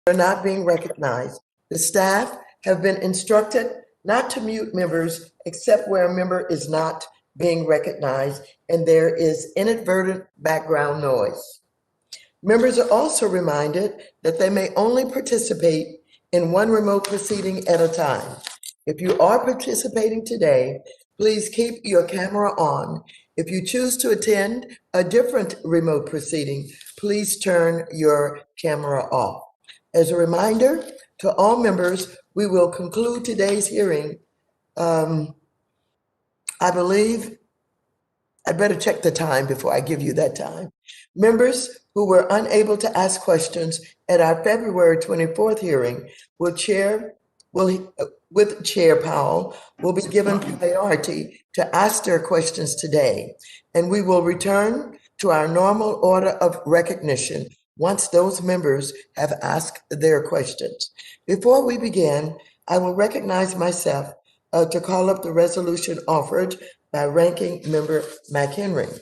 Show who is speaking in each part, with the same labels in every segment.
Speaker 1: are not being recognized. The staff have been instructed not to mute members except where a member is not being recognized and there is inadvertent background noise. Members are also reminded that they may only participate in one remote proceeding at a time. If you are participating today, please keep your camera on. If you choose to attend a different remote proceeding, please turn your camera off. As a reminder to all members, we will conclude today's hearing. I believe I better check the time before I give you that time. Members who were unable to ask questions at our February 24th hearing with Chair Powell will be given priority to ask their questions today, and we will return to our normal order of recognition once those members have asked their questions. Before we begin, I will recognize myself to call up the resolution offered by Ranking Member McHenry,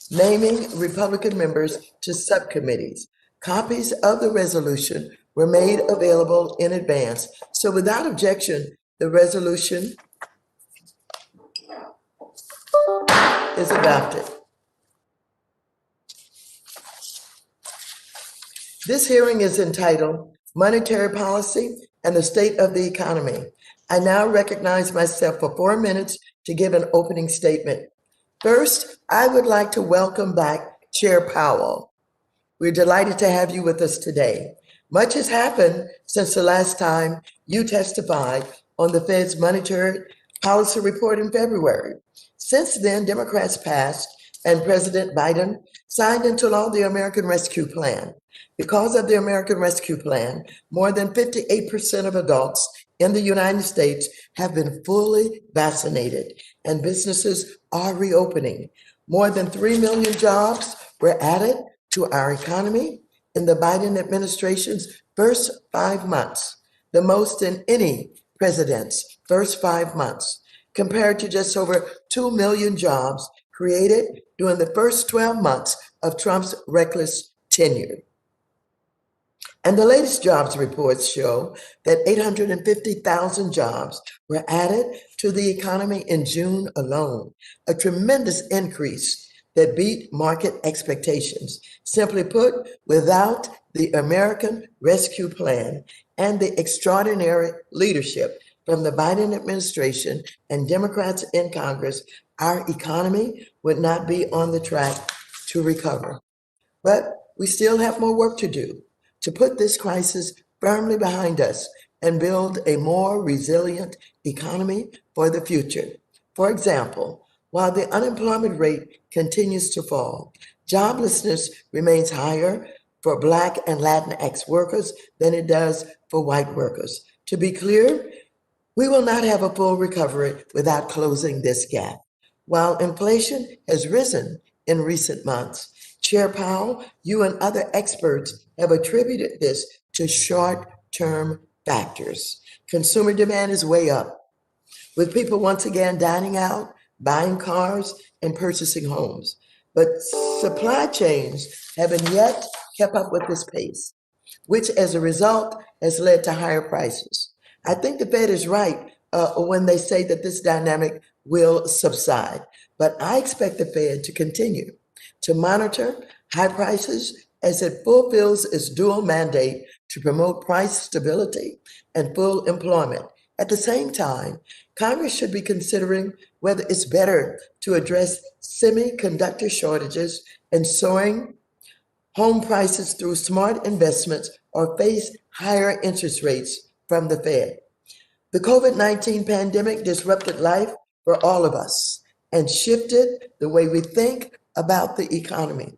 Speaker 1: naming Republican members to subcommittees. Copies of the resolution were made available in advance. So without objection, the resolution is adopted. This hearing is entitled Monetary Policy and the State of the Economy. I now recognize myself for 4 minutes to give an opening statement. First, I would like to welcome back Chair Powell. We're delighted to have you with us today. Much has happened since the last time you testified on the Fed's monetary policy report in February. Since then, Democrats passed and President Biden signed into law the American Rescue Plan. Because of the American Rescue Plan, more than 58% of adults in the United States have been fully vaccinated, and businesses are reopening. More than 3 million jobs were added to our economy in the Biden administration's first 5 months, the most in any president's first 5 months, compared to just over 2 million jobs created during the first 12 months of Trump's reckless tenure. And the latest jobs reports show that 850,000 jobs were added to the economy in June alone, a tremendous increase that beat market expectations. Simply put, without the American Rescue Plan and the extraordinary leadership from the Biden administration and Democrats in Congress, our economy would not be on the track to recover. But we still have more work to do to put this crisis firmly behind us and build a more resilient economy for the future. For example, while the unemployment rate continues to fall, joblessness remains higher for Black and Latinx workers than it does for white workers. To be clear, we will not have a full recovery without closing this gap. While inflation has risen in recent months, Chair Powell, you and other experts have attributed this to short-term factors. Consumer demand is way up, with people once again dining out, buying cars, and purchasing homes. But supply chains haven't yet kept up with this pace, which as a result has led to higher prices. I think the Fed is right when they say that this dynamic will subside, but I expect the Fed to continue to monitor high prices as it fulfills its dual mandate to promote price stability and full employment. At the same time, Congress should be considering whether it's better to address semiconductor shortages and soaring home prices through smart investments or face higher interest rates from the Fed. The COVID-19 pandemic disrupted life for all of us and shifted the way we think about the economy.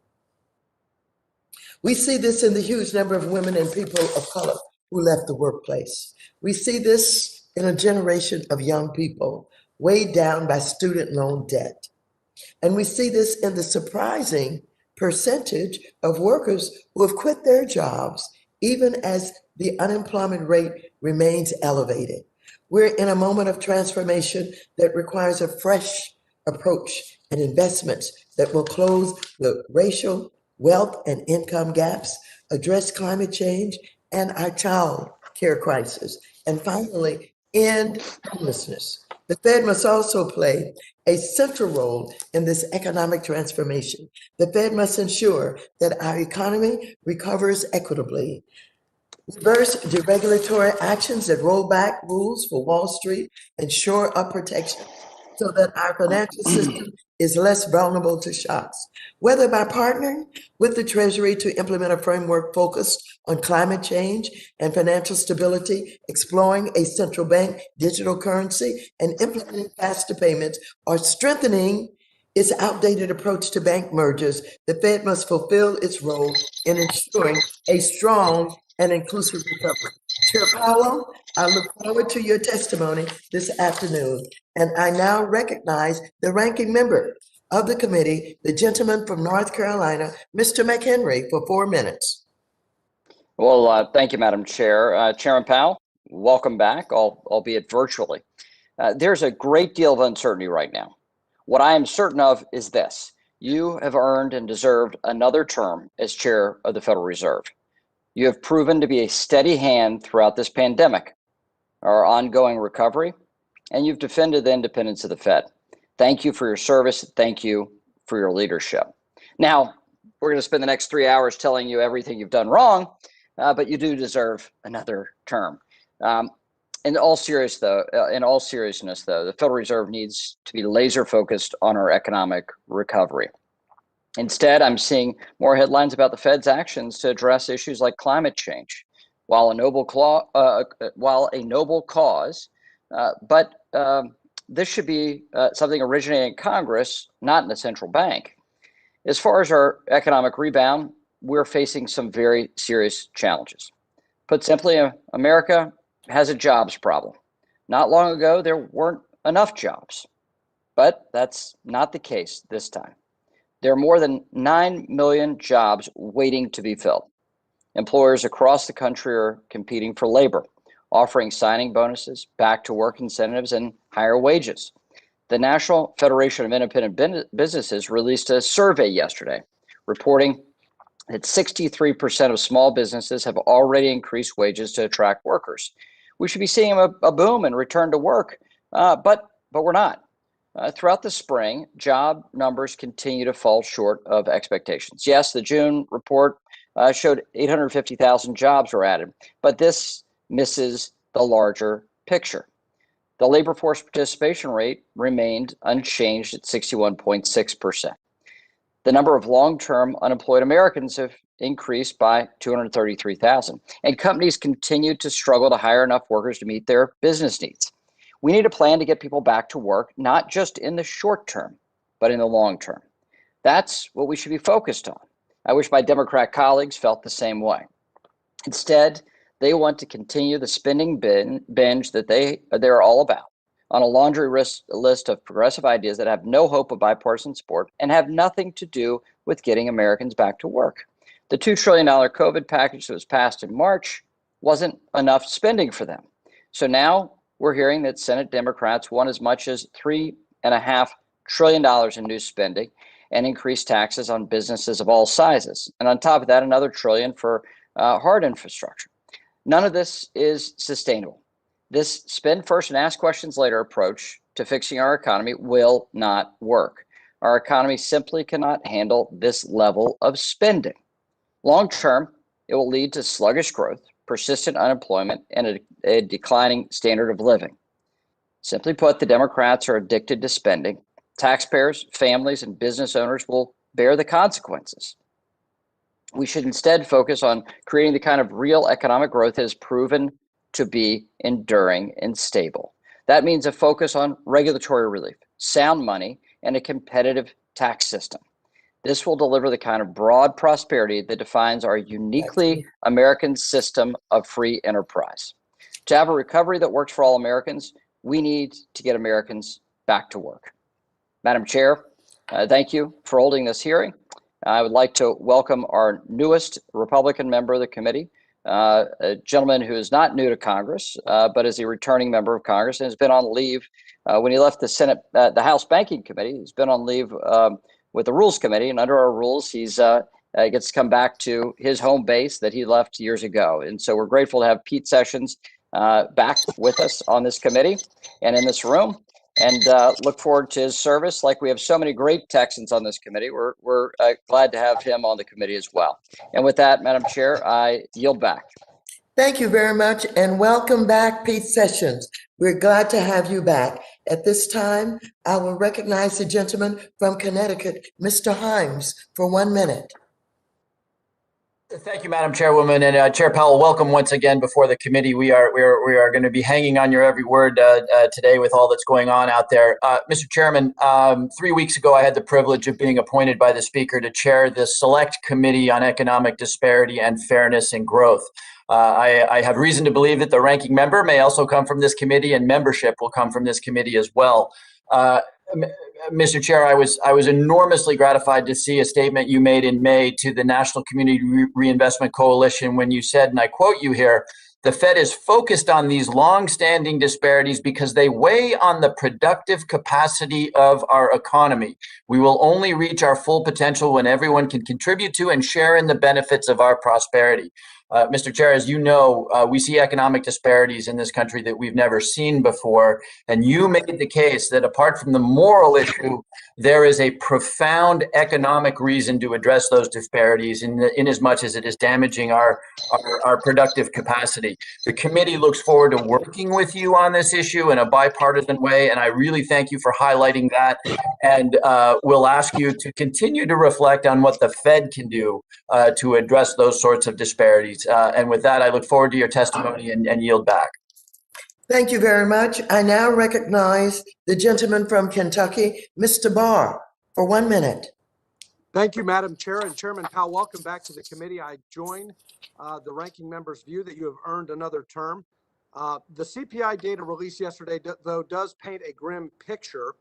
Speaker 1: We see this in the huge number of women and people of color who left the workplace. We see this in a generation of young people weighed down by student loan debt. And we see this in the surprising percentage of workers who have quit their jobs, even as the unemployment rate remains elevated. We're in a moment of transformation that requires a fresh approach and investments that will close the racial, wealth, and income gaps, address climate change and our child care crisis, and finally, end homelessness. The Fed must also play a central role in this economic transformation. The Fed must ensure that our economy recovers equitably, reverse deregulatory actions that roll back rules for Wall Street and shore up protection so that our financial system is less vulnerable to shocks. Whether by partnering with the Treasury to implement a framework focused on climate change and financial stability, exploring a central bank digital currency, and implementing faster payments, or strengthening its outdated approach to bank mergers, the Fed must fulfill its role in ensuring a strong and inclusive recovery. Chair Powell, I look forward to your testimony this afternoon, and I now recognize the ranking member of the committee, the gentleman from North Carolina, Mr. McHenry, for 4 minutes.
Speaker 2: Well, thank you, Madam Chair. Chairman Powell, welcome back, albeit virtually. There's a great deal of uncertainty right now. What I am certain of is this: you have earned and deserved another term as chair of the Federal Reserve. You have proven to be a steady hand throughout this pandemic, our ongoing recovery, and you've defended the independence of the Fed. Thank you for your service. Thank you for your leadership. Now, we're going to spend the next 3 hours telling you everything you've done wrong, but you do deserve another term. In all seriousness, though, the Federal Reserve needs to be laser focused on our economic recovery. Instead, I'm seeing more headlines about the Fed's actions to address issues like climate change, while a noble cause, but this should be something originating in Congress, not in the central bank. As far as our economic rebound, we're facing some very serious challenges. Put simply, America has a jobs problem. Not long ago, there weren't enough jobs, but that's not the case this time. There are more than 9 million jobs waiting to be filled. Employers across the country are competing for labor, offering signing bonuses, back to work incentives, and higher wages. The National Federation of Independent Businesses released a survey yesterday reporting that 63% of small businesses have already increased wages to attract workers. We should be seeing a boom in return to work, but we're not. Throughout the spring, job numbers continue to fall short of expectations. Yes, the June report showed 850,000 jobs were added, but this misses the larger picture. The labor force participation rate remained unchanged at 61.6%. The number of long-term unemployed Americans have increased by 233,000, and companies continue to struggle to hire enough workers to meet their business needs. We need a plan to get people back to work, not just in the short term, but in the long term. That's what we should be focused on. I wish my Democrat colleagues felt the same way. Instead, they want to continue the spending binge that they're all about, on a laundry list of progressive ideas that have no hope of bipartisan support and have nothing to do with getting Americans back to work. The $2 trillion COVID package that was passed in March wasn't enough spending for them. So now we're hearing that Senate Democrats want as much as $3.5 trillion in new spending and increased taxes on businesses of all sizes. And on top of that, another trillion for hard infrastructure. None of this is sustainable. This spend first and ask questions later approach to fixing our economy will not work. Our economy simply cannot handle this level of spending. Long term, it will lead to sluggish growth, persistent unemployment, and a declining standard of living. Simply put, the Democrats are addicted to spending. Taxpayers, families, and business owners will bear the consequences. We should instead focus on creating the kind of real economic growth that has proven to be enduring and stable. That means a focus on regulatory relief, sound money, and a competitive tax system. This will deliver the kind of broad prosperity that defines our uniquely American system of free enterprise. To have a recovery that works for all Americans, we need to get Americans back to work. Madam Chair, thank you for holding this hearing. I would like to welcome our newest Republican member of the committee, a gentleman who is not new to Congress, but is a returning member of Congress and has been on leave when he left the House Banking Committee. He's been on leave with the Rules Committee, and under our rules, he's gets to come back to his home base that he left years ago. And so we're grateful to have Pete Sessions back with us on this committee and in this room, and look forward to his service. Like we have so many great Texans on this committee, we're glad to have him on the committee as well. And with that, Madam Chair, I yield back.
Speaker 1: Thank you very much, and welcome back, Pete Sessions. We're glad to have you back. At this time, I will recognize the gentleman from Connecticut, Mr. Himes, for 1 minute.
Speaker 3: Thank you, Madam Chairwoman, and Chair Powell. Welcome once again before the committee. We are going to be hanging on your every word today with all that's going on out there. Mr. Chairman, 3 weeks ago, I had the privilege of being appointed by the Speaker to chair the Select Committee on Economic Disparity and Fairness and Growth. I have reason to believe that the ranking member may also come from this committee, and membership will come from this committee as well. Mr. Chair, I was enormously gratified to see a statement you made in May to the National Community Reinvestment Coalition when you said, and I quote you here, "The Fed is focused on these long-standing disparities because they weigh on the productive capacity of our economy. We will only reach our full potential when everyone can contribute to and share in the benefits of our prosperity." Mr. Chair, as you know, we see economic disparities in this country that we've never seen before. And you made the case that apart from the moral issue, there is a profound economic reason to address those disparities in as much as it is damaging our productive capacity. The committee looks forward to working with you on this issue in a bipartisan way, and I really thank you for highlighting that. And we'll ask you to continue to reflect on what the Fed can do to address those sorts of disparities. And with that, I look forward to your testimony and yield back.
Speaker 1: Thank you very much. I now recognize the gentleman from Kentucky, Mr. Barr, for 1 minute.
Speaker 4: Thank you, Madam Chair, and Chairman Powell. Welcome back to the committee. I join the ranking member's view that you have earned another term. The CPI data released yesterday, though, does paint a grim picture.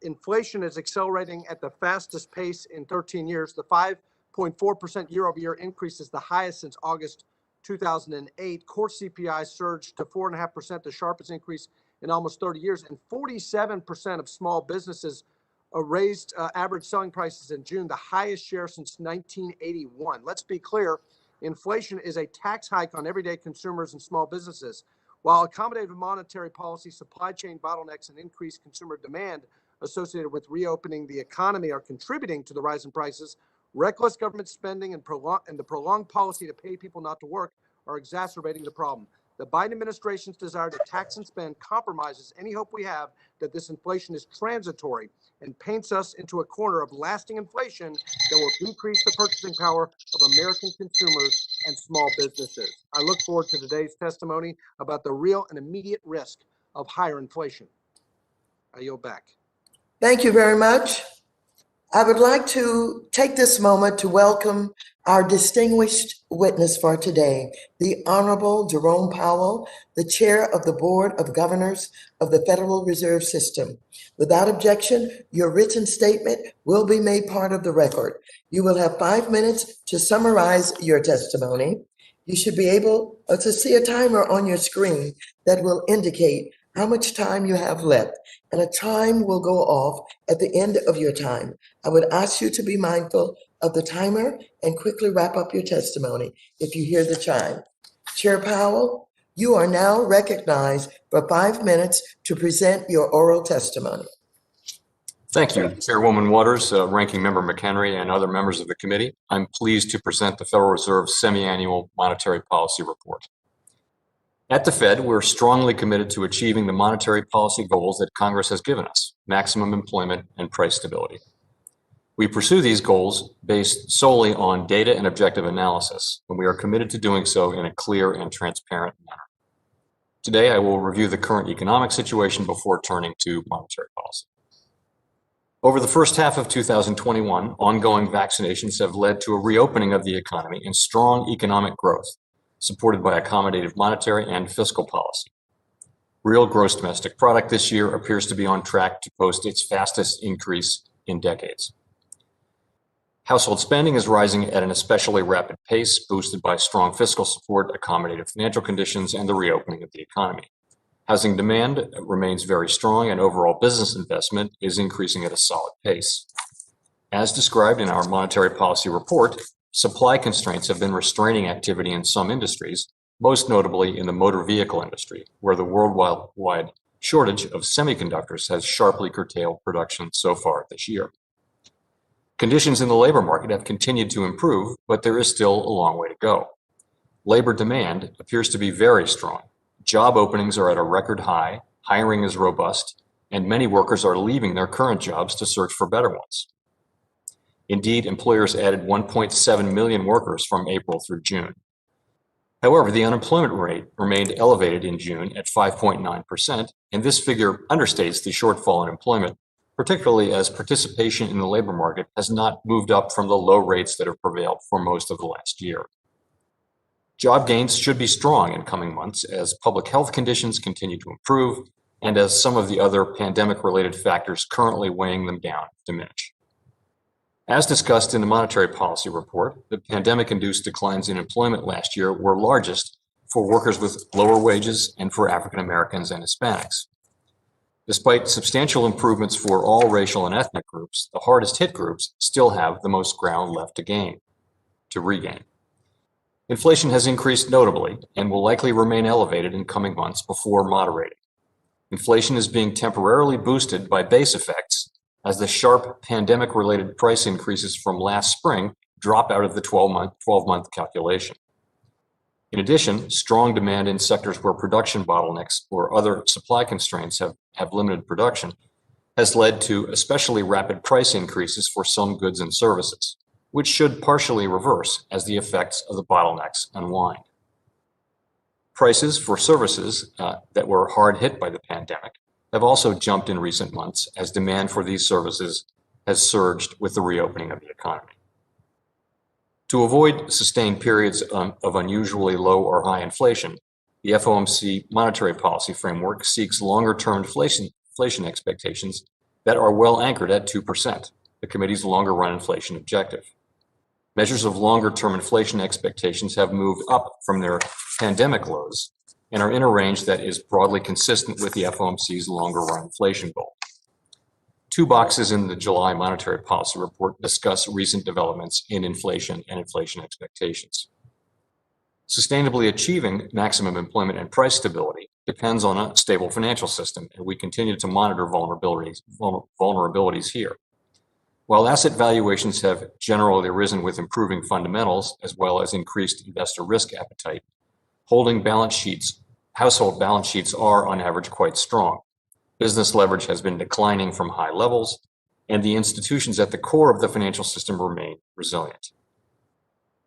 Speaker 4: Inflation is accelerating at the fastest pace in 13 years. The 5.4% year-over-year increase is the highest since August 2008. Core CPI surged to 4.5%, the sharpest increase in almost 30 years, and 47% of small businesses raised average selling prices in June, the highest share since 1981. Let's be clear, inflation is a tax hike on everyday consumers and small businesses. While accommodative monetary policy, supply chain bottlenecks, and increased consumer demand associated with reopening the economy are contributing to the rise in prices, reckless government spending and the prolonged policy to pay people not to work are exacerbating the problem. The Biden administration's desire to tax and spend compromises any hope we have that this inflation is transitory and paints us into a corner of lasting inflation that will decrease the purchasing power of American consumers and small businesses. I look forward to today's testimony about the real and immediate risk of higher inflation. I yield back.
Speaker 1: Thank you very much. I would like to take this moment to welcome our distinguished witness for today, the Honorable Jerome Powell, the Chair of the Board of Governors of the Federal Reserve System. Without objection, your written statement will be made part of the record. You will have 5 minutes to summarize your testimony. You should be able to see a timer on your screen that will indicate how much time you have left, and a chime will go off at the end of your time. I would ask you to be mindful of the timer and quickly wrap up your testimony if you hear the chime. Chair Powell, you are now recognized for 5 minutes to present your oral testimony.
Speaker 5: Thank you, Chairwoman Waters, Ranking Member McHenry, and other members of the committee. I'm pleased to present the Federal Reserve's semi-annual monetary policy report. At the Fed, we're strongly committed to achieving the monetary policy goals that Congress has given us: maximum employment and price stability. We pursue these goals based solely on data and objective analysis, and we are committed to doing so in a clear and transparent manner. Today, I will review the current economic situation before turning to monetary policy. Over the first half of 2021, ongoing vaccinations have led to a reopening of the economy and strong economic growth, supported by accommodative monetary and fiscal policy. Real gross domestic product this year appears to be on track to post its fastest increase in decades. Household spending is rising at an especially rapid pace, boosted by strong fiscal support, accommodative financial conditions, and the reopening of the economy. Housing demand remains very strong, and overall business investment is increasing at a solid pace. As described in our monetary policy report, supply constraints have been restraining activity in some industries, most notably in the motor vehicle industry, where the worldwide shortage of semiconductors has sharply curtailed production so far this year. Conditions in the labor market have continued to improve, but there is still a long way to go. Labor demand appears to be very strong. Job openings are at a record high, hiring is robust, and many workers are leaving their current jobs to search for better ones. Indeed, employers added 1.7 million workers from April through June. However, the unemployment rate remained elevated in June at 5.9%, and this figure understates the shortfall in employment, particularly as participation in the labor market has not moved up from the low rates that have prevailed for most of the last year. Job gains should be strong in coming months as public health conditions continue to improve and as some of the other pandemic-related factors currently weighing them down diminish. As discussed in the monetary policy report, the pandemic-induced declines in employment last year were largest for workers with lower wages and for African Americans and Hispanics. Despite substantial improvements for all racial and ethnic groups, the hardest hit groups still have the most ground left to regain. Inflation has increased notably and will likely remain elevated in coming months before moderating. Inflation is being temporarily boosted by base effects as the sharp pandemic-related price increases from last spring drop out of the 12-month calculation. In addition, strong demand in sectors where production bottlenecks or other supply constraints have limited production has led to especially rapid price increases for some goods and services, which should partially reverse as the effects of the bottlenecks unwind. Prices for services that were hard hit by the pandemic have also jumped in recent months as demand for these services has surged with the reopening of the economy. To avoid sustained periods of unusually low or high inflation, the FOMC monetary policy framework seeks longer-term inflation expectations that are well anchored at 2%, the committee's longer-run inflation objective. Measures of longer-term inflation expectations have moved up from their pandemic lows and are in a range that is broadly consistent with the FOMC's longer-run inflation goal. Two boxes in the July monetary policy report discuss recent developments in inflation and inflation expectations. Sustainably achieving maximum employment and price stability depends on a stable financial system, and we continue to monitor vulnerabilities here. While asset valuations have generally risen with improving fundamentals as well as increased investor risk appetite, household balance sheets are on average quite strong. Business leverage has been declining from high levels, and the institutions at the core of the financial system remain resilient.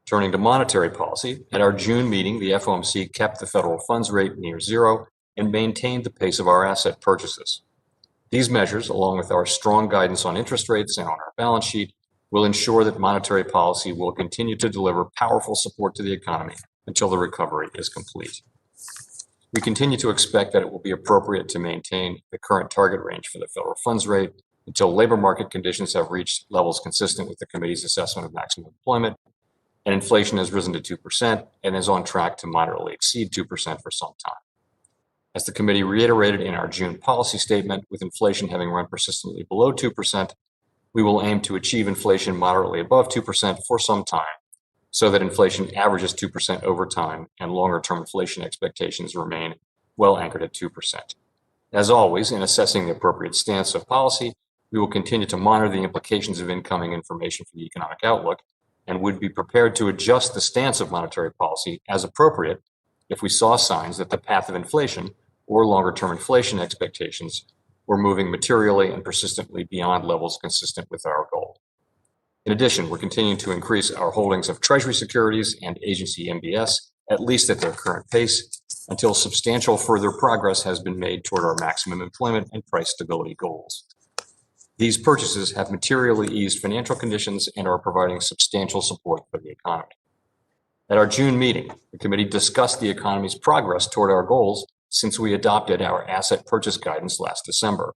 Speaker 5: Turning to monetary policy, at our June meeting, the FOMC kept the federal funds rate near zero and maintained the pace of our asset purchases. These measures, along with our strong guidance on interest rates and on our balance sheet, will ensure that monetary policy will continue to deliver powerful support to the economy until the recovery is complete. We continue to expect that it will be appropriate to maintain the current target range for the federal funds rate until labor market conditions have reached levels consistent with the committee's assessment of maximum employment, and inflation has risen to 2% and is on track to moderately exceed 2% for some time. As the committee reiterated in our June policy statement, with inflation having run persistently below 2%, we will aim to achieve inflation moderately above 2% for some time, so that inflation averages 2% over time and longer-term inflation expectations remain well anchored at 2%. As always, in assessing the appropriate stance of policy, we will continue to monitor the implications of incoming information for the economic outlook and would be prepared to adjust the stance of monetary policy as appropriate if we saw signs that the path of inflation or longer-term inflation expectations were moving materially and persistently beyond levels consistent with our goal. In addition, we're continuing to increase our holdings of Treasury securities and agency MBS, at least at their current pace, until substantial further progress has been made toward our maximum employment and price stability goals. These purchases have materially eased financial conditions and are providing substantial support for the economy. At our June meeting, the committee discussed the economy's progress toward our goals since we adopted our asset purchase guidance last December.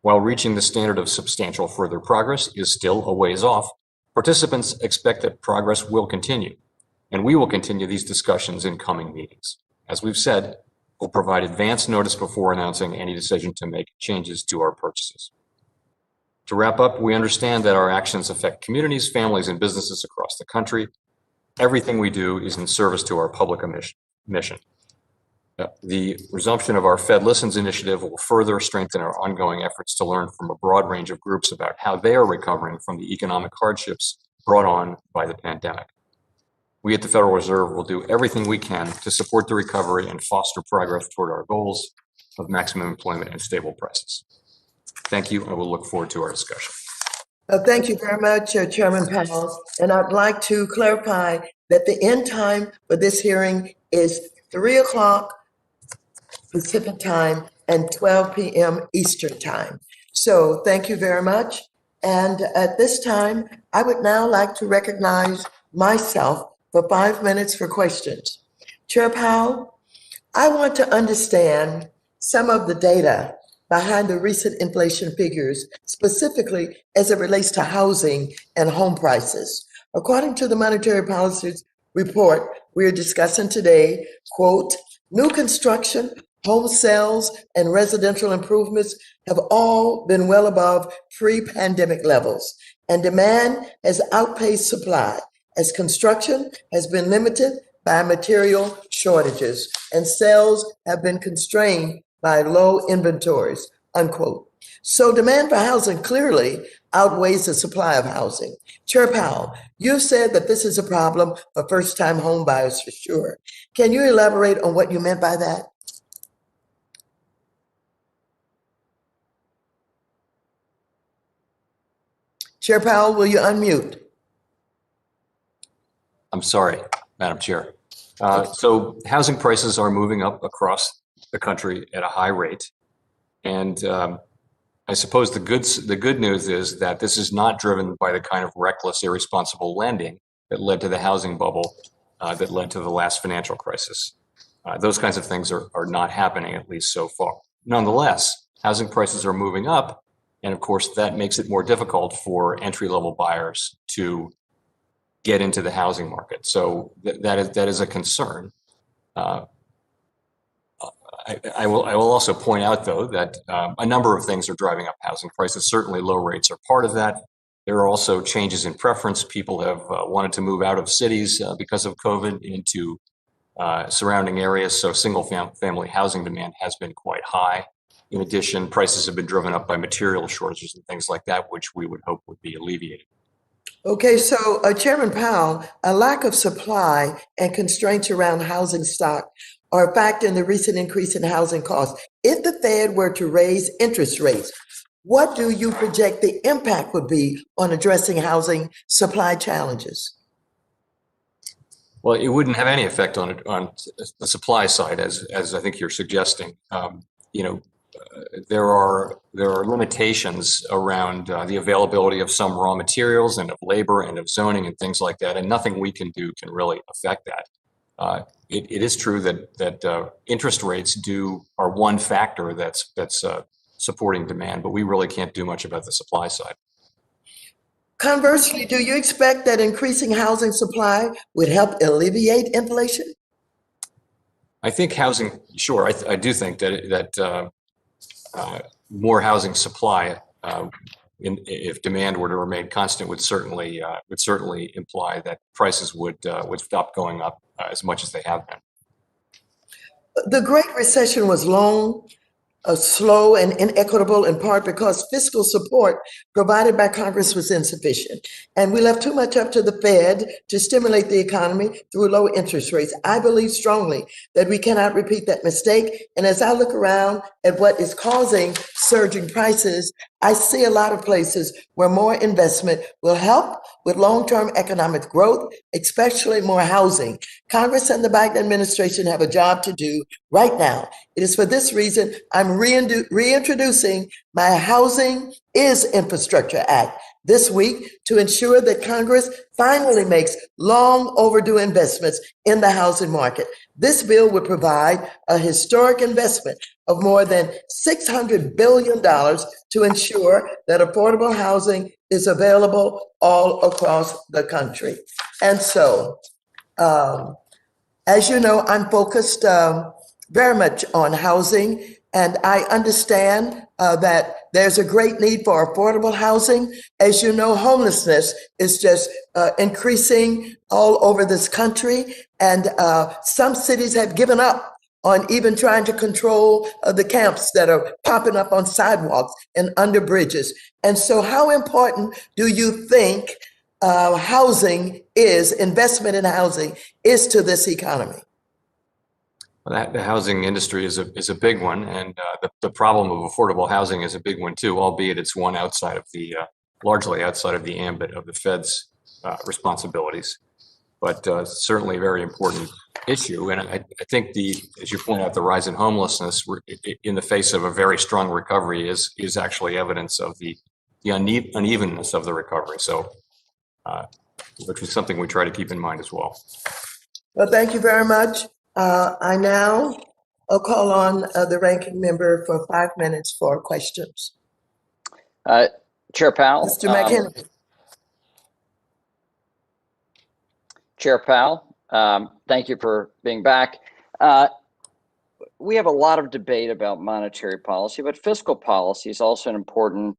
Speaker 5: While reaching the standard of substantial further progress is still a ways off, participants expect that progress will continue, and we will continue these discussions in coming meetings. As we've said, we'll provide advance notice before announcing any decision to make changes to our purchases. To wrap up, we understand that our actions affect communities, families, and businesses across the country. Everything we do is in service to our public mission. The resumption of our Fed Listens initiative will further strengthen our ongoing efforts to learn from a broad range of groups about how they are recovering from the economic hardships brought on by the pandemic. We at the Federal Reserve will do everything we can to support the recovery and foster progress toward our goals of maximum employment and stable prices. Thank you. I will look forward to our discussion.
Speaker 1: Thank you very much, Chairman Powell. And I'd like to clarify that the end time for this hearing is 3 o'clock Pacific time and 12 p.m. Eastern time. So thank you very much. And at this time, I would now like to recognize myself for 5 minutes for questions. Chair Powell, I want to understand some of the data behind the recent inflation figures, specifically as it relates to housing and home prices. According to the Monetary Policy Report we are discussing today, quote, new construction, home sales, and residential improvements have all been well above pre-pandemic levels, and demand has outpaced supply as construction has been limited by material shortages and sales have been constrained by low inventories, unquote. So demand for housing clearly outweighs the supply of housing. Chair Powell, you said that this is a problem for first-time home buyers for sure. Can you elaborate on what you meant by that? Chair Powell, will you unmute?
Speaker 5: I'm sorry, Madam Chair. So housing prices are moving up across the country at a high rate. And I suppose the good news is that this is not driven by the kind of reckless, irresponsible lending that led to the housing bubble, that led to the last financial crisis. Those kinds of things are not happening, at least so far. Nonetheless, housing prices are moving up. And of course, that makes it more difficult for entry-level buyers to get into the housing market. So that is a concern. I will also point out, though, that a number of things are driving up housing prices. Certainly, low rates are part of that. There are also changes in preference. People have wanted to move out of cities because of COVID into surrounding areas. So single-family housing demand has been quite high. In addition, prices have been driven up by material shortages and things like that, which we would hope would be alleviated.
Speaker 1: Okay, so Chairman Powell, a lack of supply and constraints around housing stock are a factor in the recent increase in housing costs. If the Fed were to raise interest rates, what do you project the impact would be on addressing housing supply challenges?
Speaker 5: Well, it wouldn't have any effect on the supply side, as I think you're suggesting. There are limitations around the availability of some raw materials and of labor and of zoning and things like that, and nothing we can do can really affect that. It is true that interest rates are one factor that's supporting demand, but we really can't do much about the supply side.
Speaker 1: Conversely, do you expect that increasing housing supply would help alleviate inflation?
Speaker 5: I think housing, sure. I do think that more housing supply, if demand were to remain constant, would certainly imply that prices would stop going up as much as they have been.
Speaker 1: The Great Recession was long, slow, and inequitable, in part because fiscal support provided by Congress was insufficient. And we left too much up to the Fed to stimulate the economy through low interest rates. I believe strongly that we cannot repeat that mistake. And as I look around at what is causing surging prices, I see a lot of places where more investment will help with long-term economic growth, especially more housing. Congress and the Biden administration have a job to do right now. It is for this reason I'm reintroducing my Housing is Infrastructure Act this week to ensure that Congress finally makes long overdue investments in the housing market. This bill would provide a historic investment of more than $600 billion to ensure that affordable housing is available all across the country. And so, as you know, I'm focused very much on housing And I understand that there's a great need for affordable housing. As you know, homelessness is just increasing all over this country. And some cities have given up on even trying to control the camps that are popping up on sidewalks and under bridges. And so how important do you think investment in housing is to this economy?
Speaker 5: Well, the housing industry is a big one, and the problem of affordable housing is a big one too, albeit it's one outside of the largely outside of the ambit of the Fed's responsibilities, but certainly a very important issue. And I think as you point out, the rise in homelessness in the face of a very strong recovery is actually evidence of the unevenness of the recovery. So, which is something we try to keep in mind as well.
Speaker 1: Well, thank you very much. I now call on the ranking member for 5 minutes for questions.
Speaker 2: Chair Powell.
Speaker 1: Mr. McHenry.
Speaker 2: Chair Powell, thank you for being back. We have a lot of debate about monetary policy, but fiscal policy is also an important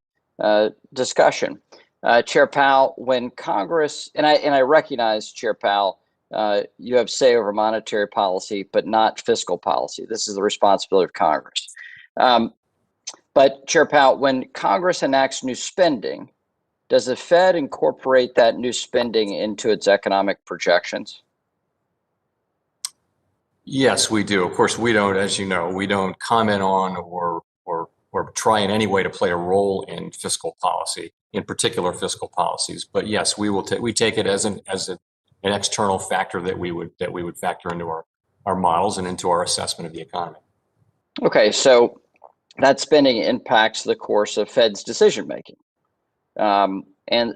Speaker 2: discussion. Chair Powell, when Congress, and I recognize, Chair Powell, you have say over monetary policy, but not fiscal policy. This is the responsibility of Congress. But Chair Powell, when Congress enacts new spending, does the Fed incorporate that new spending into its economic projections?
Speaker 5: Yes, we do. Of course, we don't, as you know, we don't comment on or try in any way to play a role in fiscal policy, in particular fiscal policies. But yes, we take it as an external factor that we would factor into our models and into our assessment of the economy. Okay,
Speaker 2: so that spending impacts the course of Fed's decision making, and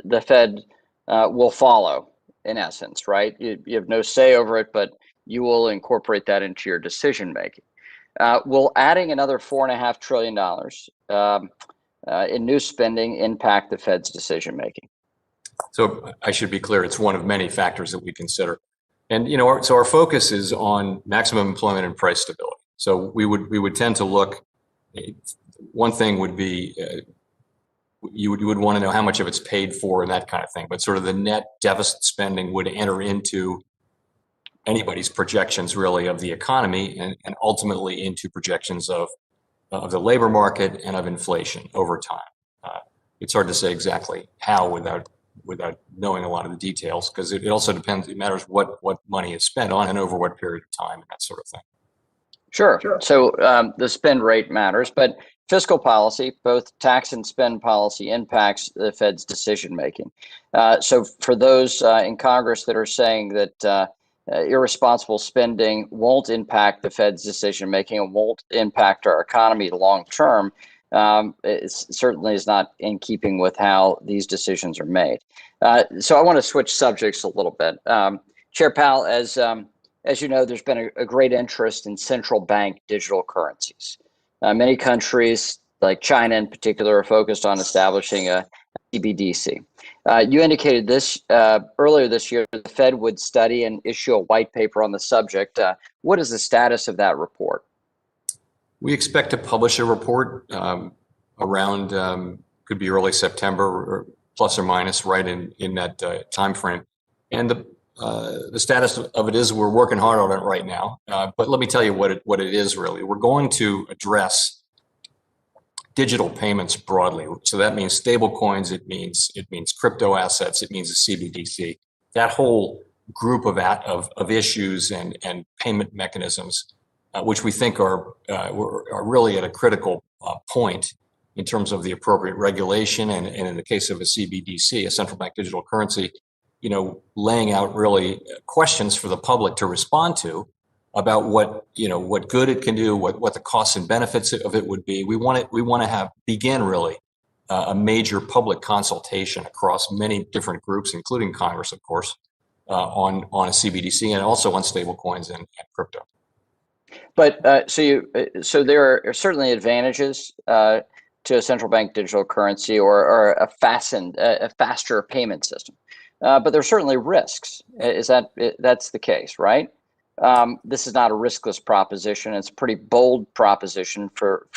Speaker 2: the Fed will follow, in essence, right? You have no say over it, but you will incorporate that into your decision making. Will adding another $4.5 trillion in new spending impact the Fed's decision making?
Speaker 5: So I should be clear, it's one of many factors that we consider. And, so our focus is on maximum employment and price stability. So we would tend to look, one thing would be, you would want to know how much of it's paid for and that kind of thing, but sort of the net deficit spending would enter into anybody's projections really of the economy and ultimately into projections of the labor market and of inflation over time. It's hard to say exactly how without knowing a lot of the details, because it also depends, it matters what money is spent on and over what period of time and that sort of thing.
Speaker 2: Sure. So the spend rate matters, but fiscal policy, both tax and spend policy, impacts the Fed's decision making. So for those in Congress that are saying that irresponsible spending won't impact the Fed's decision making and won't impact our economy long term, it certainly is not in keeping with how these decisions are made. So I want to switch subjects a little bit. Chair Powell, as you know, there's been a great interest in central bank digital currencies. Many countries, like China in particular, are focused on establishing a CBDC. You indicated this earlier this year, the Fed would study and issue a white paper on the subject. What is the status of that report?
Speaker 5: We expect to publish a report around, could be early September or plus or minus, right in that time frame. And the status of it is we're working hard on it right now. But let me tell you what it is really. We're going to address digital payments broadly. So that means stable coins, it means crypto assets, it means a CBDC. That whole group of issues and payment mechanisms, which we think are really at a critical point in terms of the appropriate regulation, and in the case of a CBDC, a central bank digital currency, laying out really questions for the public to respond to about what good it can do, what the costs and benefits of it would be. We want to begin really a major public consultation across many different groups, including Congress, of course, on a CBDC and also on stable coins and crypto.
Speaker 2: But so there are certainly advantages to a central bank digital currency or a faster payment system, but there are certainly risks. That's the case, right? this is not a riskless proposition. It's a pretty bold proposition for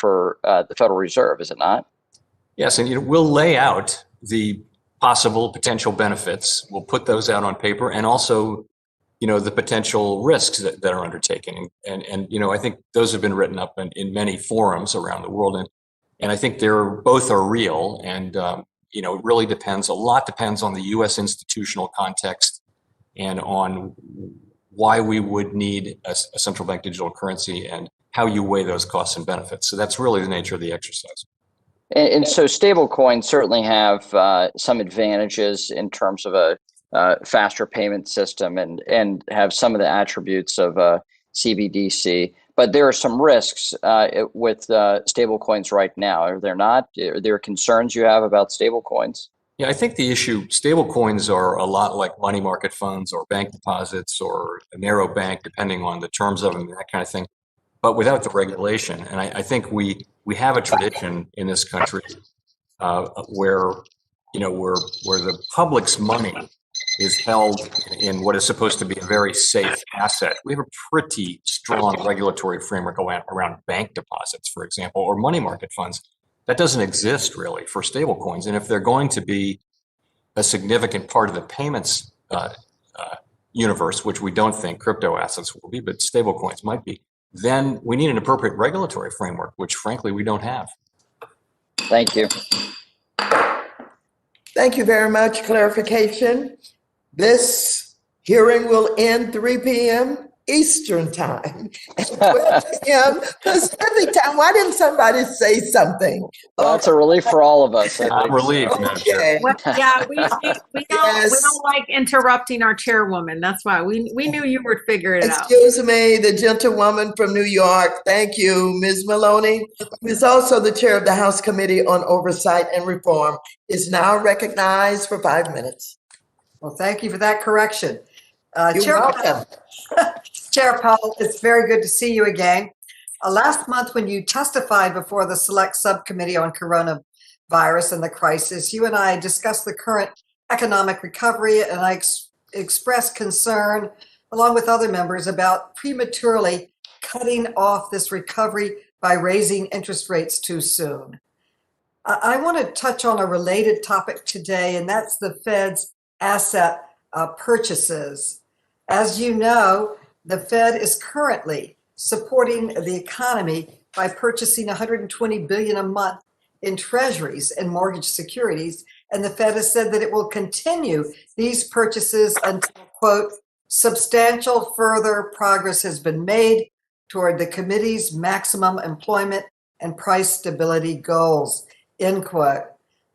Speaker 2: the Federal Reserve, is it not?
Speaker 5: Yes, and we'll lay out the possible potential benefits. We'll put those out on paper, and also, the potential risks that are undertaken. And I think those have been written up in many forums around the world, and I think both are real. And it really depends. A lot depends on the U.S. institutional context and on why we would need a central bank digital currency and how you weigh those costs and benefits. So that's really the nature of the exercise.
Speaker 2: And so stable coins certainly have some advantages in terms of a faster payment system and have some of the attributes of CBDC. But there are some risks with stable coins right now. Are there not? Are there concerns you have about stable coins?
Speaker 5: Yeah, I think the issue, stable coins are a lot like money market funds or bank deposits or a narrow bank, depending on the terms of them, that kind of thing, but without the regulation. And I think we have a tradition in this country where the public's money is held in what is supposed to be a very safe asset. We have a pretty strong regulatory framework around bank deposits, for example, or money market funds. That doesn't exist really for stable coins. And if they're going to be a significant part of the payments universe, which we don't think crypto assets will be, but stable coins might be, then we need an appropriate regulatory framework, which frankly we don't have.
Speaker 2: Thank you.
Speaker 1: Thank you very much. Clarification. This hearing will end 3 p.m. Eastern time and 12 p.m. Pacific time. Why didn't somebody say something?
Speaker 2: Well, that's a relief for all of us.
Speaker 5: I'm relieved, Madam Chair.
Speaker 6: Well, yeah, we don't like interrupting our chairwoman. That's why we knew you would figure it out.
Speaker 1: Excuse me, the gentlewoman from New York. Thank you, Ms. Maloney, who is also the chair of the House Committee on Oversight and Reform, is now recognized for 5 minutes.
Speaker 7: Well, thank you for that correction.
Speaker 1: You're welcome.
Speaker 7: Chair Powell, it's very good to see you again. Last month, when you testified before the Select Subcommittee on Coronavirus and the Crisis, you and I discussed the current economic recovery, and I expressed concern, along with other members, about prematurely cutting off this recovery by raising interest rates too soon. I want to touch on a related topic today, and that's the Fed's asset purchases. As you know, the Fed is currently supporting the economy by purchasing $120 billion a month in treasuries and mortgage securities, and the Fed has said that it will continue these purchases until, quote, substantial further progress has been made toward the committee's maximum employment and price stability goals, end quote.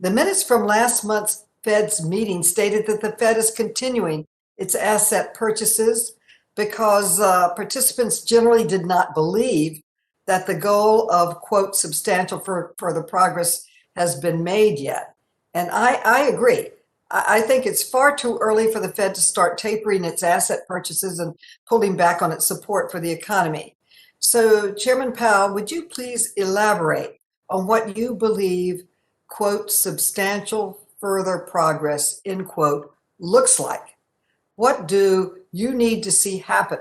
Speaker 7: The minutes from last month's Fed's meeting stated that the Fed is continuing its asset purchases because participants generally did not believe that the goal of, quote, substantial further progress has been made yet. And I agree. I think it's far too early for the Fed to start tapering its asset purchases and pulling back on its support for the economy. So, Chairman Powell, would you please elaborate on what you believe, quote, substantial further progress, end quote, looks like? What do you need to see happen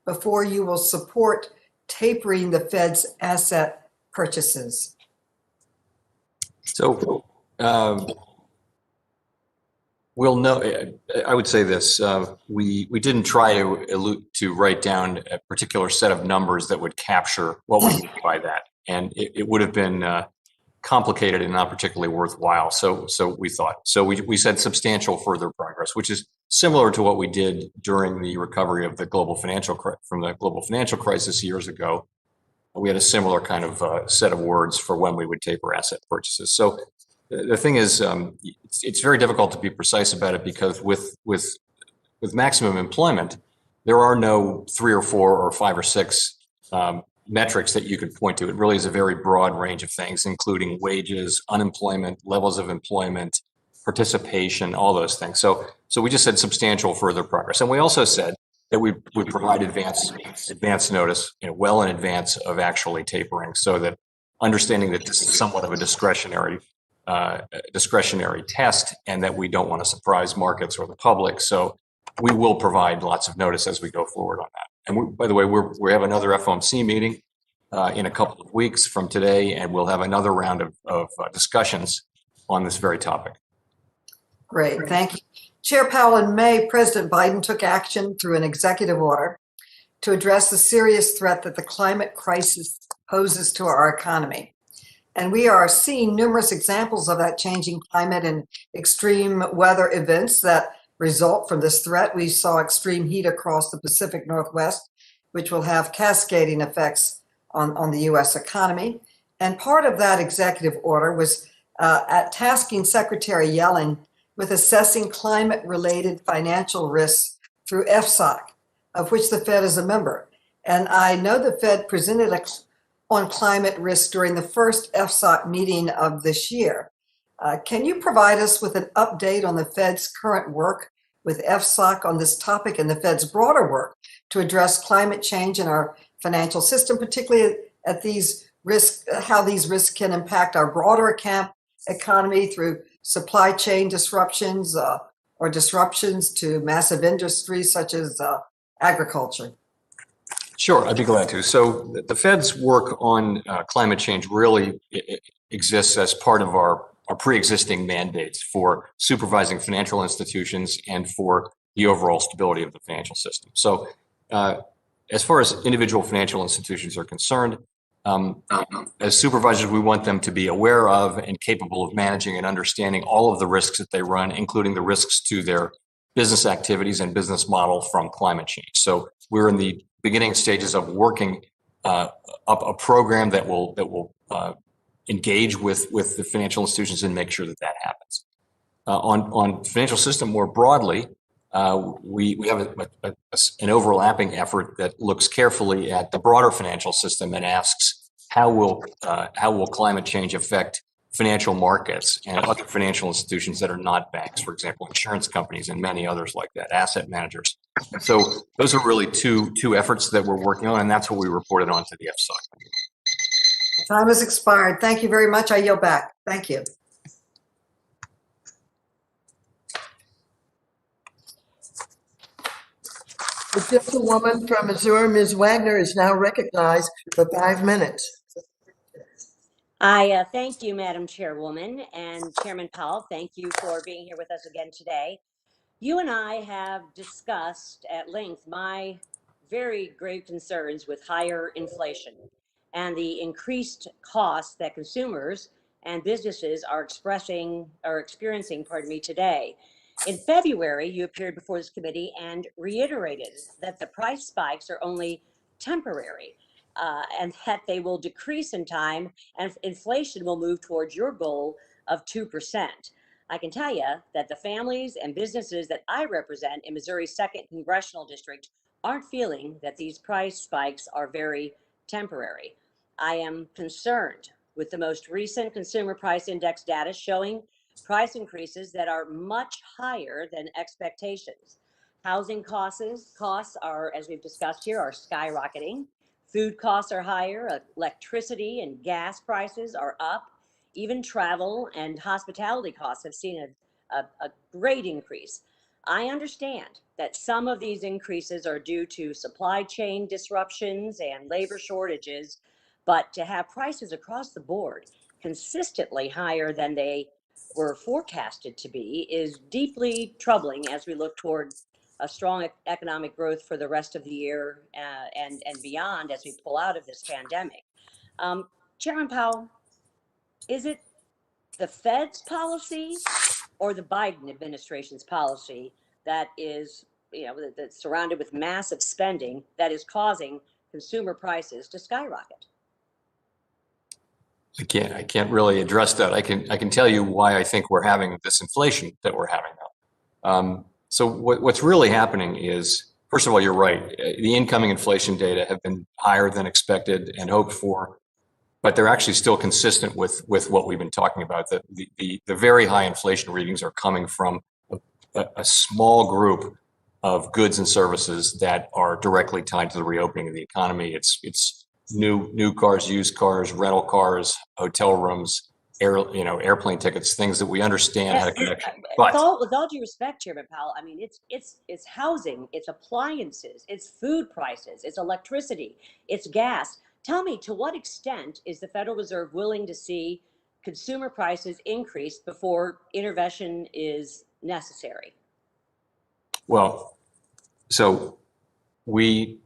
Speaker 7: before you will support tapering the Fed's asset purchases?
Speaker 5: So we'll know. I would say this: we didn't try to write down a particular set of numbers that would capture what we mean by that, and it would have been complicated and not particularly worthwhile. So we thought. So we said substantial further progress, which is similar to what we did during the recovery of the global financial crisis years ago. We had a similar kind of set of words for when we would taper asset purchases. So the thing is, it's very difficult to be precise about it because with maximum employment, there are no 3 or 4 or 5 or 6 metrics that you could point to. It really is a very broad range of things, including wages, unemployment, levels of employment, participation, all those things. So we just said substantial further progress. And we also said that we would provide advance notice, well in advance of actually tapering, so that understanding that this is somewhat of a discretionary test and that we don't want to surprise markets or the public. So we will provide lots of notice as we go forward on that. And by the way, we have another FOMC meeting in a couple of weeks from today, and we'll have another round of discussions on this very topic.
Speaker 7: Great, thank you. Chair Powell, in May, President Biden took action through an executive order to address the serious threat that the climate crisis poses to our economy. And we are seeing numerous examples of that changing climate and extreme weather events that result from this threat. We saw extreme heat across the Pacific Northwest, which will have cascading effects on the U.S. economy. And part of that executive order was tasking Secretary Yellen with assessing climate-related financial risks through FSOC, of which the Fed is a member. And I know the Fed presented on climate risk during the first FSOC meeting of this year. Can you provide us with an update on the Fed's current work with FSOC on this topic and the Fed's broader work to address climate change in our financial system, particularly at these risks, how these risks can impact our broader economy through supply chain disruptions or disruptions to massive industries such as agriculture?
Speaker 5: Sure, I'd be glad to. So the Fed's work on climate change really exists as part of our pre-existing mandates for supervising financial institutions and for the overall stability of the financial system. So as far as individual financial institutions are concerned, as supervisors, we want them to be aware of and capable of managing and understanding all of the risks that they run, including the risks to their business activities and business model from climate change. So we're in the beginning stages of working up a program that will engage with the financial institutions and make sure that that happens. On financial system more broadly, we have an overlapping effort that looks carefully at the broader financial system and asks how will climate change affect financial markets and other financial institutions that are not banks, for example, insurance companies and many others like that, asset managers. So those are really two efforts that we're working on, and that's what we reported on to the FSOC.
Speaker 7: Time has expired. Thank you very much. I yield back. Thank you.
Speaker 1: The gentlewoman from Missouri, Ms. Wagner, is now recognized for 5 minutes.
Speaker 8: I thank you, Madam Chairwoman, and Chairman Powell. Thank you for being here with us again today. You and I have discussed at length my very grave concerns with higher inflation and the increased costs that consumers and businesses are experiencing, today. In February, you appeared before this committee and reiterated that the price spikes are only temporary. And that they will decrease in time and inflation will move towards your goal of 2%. I can tell you that the families and businesses that I represent in Missouri's 2nd Congressional District aren't feeling that these price spikes are very temporary. I am concerned with the most recent Consumer Price Index data showing price increases that are much higher than expectations. Housing costs are, as we've discussed here, are skyrocketing. Food costs are higher, electricity and gas prices are up. Even travel and hospitality costs have seen a great increase. I understand that some of these increases are due to supply chain disruptions and labor shortages, but to have prices across the board consistently higher than they were forecasted to be is deeply troubling as we look toward a strong economic growth for the rest of the year and beyond as we pull out of this pandemic. Chairman Powell, is it the Fed's policy or the Biden administration's policy that is, that's surrounded with massive spending that is causing consumer prices to skyrocket?
Speaker 5: I can't really address that. I can tell you why I think we're having this inflation that we're having now. So what's really happening is, first of all, you're right. The incoming inflation data have been higher than expected and hoped for, but they're actually still consistent with what we've been talking about. The very high inflation readings are coming from a small group of goods and services that are directly tied to the reopening of the economy. It's new cars, used cars, rental cars, hotel rooms, airplane tickets, things that we understand how to connect.
Speaker 8: With all due respect, Chairman Powell, I mean, it's housing, it's appliances, it's food prices, it's electricity, it's gas. Tell me, to what extent is the Federal Reserve willing to see consumer prices increase before intervention is necessary?
Speaker 5: Well, so we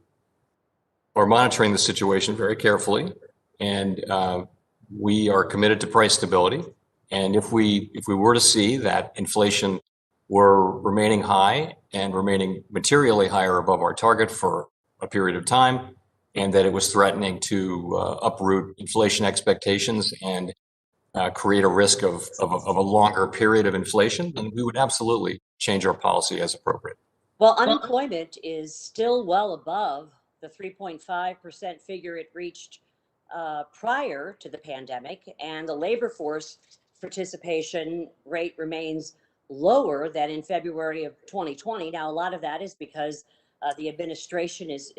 Speaker 5: are monitoring the situation very carefully, and we are committed to price stability. And if we were to see that inflation were remaining high and remaining materially higher above our target for a period of time, and that it was threatening to uproot inflation expectations and create a risk of a longer period of inflation, then we would absolutely change our policy as appropriate.
Speaker 8: Well, unemployment is still well above the 3.5% figure it reached prior to the pandemic, and the labor force participation rate remains lower than in February of 2020. Now, a lot of that is because the administration is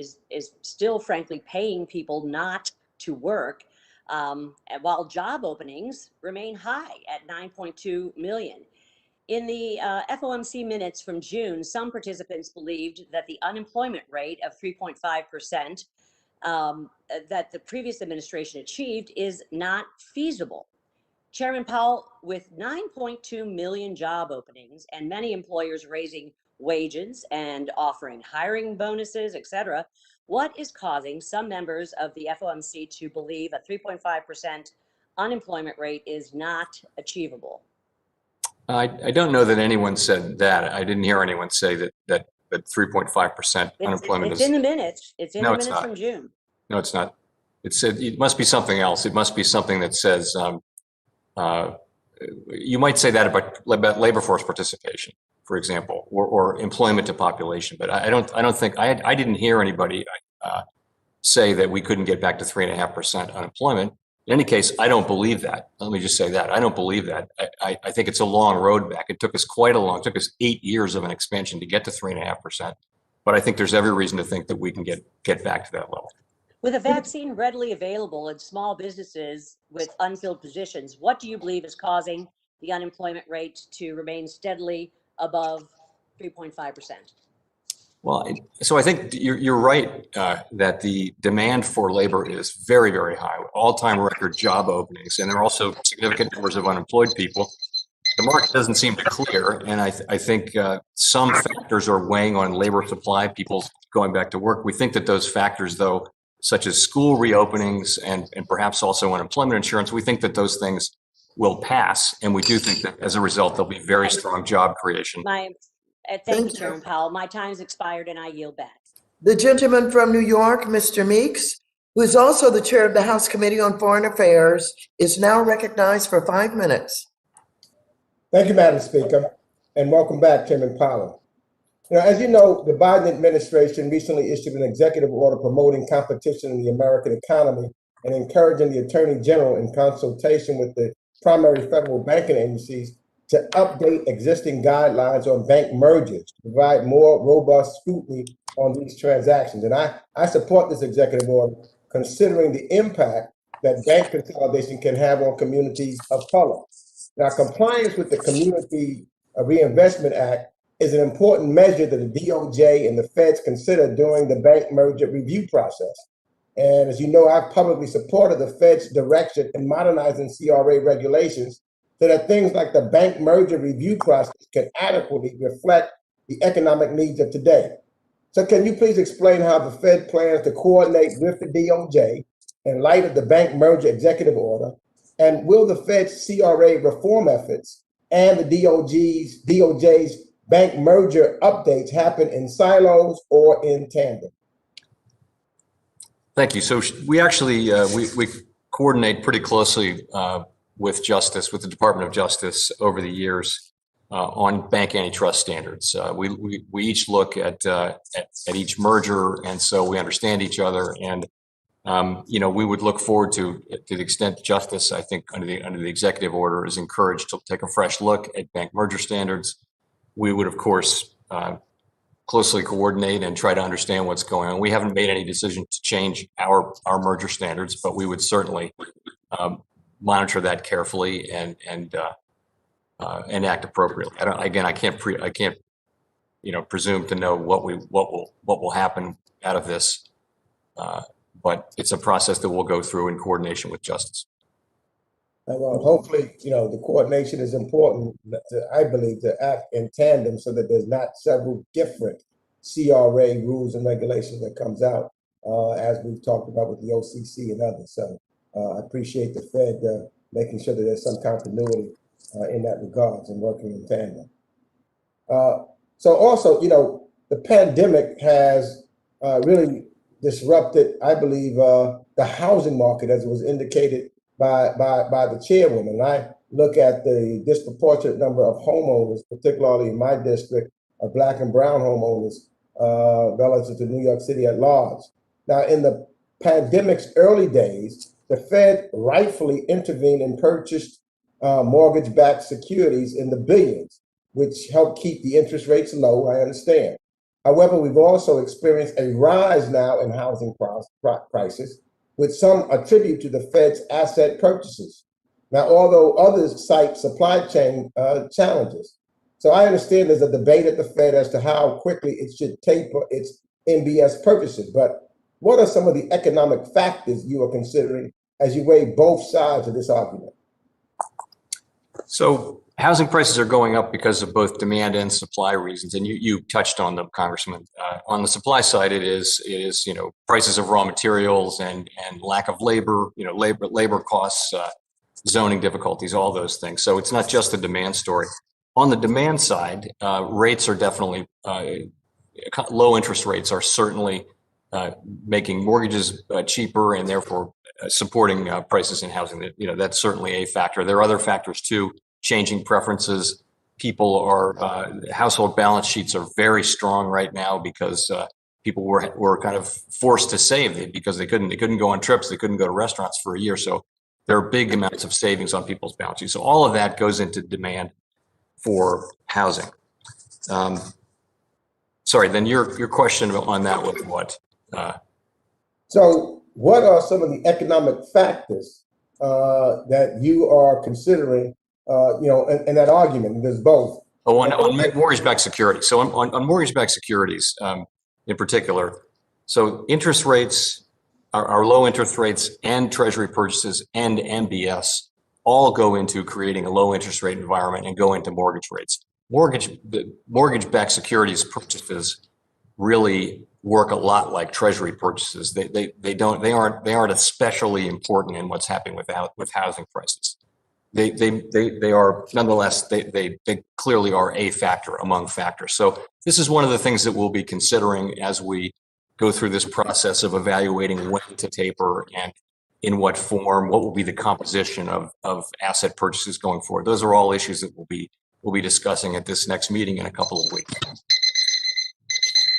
Speaker 8: still, frankly, paying people not to work, while job openings remain high at 9.2 million. In the FOMC minutes from June, some participants believed that the unemployment rate of 3.5% that the previous administration achieved is not feasible. Chairman Powell, with 9.2 million job openings and many employers raising wages and offering hiring bonuses, et cetera, what is causing some members of the FOMC to believe a 3.5% unemployment rate is not achievable?
Speaker 5: I don't know that anyone said that. I didn't hear anyone say that 3.5% unemployment
Speaker 8: is in the minutes. It's in the minutes
Speaker 5: not.
Speaker 8: From June.
Speaker 5: No, it's not. It said it must be something else. It must be something that says you might say that about labor force participation, for example, or employment to population. But I don't think I didn't hear anybody say that we couldn't get back to 3.5% unemployment. In any case, I don't believe that. Let me just say that. I don't believe that. I think it's a long road back. It took us it took us 8 years of an expansion to get to 3.5%. But I think there's every reason to think that we can get back to that level.
Speaker 8: With a vaccine readily available in small businesses with unfilled positions, what do you believe is causing the unemployment rate to remain steadily above 3.5%?
Speaker 5: Well, so I think you're right that the demand for labor is very, very high, all-time record job openings, and there are also significant numbers of unemployed people. The market doesn't seem to clear, and I think some factors are weighing on labor supply, people going back to work. We think that those factors, though, such as school reopenings and perhaps also unemployment insurance, we think that those things will pass, and we do think that as a result, there'll be very strong job creation.
Speaker 8: Thank you, Chairman Powell. My time's expired and I yield back.
Speaker 1: The gentleman from New York, Mr. Meeks, who is also the chair of the House Committee on Foreign Affairs, is now recognized for 5 minutes.
Speaker 9: Thank you, Madam Speaker, and welcome back, Chairman Powell. As you know, the Biden administration recently issued an executive order promoting competition in the American economy and encouraging the Attorney General, in consultation with the primary federal banking agencies, to update existing guidelines on bank mergers to provide more robust scrutiny on these transactions. And I support this executive order, considering the impact that bank consolidation can have on communities of color. Now, compliance with the Community Reinvestment Act is an important measure that the DOJ and the feds consider during the bank merger review process. And as you know, I've publicly supported the Fed's direction in modernizing CRA regulations so that things like the bank merger review process can adequately reflect the economic needs of today. So can you please explain how the Fed plans to coordinate with the DOJ in light of the bank merger executive order? And will the Fed's CRA reform efforts and the DOJ's bank merger updates happen in silos or in tandem?
Speaker 5: Thank you. So we actually we coordinate pretty closely with the Department of Justice over the years on bank antitrust standards. We each look at each merger, and so we understand each other. And we would look forward to the extent justice, I think, under the executive order, is encouraged to take a fresh look at bank merger standards. We would, of course, closely coordinate and try to understand what's going on. We haven't made any decision to change our merger standards, but we would certainly monitor that carefully and act appropriately. I can't presume to know what will happen out of this, but it's a process that we'll go through in coordination with justice.
Speaker 9: Well, hopefully, the coordination is important, I believe, to act in tandem so that there's not several different CRA rules and regulations that comes out, as we've talked about with the OCC and others. So I appreciate the Fed making sure that there's some continuity in that regards and working in tandem. So also, the pandemic has really disrupted, I believe, the housing market, as was indicated by the chairwoman. I look at the disproportionate number of homeowners, particularly in my district, of Black and brown homeowners relative to New York City at large. Now, in the pandemic's early days, the Fed rightfully intervened and purchased mortgage-backed securities in the billions, which helped keep the interest rates low, I understand. However, we've also experienced a rise now in housing prices, which some attribute to the Fed's asset purchases. Now, although others cite supply chain challenges. So I understand there's a debate at the Fed as to how quickly it should taper its MBS purchases, but what are some of the economic factors you are considering as you weigh both sides of this argument?
Speaker 5: So housing prices are going up because of both demand and supply reasons, and you touched on them, Congressman. On the supply side, it is prices of raw materials and lack of labor, labor costs, zoning difficulties, all those things. So it's not just a demand story. On the demand side, rates are definitely low. Interest rates are certainly making mortgages cheaper and therefore supporting prices in housing. That's certainly a factor. There are other factors too. Changing preferences. People household balance sheets are very strong right now because people were kind of forced to save because they couldn't go on trips, they couldn't go to restaurants for a year. So there are big amounts of savings on people's balance sheets. So all of that goes into demand for housing. Sorry, then your question on that was what?
Speaker 9: So what are some of the economic factors that you are considering, in that argument? There's both.
Speaker 5: On mortgage-backed securities. So on mortgage-backed securities in particular, so interest rates, our low interest rates and treasury purchases and MBS all go into creating a low interest rate environment and go into mortgage rates. Mortgage-backed securities purchases really work a lot like treasury purchases. They aren't especially important in what's happening with housing prices. They are nonetheless, they clearly are a factor among factors. So this is one of the things that we'll be considering as we go through this process of evaluating when to taper and in what form, what will be the composition of asset purchases going forward. Those are all issues that we'll be discussing at this next meeting in a couple of weeks.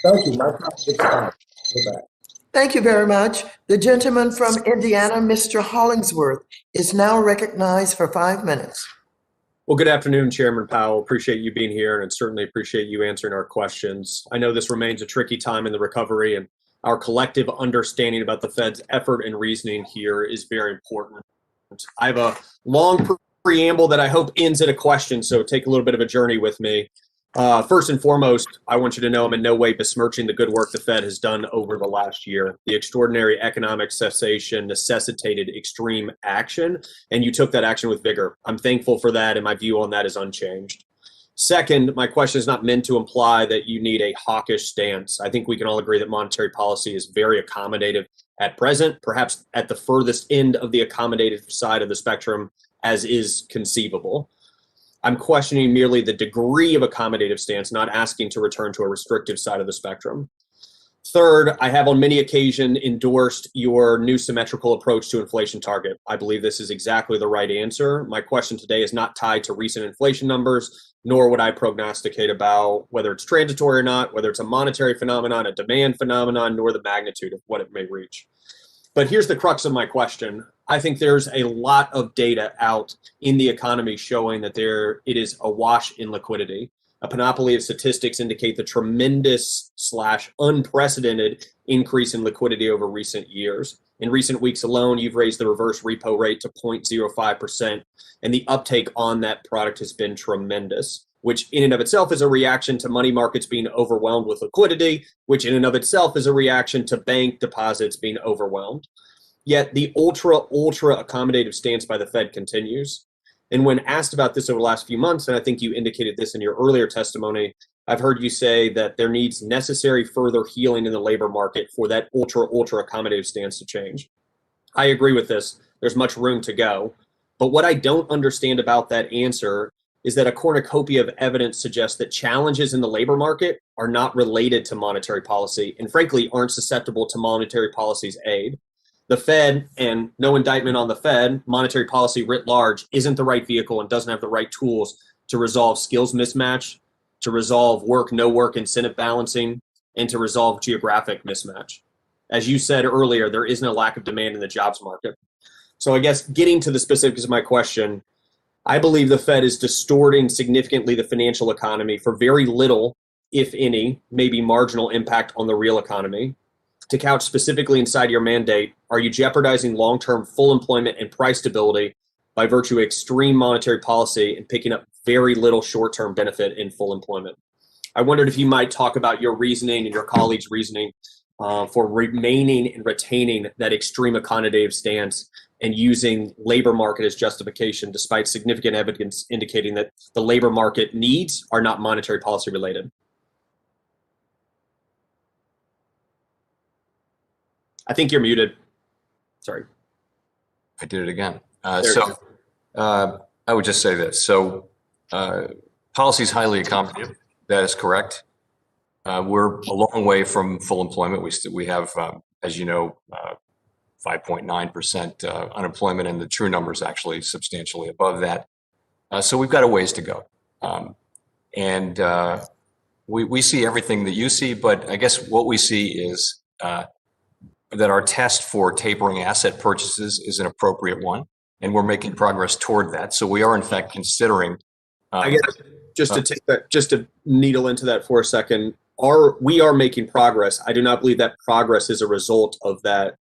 Speaker 9: Thank you. My time is up. We're back.
Speaker 1: Thank you very much. The gentleman from Indiana, Mr. Hollingsworth, is now recognized for 5 minutes.
Speaker 10: Well, good afternoon, Chairman Powell. Appreciate you being here and certainly appreciate you answering our questions. I know this remains a tricky time in the recovery, and our collective understanding about the Fed's effort and reasoning here is very important. I have a long preamble that I hope ends at a question, so take a little bit of a journey with me. First and foremost, I want you to know I'm in no way besmirching the good work the Fed has done over the last year. The extraordinary economic cessation necessitated extreme action, and you took that action with vigor. I'm thankful for that, and my view on that is unchanged. Second, my question is not meant to imply that you need a hawkish stance. I think we can all agree that monetary policy is very accommodative at present, perhaps at the furthest end of the accommodative side of the spectrum as is conceivable. I'm questioning merely the degree of accommodative stance, not asking to return to a restrictive side of the spectrum. Third, I have on many occasions endorsed your new symmetrical approach to inflation target. I believe this is exactly the right answer. My question today is not tied to recent inflation numbers, nor would I prognosticate about whether it's transitory or not, whether it's a monetary phenomenon, a demand phenomenon, nor the magnitude of what it may reach. But here's the crux of my question. I think there's a lot of data out in the economy showing that it is awash in liquidity. A panoply of statistics indicate the tremendous / unprecedented increase in liquidity over recent years. In recent weeks alone, you've raised the reverse repo rate to 0.05%, and the uptake on that product has been tremendous, which in and of itself is a reaction to money markets being overwhelmed with liquidity, which in and of itself is a reaction to bank deposits being overwhelmed. Yet the ultra accommodative stance by the Fed continues. And when asked about this over the last few months, and I think you indicated this in your earlier testimony, I've heard you say that there needs necessary further healing in the labor market for that ultra accommodative stance to change. I agree with this. There's much room to go. But what I don't understand about that answer is that a cornucopia of evidence suggests that challenges in the labor market are not related to monetary policy and frankly aren't susceptible to monetary policy's aid. The Fed, and no indictment on the Fed, monetary policy writ large isn't the right vehicle and doesn't have the right tools to resolve skills mismatch, to resolve no work incentive balancing, and to resolve geographic mismatch. As you said earlier, there isn't a lack of demand in the jobs market. So I guess getting to the specifics of my question, I believe the Fed is distorting significantly the financial economy for very little, if any, maybe marginal impact on the real economy. To couch specifically inside your mandate, are you jeopardizing long-term full employment and price stability by virtue of extreme monetary policy and picking up very little short-term benefit in full employment? I wondered if you might talk about your reasoning and your colleagues' reasoning for remaining and retaining that extreme accommodative stance and using labor market as justification, despite significant evidence indicating that the labor market needs are not monetary policy related. I think you're muted. Sorry.
Speaker 5: I did it again. I would just say this. So policy is highly accommodative. That is correct. We're a long way from full employment. We have, as you know, 5.9% unemployment, and the true number is actually substantially above that. So we've got a ways to go. We see everything that you see, but I guess what we see is that our test for tapering asset purchases is an appropriate one, and we're making progress toward that. So we are, in fact, considering.
Speaker 10: I guess just to needle into that for a second, we are making progress. I do not believe that progress is a result of that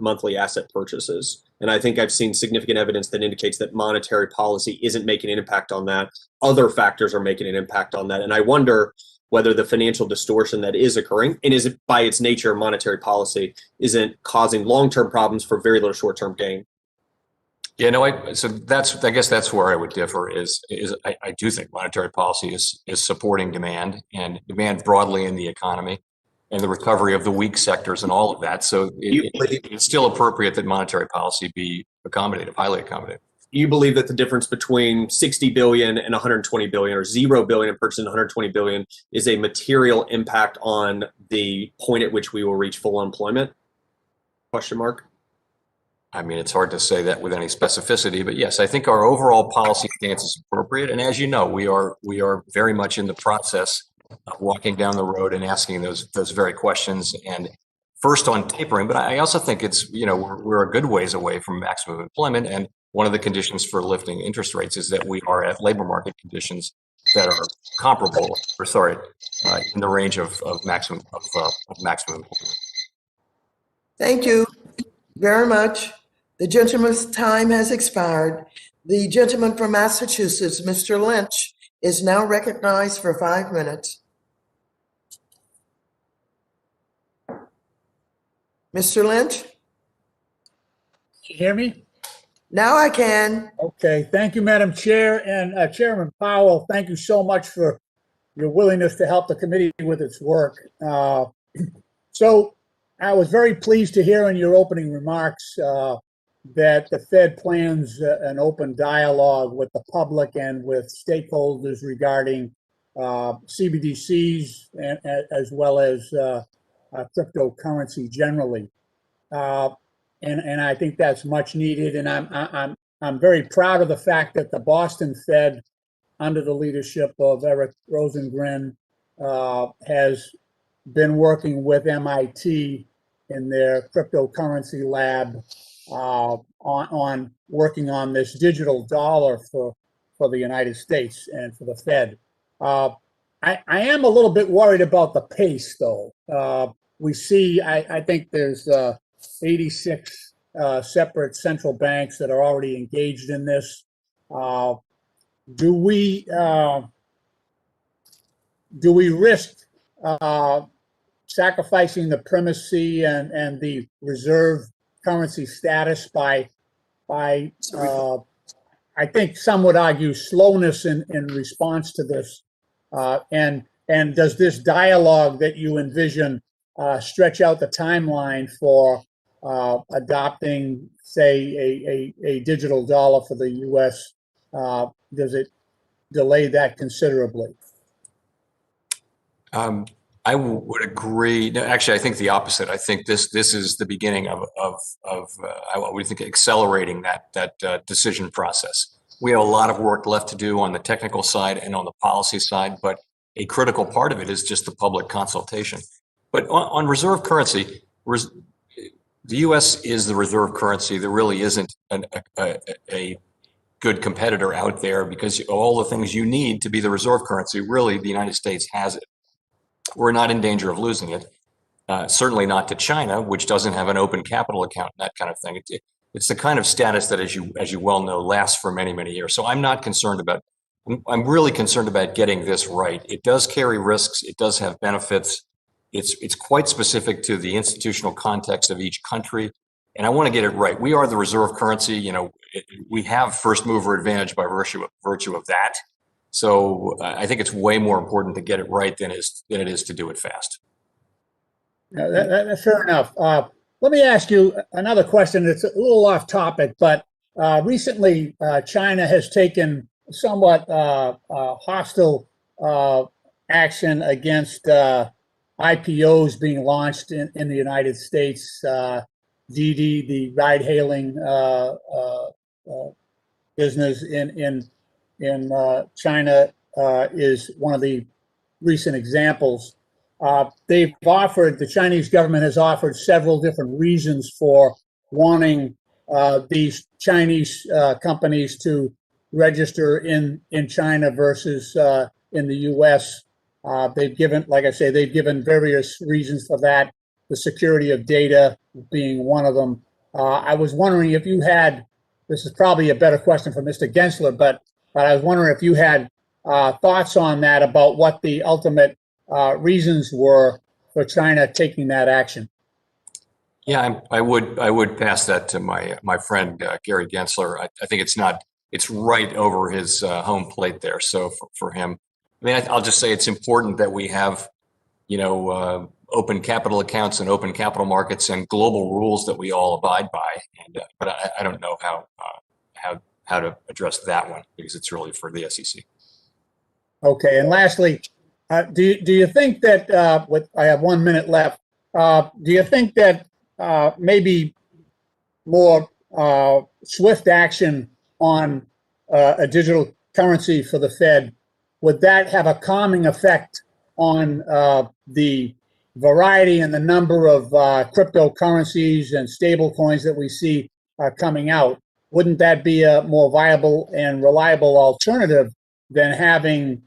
Speaker 10: monthly asset purchases. And I think I've seen significant evidence that indicates that monetary policy isn't making an impact on that. Other factors are making an impact on that. And I wonder whether the financial distortion that is occurring, and is by its nature monetary policy, isn't causing long-term problems for very little short-term gain.
Speaker 5: Yeah, no, I guess that's where I would differ is I do think monetary policy is supporting demand and demand broadly in the economy and the recovery of the weak sectors and all of that. So it's still appropriate that monetary policy be accommodative, highly accommodative.
Speaker 10: You believe that the difference between 60 billion and 120 billion, or 0 billion and purchasing 120 billion, is a material impact on the point at which we will reach full employment? Question mark.
Speaker 5: I mean, it's hard to say that with any specificity, but yes, I think our overall policy stance is appropriate. And as you know, we are very much in the process of walking down the road and asking those very questions. And first on tapering, but I also think it's, we're a good ways away from maximum employment. And one of the conditions for lifting interest rates is that we are at labor market conditions that are comparable, in the range of maximum employment.
Speaker 1: Thank you very much. The gentleman's time has expired. The gentleman from Massachusetts, Mr. Lynch, is now recognized for 5 minutes. Mr. Lynch?
Speaker 11: Can you hear me?
Speaker 1: Now I can.
Speaker 11: Okay. Thank you, Madam Chair. And Chairman Powell, thank you so much for your willingness to help the committee with its work. So I was very pleased to hear in your opening remarks that the Fed plans an open dialogue with the public and with stakeholders regarding CBDCs as well as cryptocurrency generally. And I think that's much needed. And I'm very proud of the fact that the Boston Fed, under the leadership of Eric Rosengren, has been working with MIT in their cryptocurrency lab on working on this digital dollar for the United States and for the Fed. I am a little bit worried about the pace, though. We see, I think there's 86 separate central banks that are already engaged in this. Do we risk sacrificing the primacy and the reserve currency status by I think some would argue slowness in response to this? And does this dialogue that you envision stretch out the timeline for adopting, say, a digital dollar for the U.S.? Does it delay that considerably?
Speaker 5: I would agree. No, actually, I think the opposite. I think this is the beginning of what we think accelerating that decision process. We have a lot of work left to do on the technical side and on the policy side, but a critical part of it is just the public consultation. But on reserve currency, the U.S. is the reserve currency. There really isn't a good competitor out there, because all the things you need to be the reserve currency, really, the United States has it. We're not in danger of losing it. Certainly not to China, which doesn't have an open capital account and that kind of thing. It's the kind of status that, as you well know, lasts for many, many years. So I'm not concerned about. I'm really concerned about getting this right. It does carry risks. It does have benefits. It's quite specific to the institutional context of each country, and I want to get it right. We are the reserve currency. You know, we have first mover advantage by virtue of that. So I think it's way more important to get it right than it is to do it fast.
Speaker 11: Yeah, that's fair enough. Let me ask you another question that's a little off topic, but recently China has taken somewhat hostile action against IPOs being launched in the United States. Didi, the ride-hailing business in China, is one of the recent examples. The Chinese government has offered several different reasons for wanting these Chinese companies to register in China versus in the U.S. They've given, like I say, they've given various reasons for that, the security of data being one of them. I was wondering if you had, this is probably a better question for Mr. Gensler, but I was wondering if you had thoughts on that, about what the ultimate reasons were for China taking that action.
Speaker 5: Yeah, I would pass that to my friend Gary Gensler. I think it's right over his home plate there. So for him, I mean, I'll just say it's important that we have, open capital accounts and open capital markets and global rules that we all abide by. And but I don't know how to address that one, because it's really for the SEC.
Speaker 11: Okay, and lastly, do you think that I have 1 minute left? Do you think that maybe more swift action on a digital currency for the Fed, would that have a calming effect on the variety and the number of cryptocurrencies and stable coins that we see coming out? Wouldn't that be a more viable and reliable alternative than having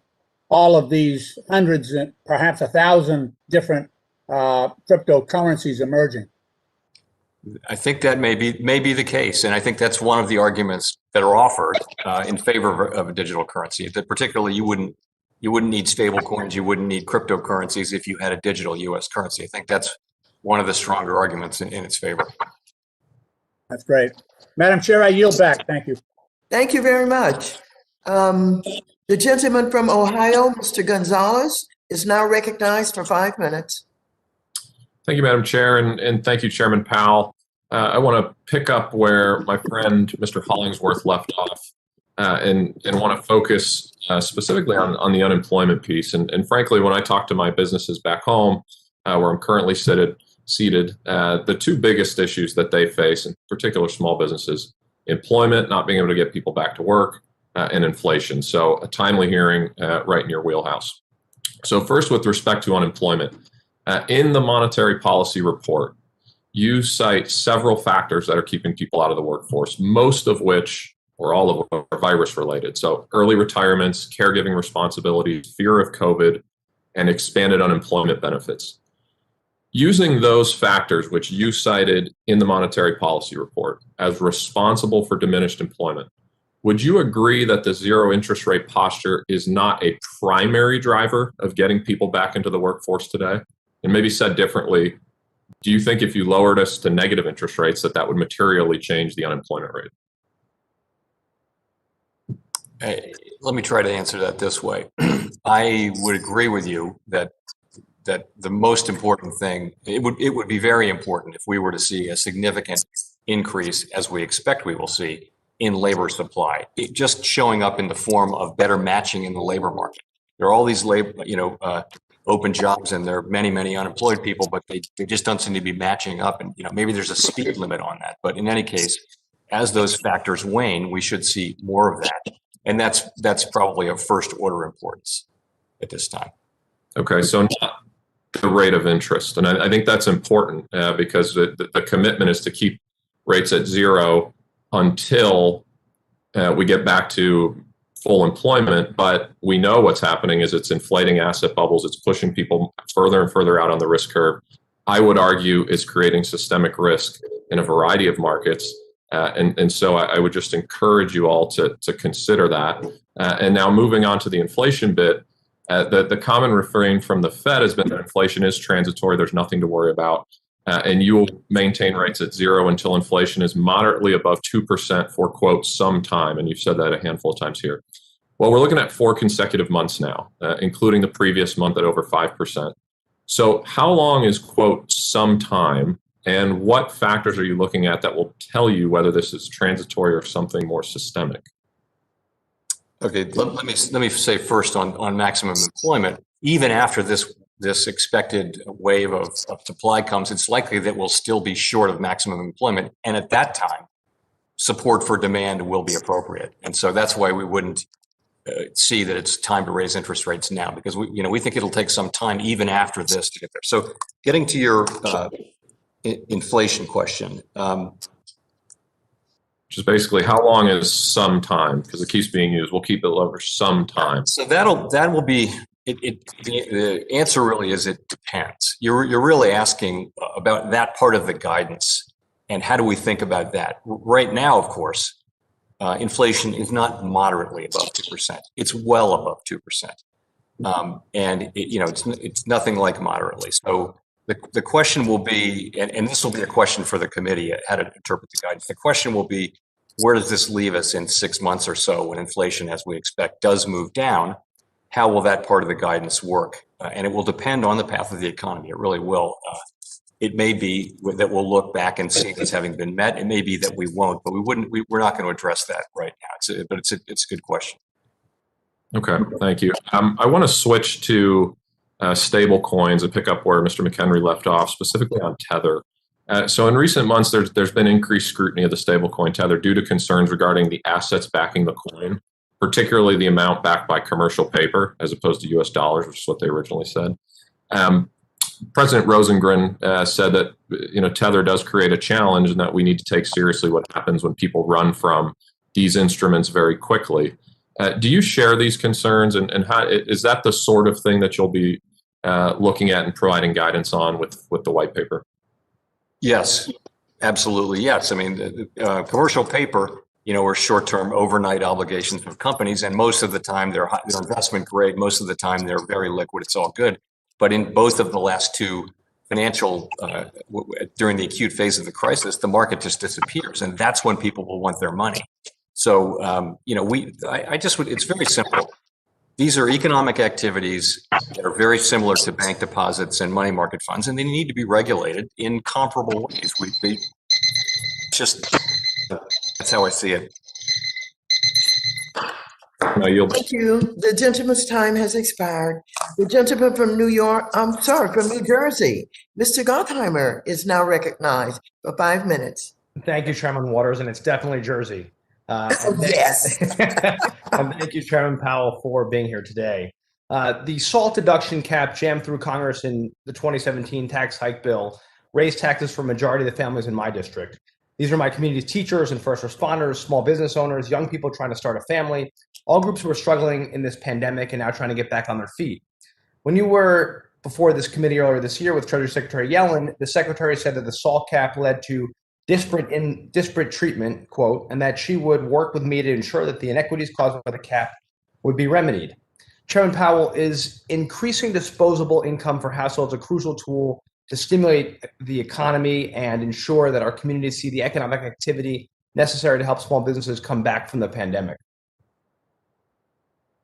Speaker 11: all of these hundreds and perhaps 1,000 different cryptocurrencies emerging?
Speaker 5: I think that may be the case, and I think that's one of the arguments that are offered in favor of a digital currency. That particularly you wouldn't need stable coins, you wouldn't need cryptocurrencies if you had a digital U.S. currency. I think that's one of the stronger arguments in its favor.
Speaker 11: That's great. Madam Chair, I yield back. Thank you.
Speaker 1: Thank you very much. The gentleman from Ohio, Mr. Gonzalez, is now recognized for 5 minutes.
Speaker 12: Thank you, Madam Chair, and thank you, Chairman Powell. I want to pick up where my friend Mr. Hollingsworth left off, and want to focus specifically on the unemployment piece. And frankly, when I talk to my businesses back home, where I'm currently seated, the two biggest issues that they face, in particular small businesses, employment, not being able to get people back to work, and inflation. So a timely hearing right in your wheelhouse. So first, with respect to unemployment, in the monetary policy report, you cite several factors that are keeping people out of the workforce, most of which or all of them are virus related. So early retirements, caregiving responsibilities, fear of COVID, and expanded unemployment benefits. Using those factors, which you cited in the monetary policy report as responsible for diminished employment, would you agree that the zero interest rate posture is not a primary driver of getting people back into the workforce today? And maybe said differently, do you think if you lowered us to negative interest rates that would materially change the unemployment rate?
Speaker 5: Let me try to answer that this way. I would agree with you that the most important thing, it would be very important if we were to see a significant increase, as we expect we will see, in labor supply, just showing up in the form of better matching in the labor market. There are all these open jobs, and there are many, many unemployed people, but they just don't seem to be matching up. And maybe there's a speed limit on that. But in any case, as those factors wane, we should see more of that. And that's probably of first order importance at this time.
Speaker 12: Okay, so not the rate of interest. And I think that's important because the commitment is to keep rates at zero until we get back to full employment. But we know what's happening is it's inflating asset bubbles. It's pushing people further and further out on the risk curve. I would argue it's creating systemic risk in a variety of markets. And so I would just encourage you all to consider that. And now moving on to the inflation bit, the common refrain from the Fed has been that inflation is transitory. There's nothing to worry about. And you will maintain rates at zero until inflation is moderately above 2% for, quote, some time. And you've said that a handful of times here. Well, we're looking at 4 consecutive months now, including the previous month at over 5%. So how long is, quote, some time? And what factors are you looking at that will tell you whether this is transitory or something more systemic?
Speaker 5: Okay, let me say first on maximum employment, even after this expected wave of supply comes, it's likely that we'll still be short of maximum employment. And at that time, support for demand will be appropriate. And so that's why we wouldn't see that it's time to raise interest rates now, because we think it'll take some time even after this to get there. So getting to your inflation question.
Speaker 12: Which is basically how long is some time? Because it keeps being used. We'll keep it over some time.
Speaker 5: So that will be the answer really is it depends. You're really asking about that part of the guidance and how do we think about that? Right now, of course, inflation is not moderately above 2%. It's well above 2%. And it's nothing like moderately. So the question will be, and this will be a question for the committee, how to interpret the guidance. The question will be, where does this leave us in 6 months or so when inflation, as we expect, does move down? How will that part of the guidance work? And it will depend on the path of the economy. It really will. It may be that we'll look back and see it as having been met. It may be that we won't, but we're not going to address that right now. But it's a good question.
Speaker 12: Okay, thank you. I want to switch to stable coins and pick up where Mr. McHenry left off, specifically on Tether. So in recent months, there's been increased scrutiny of the stablecoin Tether due to concerns regarding the assets backing the coin, particularly the amount backed by commercial paper as opposed to U.S. dollars, which is what they originally said. President Rosengren said that Tether does create a challenge and that we need to take seriously what happens when people run from these instruments very quickly. Do you share these concerns, and how is that the sort of thing that you'll be looking at and providing guidance on with the white paper?
Speaker 5: Yes, absolutely. Yes. I mean, commercial paper, are short-term overnight obligations of companies, and most of the time they're investment grade. Most of the time they're very liquid. It's all good. But in both of the last two financial, during the acute phase of the crisis, the market just disappears, and that's when people will want their money. So, it's very simple. These are economic activities that are very similar to bank deposits and money market funds, and they need to be regulated in comparable ways. That's how I see it.
Speaker 1: Thank you. The gentleman's time has expired. The gentleman from New Jersey, Mr. Gottheimer, is now recognized for 5 minutes.
Speaker 13: Thank you, Chairman Waters, and it's definitely Jersey.
Speaker 1: Yes.
Speaker 13: And thank you, Chairman Powell, for being here today. The SALT deduction cap jammed through Congress in the 2017 tax hike bill raised taxes for a majority of the families in my district. These are my community's teachers and first responders, small business owners, young people trying to start a family, all groups who are struggling in this pandemic and now trying to get back on their feet. When you were before this committee earlier this year with Treasury Secretary Yellen, the secretary said that the SALT cap led to disparate treatment, quote, and that she would work with me to ensure that the inequities caused by the cap would be remedied. Chairman Powell, is increasing disposable income for households a crucial tool to stimulate the economy and ensure that our communities see the economic activity necessary to help small businesses come back from the pandemic?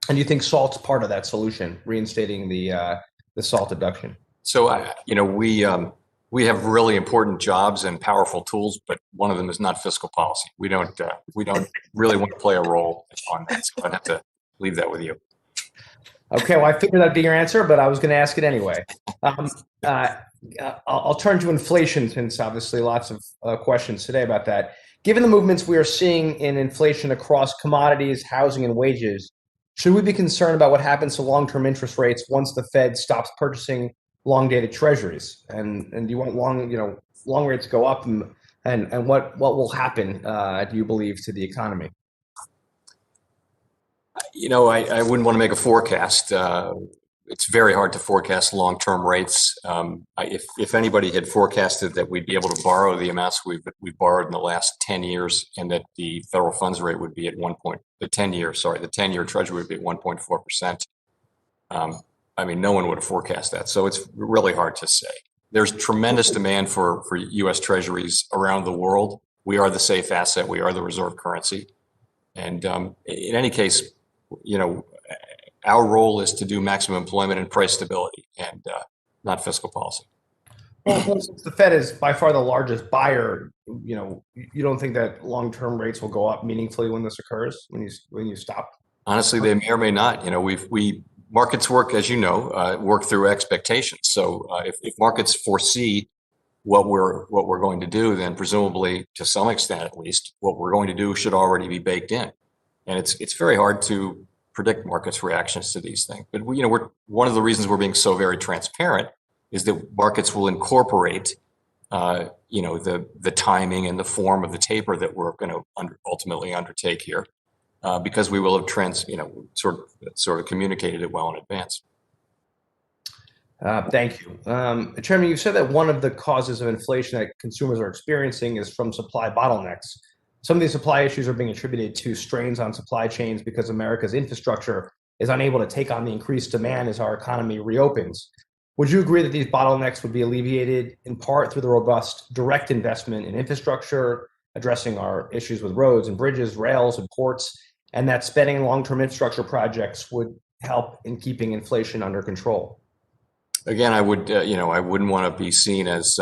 Speaker 13: And do you think SALT's part of that solution, reinstating the SALT deduction?
Speaker 5: So, we have really important jobs and powerful tools, but one of them is not fiscal policy. We don't really want to play a role on that. So I'd have to leave that with you.
Speaker 13: Okay, well, I figured that'd be your answer, but I was going to ask it anyway. I'll turn to inflation, since obviously lots of questions today about that. Given the movements we are seeing in inflation across commodities, housing, and wages, should we be concerned about what happens to long-term interest rates once the Fed stops purchasing long-dated treasuries? And do you want long rates go up, and what will happen, do you believe, to the economy?
Speaker 5: I wouldn't want to make a forecast. It's very hard to forecast long-term rates. If anybody had forecasted that we'd be able to borrow the amounts we've borrowed in the last 10 years, and that the federal funds rate would be at the 10-year treasury would be at 1.4%. No one would have forecast that. So it's really hard to say. There's tremendous demand for U.S. treasuries around the world. We are the safe asset. We are the reserve currency. And in any case, our role is to do maximum employment and price stability, and not fiscal policy.
Speaker 13: Well, since the Fed is by far the largest buyer, you don't think that long-term rates will go up meaningfully when this occurs, when you stop?
Speaker 5: Honestly, they may or may not. Markets work, as you know, work through expectations. So if markets foresee what we're going to do, then presumably, to some extent at least, what we're going to do should already be baked in. And it's very hard to predict markets' reactions to these things. But we're one of the reasons we're being so very transparent is that markets will incorporate the timing and the form of the taper that we're going to ultimately undertake here, because we will have sort of communicated it well in advance.
Speaker 13: Thank you. Chairman, you said that one of the causes of inflation that consumers are experiencing is from supply bottlenecks. Some of these supply issues are being attributed to strains on supply chains because America's infrastructure is unable to take on the increased demand as our economy reopens. Would you agree that these bottlenecks would be alleviated in part through the robust direct investment in infrastructure, addressing our issues with roads and bridges, rails and ports, and that spending in long-term infrastructure projects would help in keeping inflation under control?
Speaker 5: Again, I wouldn't want to be seen as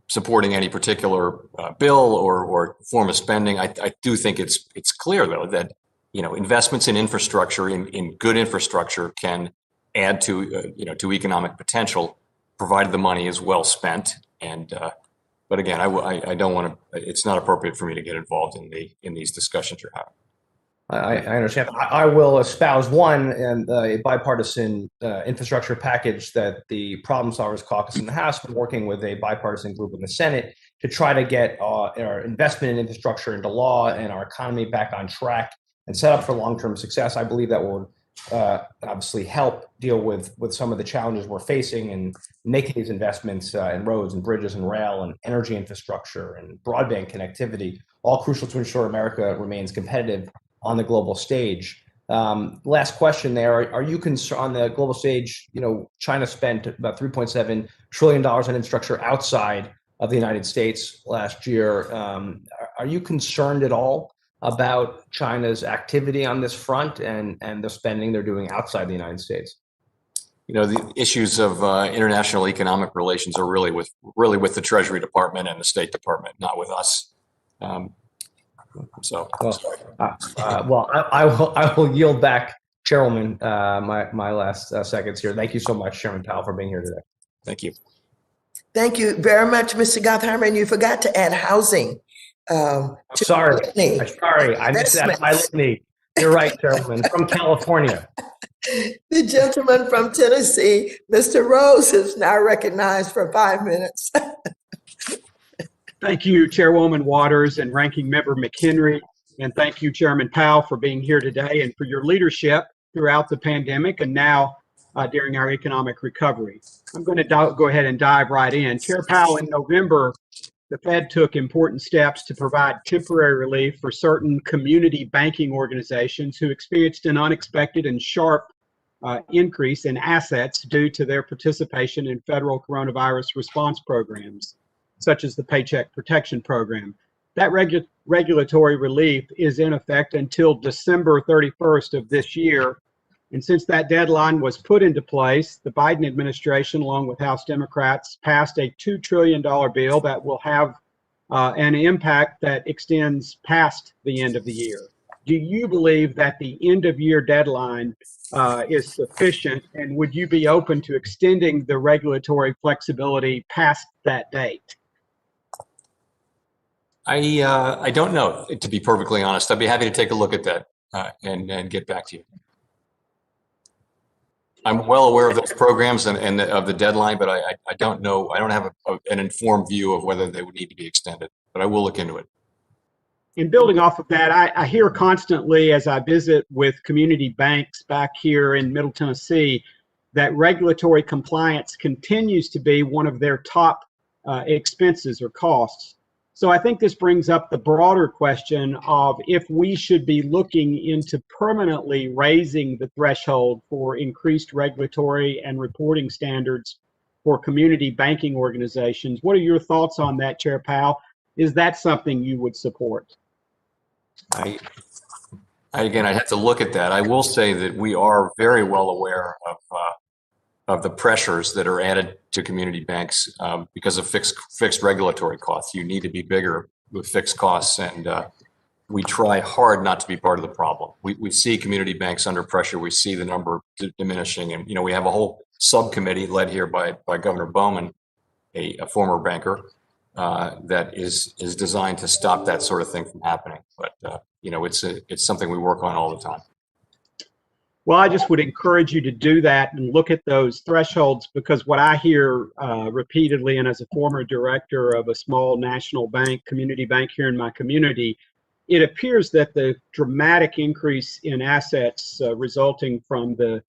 Speaker 5: supporting any particular bill or form of spending. I do think it's clear, though, that investments in infrastructure, in good infrastructure, can add to economic potential, provided the money is well spent. And but again, I don't want to. It's not appropriate for me to get involved in these discussions you're having.
Speaker 13: I understand. I will espouse a bipartisan infrastructure package that the Problem Solvers Caucus in the House been working with a bipartisan group in the Senate to try to get our investment in infrastructure into law and our economy back on track and set up for long-term success. I believe that will obviously help deal with some of the challenges we're facing and making these investments in roads and bridges and rail and energy infrastructure and broadband connectivity, all crucial to ensure America remains competitive on the global stage. Last question there. Are you concerned on the global stage? China spent about $3.7 trillion on infrastructure outside of the United States last year. Are you concerned at all about China's activity on this front and the spending they're doing outside the United States?
Speaker 5: The issues of international economic relations are really with the Treasury Department and the State Department, not with us.
Speaker 13: I will yield back, Chairwoman, my last seconds here. Thank you so much, Chairman Powell, for being here today.
Speaker 5: Thank you.
Speaker 1: Thank you very much, Mr. Gottheimer. And you forgot to add housing.
Speaker 13: Sorry, I missed that. My litany. You're right, Chairwoman, from California.
Speaker 1: The gentleman from Tennessee, Mr. Rose, is now recognized for 5 minutes.
Speaker 14: Thank you, Chairwoman Waters and Ranking Member McHenry. And thank you, Chairman Powell, for being here today and for your leadership throughout the pandemic and now during our economic recovery. I'm going to go ahead and dive right in. Chair Powell, in November, the Fed took important steps to provide temporary relief for certain community banking organizations who experienced an unexpected and sharp increase in assets due to their participation in federal coronavirus response programs, such as the Paycheck Protection Program. That regulatory relief is in effect until December 31st of this year. And since that deadline was put into place, the Biden administration, along with House Democrats, passed a $2 trillion bill that will have an impact that extends past the end of the year. Do you believe that the end of year deadline is sufficient, and would you be open to extending the regulatory flexibility past that date?
Speaker 5: I don't know, to be perfectly honest. I'd be happy to take a look at that and get back to you. I'm well aware of those programs and of the deadline, but I don't know. I don't have an informed view of whether they would need to be extended, but I will look into it.
Speaker 14: In building off of that, I hear constantly as I visit with community banks back here in Middle Tennessee that regulatory compliance continues to be one of their top expenses or costs. So I think this brings up the broader question of if we should be looking into permanently raising the threshold for increased regulatory and reporting standards for community banking organizations. What are your thoughts on that, Chair Powell? Is that something you would support?
Speaker 5: Again, I'd have to look at that. I will say that we are very well aware of the pressures that are added to community banks because of fixed regulatory costs. You need to be bigger with fixed costs, and we try hard not to be part of the problem. We see community banks under pressure. We see the number diminishing, and we have a whole subcommittee led here by Governor Bowman, a former banker, that is designed to stop that sort of thing from happening. But it's something we work on all the time.
Speaker 14: Well, I just would encourage you to do that and look at those thresholds, because what I hear repeatedly, and as a former director of a small national bank, community bank here in my community, it appears that the dramatic increase in assets resulting from the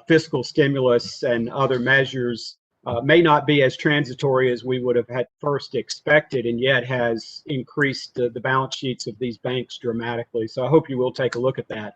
Speaker 14: fiscal stimulus and other measures may not be as transitory as we would have had first expected, and yet has increased the balance sheets of these banks dramatically. So I hope you will take a look at that.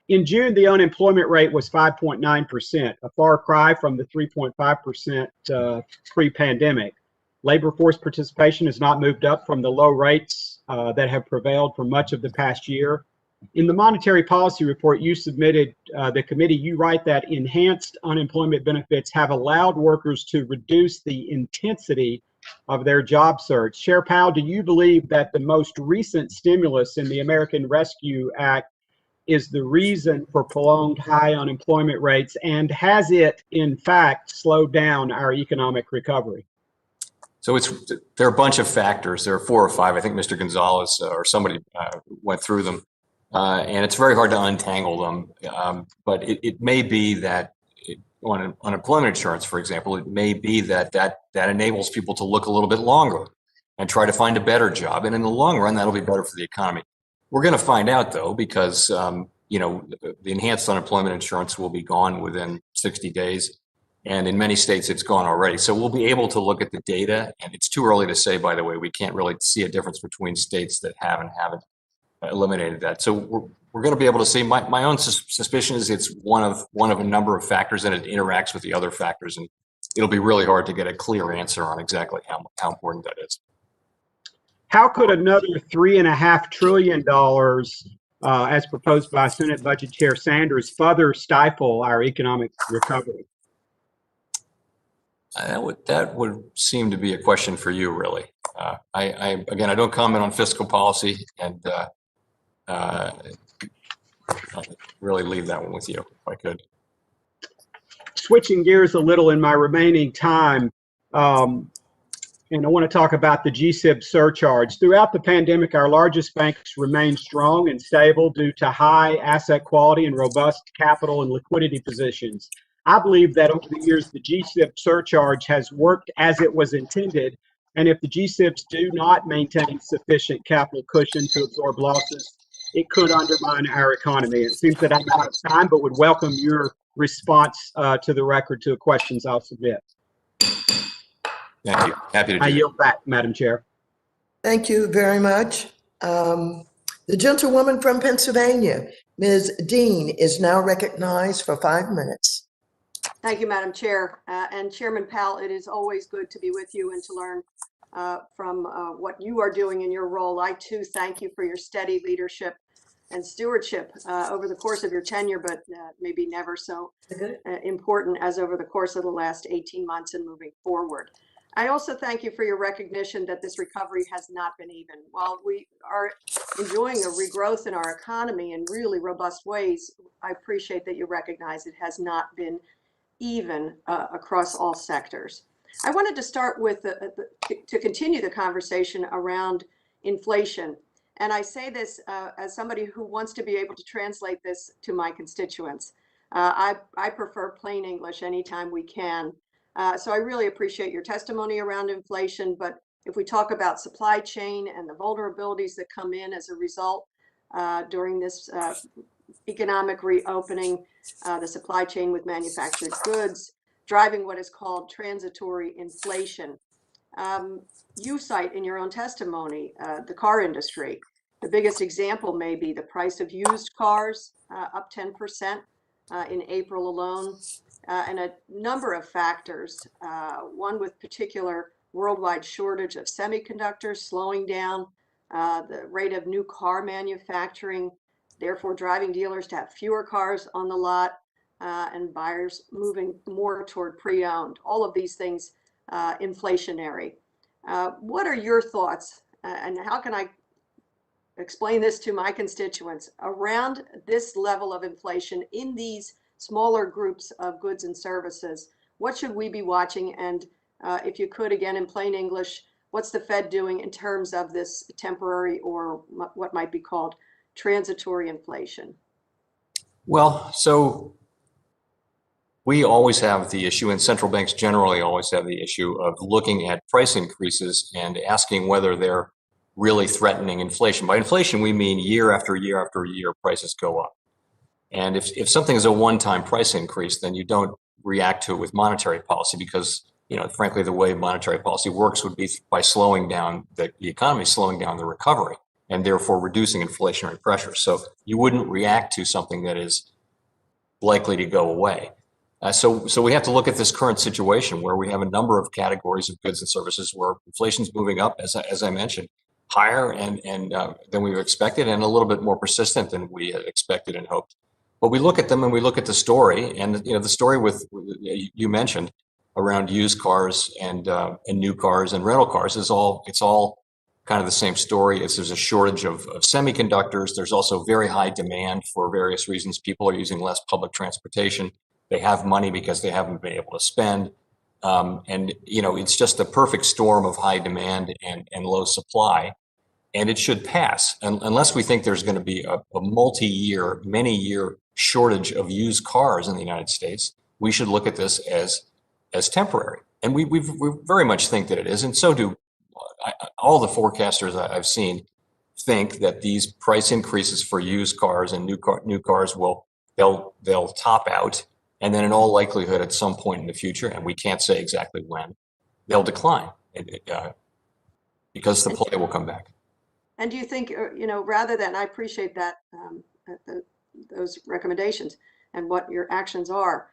Speaker 14: In June, the unemployment rate was 5.9%, a far cry from the 3.5% pre-pandemic. Labor force participation has not moved up from the low rates that have prevailed for much of the past year. In the monetary policy report you submitted the committee, you write that enhanced unemployment benefits have allowed workers to reduce the intensity of their job search. Chair Powell, do you believe that the most recent stimulus in the American Rescue Act is the reason for prolonged high unemployment rates, and has it in fact slowed down our economic recovery?
Speaker 5: So there are a bunch of factors. There are 4 or 5. I think Mr. Gonzalez or somebody went through them, and it's very hard to untangle them. But it may be that on unemployment insurance, for example, it may be that enables people to look a little bit longer and try to find a better job, and in the long run, that'll be better for the economy. We're going to find out, though, because the enhanced unemployment insurance will be gone within 60 days. And in many states, it's gone already. So we'll be able to look at the data. And it's too early to say, by the way, we can't really see a difference between states that have and haven't eliminated that. So we're going to be able to see. My own suspicion is it's one of a number of factors, and it interacts with the other factors. And it'll be really hard to get a clear answer on exactly how important that is.
Speaker 14: How could another $3.5 trillion, as proposed by Senate Budget Chair Sanders, further stifle our economic recovery?
Speaker 5: That would seem to be a question for you, really. I don't comment on fiscal policy, and I'll really leave that one with you, if I could.
Speaker 14: Switching gears a little in my remaining time, and I want to talk about the GSIB surcharge. Throughout the pandemic, our largest banks remained strong and stable due to high asset quality and robust capital and liquidity positions. I believe that over the years, the GSIB surcharge has worked as it was intended And if the GSIBs do not maintain sufficient capital cushion to absorb losses, it could undermine our economy. It seems that I'm out of time, but would welcome your response to the record to the questions I'll submit.
Speaker 5: Thank you. Happy to do
Speaker 14: I
Speaker 5: that.
Speaker 14: yield back, Madam Chair.
Speaker 1: Thank you very much. The gentlewoman from Pennsylvania, Ms. Dean, is now recognized for 5 minutes.
Speaker 15: Thank you, Madam Chair. And Chairman Powell, it is always good to be with you and to learn from what you are doing in your role. I too thank you for your steady leadership and stewardship over the course of your tenure, but maybe never so important as over the course of the last 18 months and moving forward. I also thank you for your recognition that this recovery has not been even. While we are enjoying a regrowth in our economy in really robust ways, I appreciate that you recognize it has not been even across all sectors. I wanted to start with to continue the conversation around inflation. And I say this as somebody who wants to be able to translate this to my constituents. I prefer plain English anytime we can. So I really appreciate your testimony around inflation. But if we talk about supply chain and the vulnerabilities that come in as a result during this economic reopening, the supply chain with manufactured goods, driving what is called transitory inflation. You cite in your own testimony the car industry. The biggest example may be the price of used cars up 10% in April alone, and a number of factors, one with particular worldwide shortage of semiconductors slowing down the rate of new car manufacturing, therefore driving dealers to have fewer cars on the lot and buyers moving more toward pre-owned. All of these things inflationary. What are your thoughts and how can I explain this to my constituents around this level of inflation in these smaller groups of goods and services? What should we be watching? And if you could, again, in plain English, what's the Fed doing in terms of this temporary or what might be called transitory inflation?
Speaker 5: Well, so we always have the issue, and central banks generally always have the issue of looking at price increases and asking whether they're really threatening inflation. By inflation, we mean year after year after year, prices go up. And if something is a one-time price increase, then you don't react to it with monetary policy because, you know, frankly, the way monetary policy works would be by slowing down the economy, slowing down the recovery, and therefore reducing inflationary pressure. So you wouldn't react to something that is likely to go away. So we have to look at this current situation where we have a number of categories of goods and services where inflation's moving up, as I mentioned, higher and than we've expected, and a little bit more persistent than we had expected and hoped. But we look at them and we look at the story, and you know the story with you mentioned around used cars and new cars and rental cars is all kind of the same story. There's a shortage of semiconductors. There's also very high demand for various reasons. People are using less public transportation. They have money because they haven't been able to spend. And, you know, it's just a perfect storm of high demand and low supply. And it should pass unless we think there's going to be a multi-year, many-year shortage of used cars in the United States. We should look at this as temporary. And we very much think that it is. And so do all the forecasters I've seen think that these price increases for used cars and new cars they'll top out. And then in all likelihood, at some point in the future, and we can't say exactly when, they'll decline because supply will come back.
Speaker 15: And do you think, you know, rather than, I appreciate that, those recommendations and what your actions are,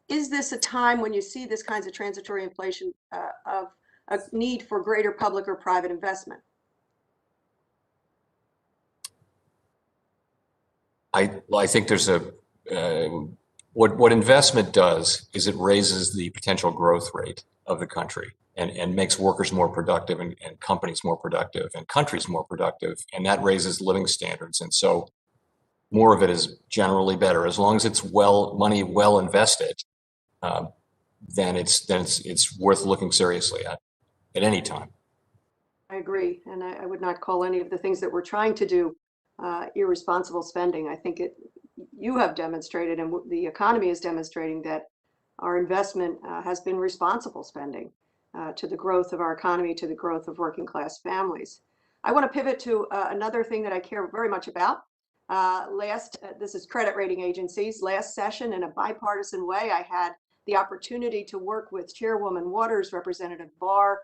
Speaker 15: is this a time when you see this kinds of transitory inflation of a need for greater public or private investment?
Speaker 5: I think there's what investment does is it raises the potential growth rate of the country and makes workers more productive and companies more productive and countries more productive. And that raises living standards. And so more of it is generally better as long as it's money well invested. Then it's worth looking seriously at any time.
Speaker 15: I agree. And I would not call any of the things that we're trying to do irresponsible spending. I think you have demonstrated and the economy is demonstrating that our investment has been responsible spending. to the growth of our economy, to the growth of working class families. I want to pivot to another thing that I care very much about. This is credit rating agencies. Last session, in a bipartisan way, I had the opportunity to work with Chairwoman Waters, Representative Barr,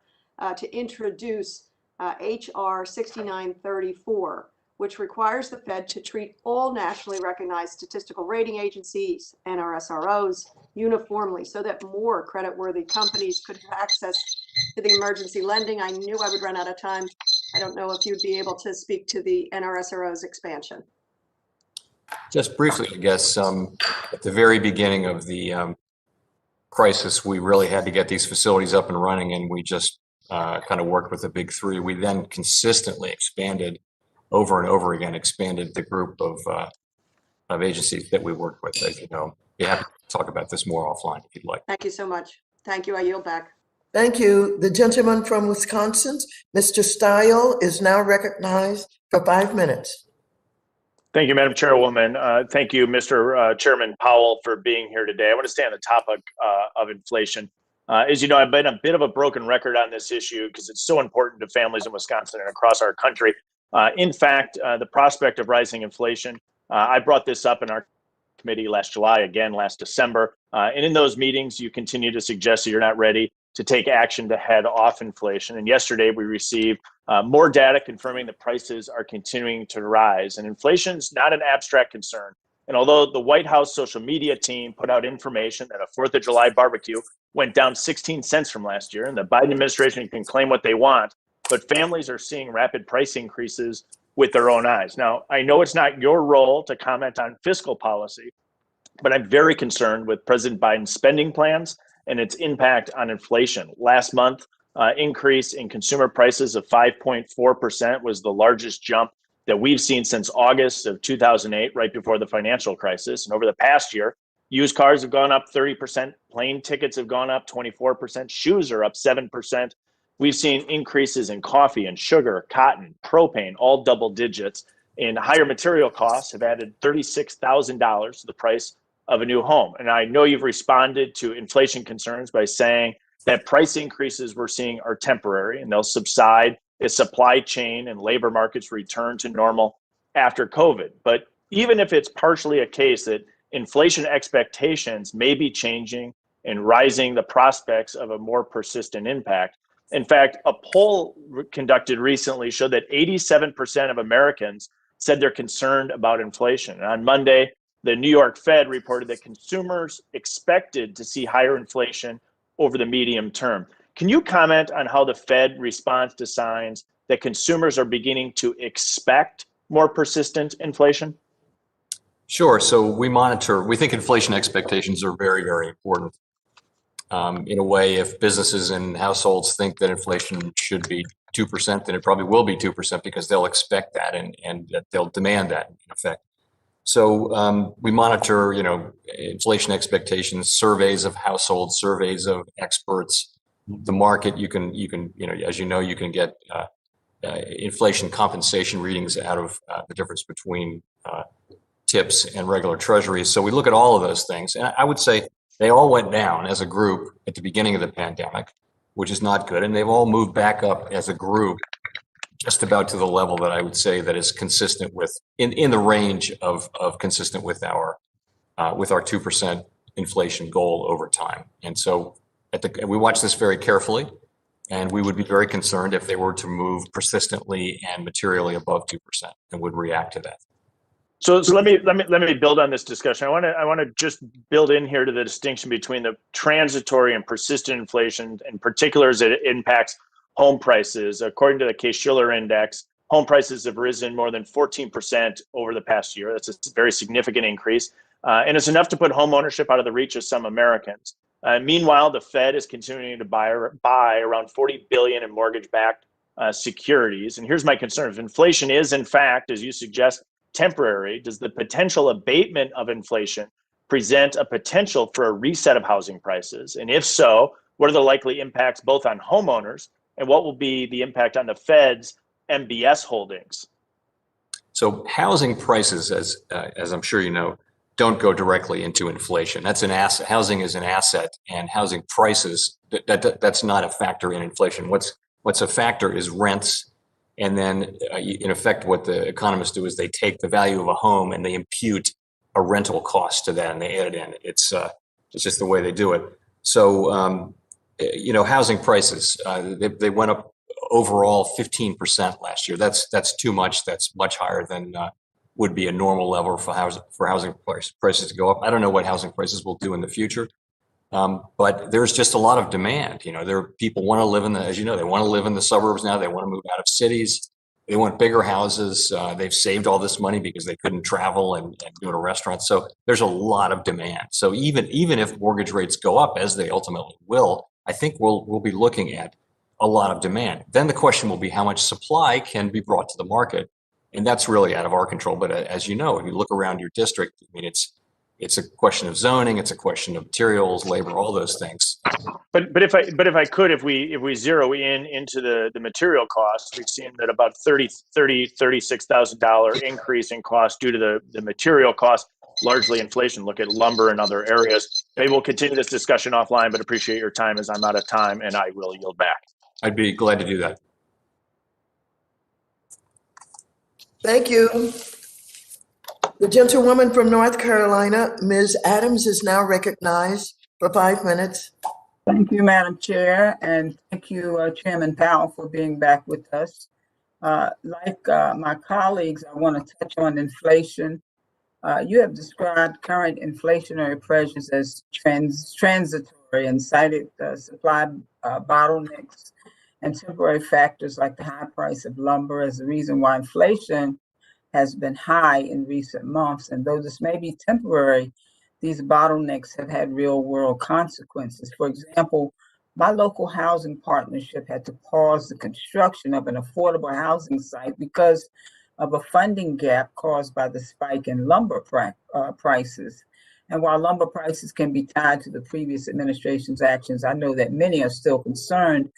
Speaker 15: to introduce HR 6934, which requires the Fed to treat all nationally recognized statistical rating agencies, NRSROs, uniformly so that more creditworthy companies could have access to the emergency lending. I knew I would run out of time. I don't know if you'd be able to speak to the NRSRO's expansion.
Speaker 5: Just briefly, I guess, at the very beginning of the crisis, we really had to get these facilities up and running, and we just kind of worked with the big three. We then consistently expanded over and over again, expanded the group of agencies that we worked with, as you know. Be happy to talk about this more offline if you'd like.
Speaker 15: Thank you so much. Thank you. I yield back.
Speaker 1: Thank you. The gentleman from Wisconsin, Mr. Stile, is now recognized for 5 minutes.
Speaker 16: Thank you, Madam Chairwoman. Thank you, Mr. Chairman Powell, for being here today. I want to stay on the topic of inflation. As you know, I've been a bit of a broken record on this issue because it's so important to families in Wisconsin and across our country. In fact, the prospect of rising inflation, I brought this up in our committee last July, again last December. And in those meetings, you continue to suggest that you're not ready to take action to head off inflation. And yesterday we received more data confirming that prices are continuing to rise. And inflation is not an abstract concern. And although the White House social media team put out information that a 4th of July barbecue went down 16 cents from last year, and the Biden administration can claim what they want, but families are seeing rapid price increases with their own eyes. Now, I know it's not your role to comment on fiscal policy, but I'm very concerned with President Biden's spending plans and its impact on inflation. Last month, increase in consumer prices of 5.4% was the largest jump that we've seen since August of 2008, right before the financial crisis. And over the past year, used cars have gone up 30%, plane tickets have gone up 24%, shoes are up 7%. We've seen increases in coffee and sugar, cotton, propane, all double digits, and higher material costs have added $36,000 to the price of a new home. And I know you've responded to inflation concerns by saying that price increases we're seeing are temporary and they'll subside as supply chain and labor markets return to normal after COVID. But even if it's partially a case that inflation expectations may be changing and rising the prospects of a more persistent impact. In fact, a poll conducted recently showed that 87% of Americans said they're concerned about inflation. And on Monday, the New York Fed reported that consumers expected to see higher inflation over the medium term. Can you comment on how the Fed responds to signs that consumers are beginning to expect more persistent inflation?
Speaker 5: Sure. So we think inflation expectations are very, very important. In a way, if businesses and households think that inflation should be 2%, then it probably will be 2% because they'll expect that and they'll demand that in effect. So we monitor, inflation expectations, surveys of households, surveys of experts, the market. You can, as you know, you can get inflation compensation readings out of the difference between tips and regular treasuries. So we look at all of those things, and I would say they all went down as a group at the beginning of the pandemic, which is not good, and they've all moved back up as a group just about to the level that I would say that is consistent with in the range of consistent with our 2% inflation goal over time. And so we watch this very carefully, and we would be very concerned if they were to move persistently and materially above 2% and would react to that.
Speaker 16: So let me build on this discussion. I want to just build in here to the distinction between the transitory and persistent inflation, in particular as it impacts home prices. According to the Case-Shiller Index, home prices have risen more than 14% over the past year. That's a very significant increase, and it's enough to put home ownership out of the reach of some Americans. Meanwhile, the Fed is continuing to buy around $40 billion in mortgage-backed securities. And here's my concern: if inflation is, in fact, as you suggest, temporary, does the potential abatement of inflation present a potential for a reset of housing prices? And if so, what are the likely impacts both on homeowners and what will be the impact on the Fed's MBS holdings?
Speaker 5: So housing prices, as I'm sure you know, don't go directly into inflation. That's an asset. Housing is an asset, and housing prices, that's not a factor in inflation. What's a factor is rents. And then in effect, what the economists do is they take the value of a home and they impute a rental cost to that and they add it in. It's just the way they do it. So, housing prices, they went up overall 15% last year. That's too much. That's much higher than would be a normal level for housing prices to go up. I don't know what housing prices will do in the future, but there's just a lot of demand. There are people want to live as they want to live in the suburbs now. They want to move out of cities. They want bigger houses. They've saved all this money because they couldn't travel and go to restaurants. So there's a lot of demand. So even if mortgage rates go up, as they ultimately will, I think we'll be looking at a lot of demand. Then the question will be how much supply can be brought to the market. And that's really out of our control. But as you know, if you look around your district, I mean, it's a question of zoning, it's a question of materials, labor, all those things.
Speaker 16: But if we zero into the material costs, we've seen that about $36,000 increase in cost due to the material cost, largely inflation. Look at lumber and other areas. Maybe we'll continue this discussion offline, but appreciate your time as I'm out of time and I will yield back.
Speaker 5: I'd be glad to do that.
Speaker 1: Thank you. The gentlewoman from North Carolina, Ms. Adams, is now recognized for 5 minutes.
Speaker 17: Thank you, Madam Chair, and thank you, Chairman Powell, for being back with us. Like my colleagues, I want to touch on inflation. You have described current inflationary pressures as transitory and cited supply bottlenecks and temporary factors like the high price of lumber as the reason why inflation has been high in recent months. And though this may be temporary, these bottlenecks have had real world consequences. For example, my local housing partnership had to pause the construction of an affordable housing site because of a funding gap caused by the spike in lumber prices. And while lumber prices can be tied to the previous administration's actions, I know that many are still concerned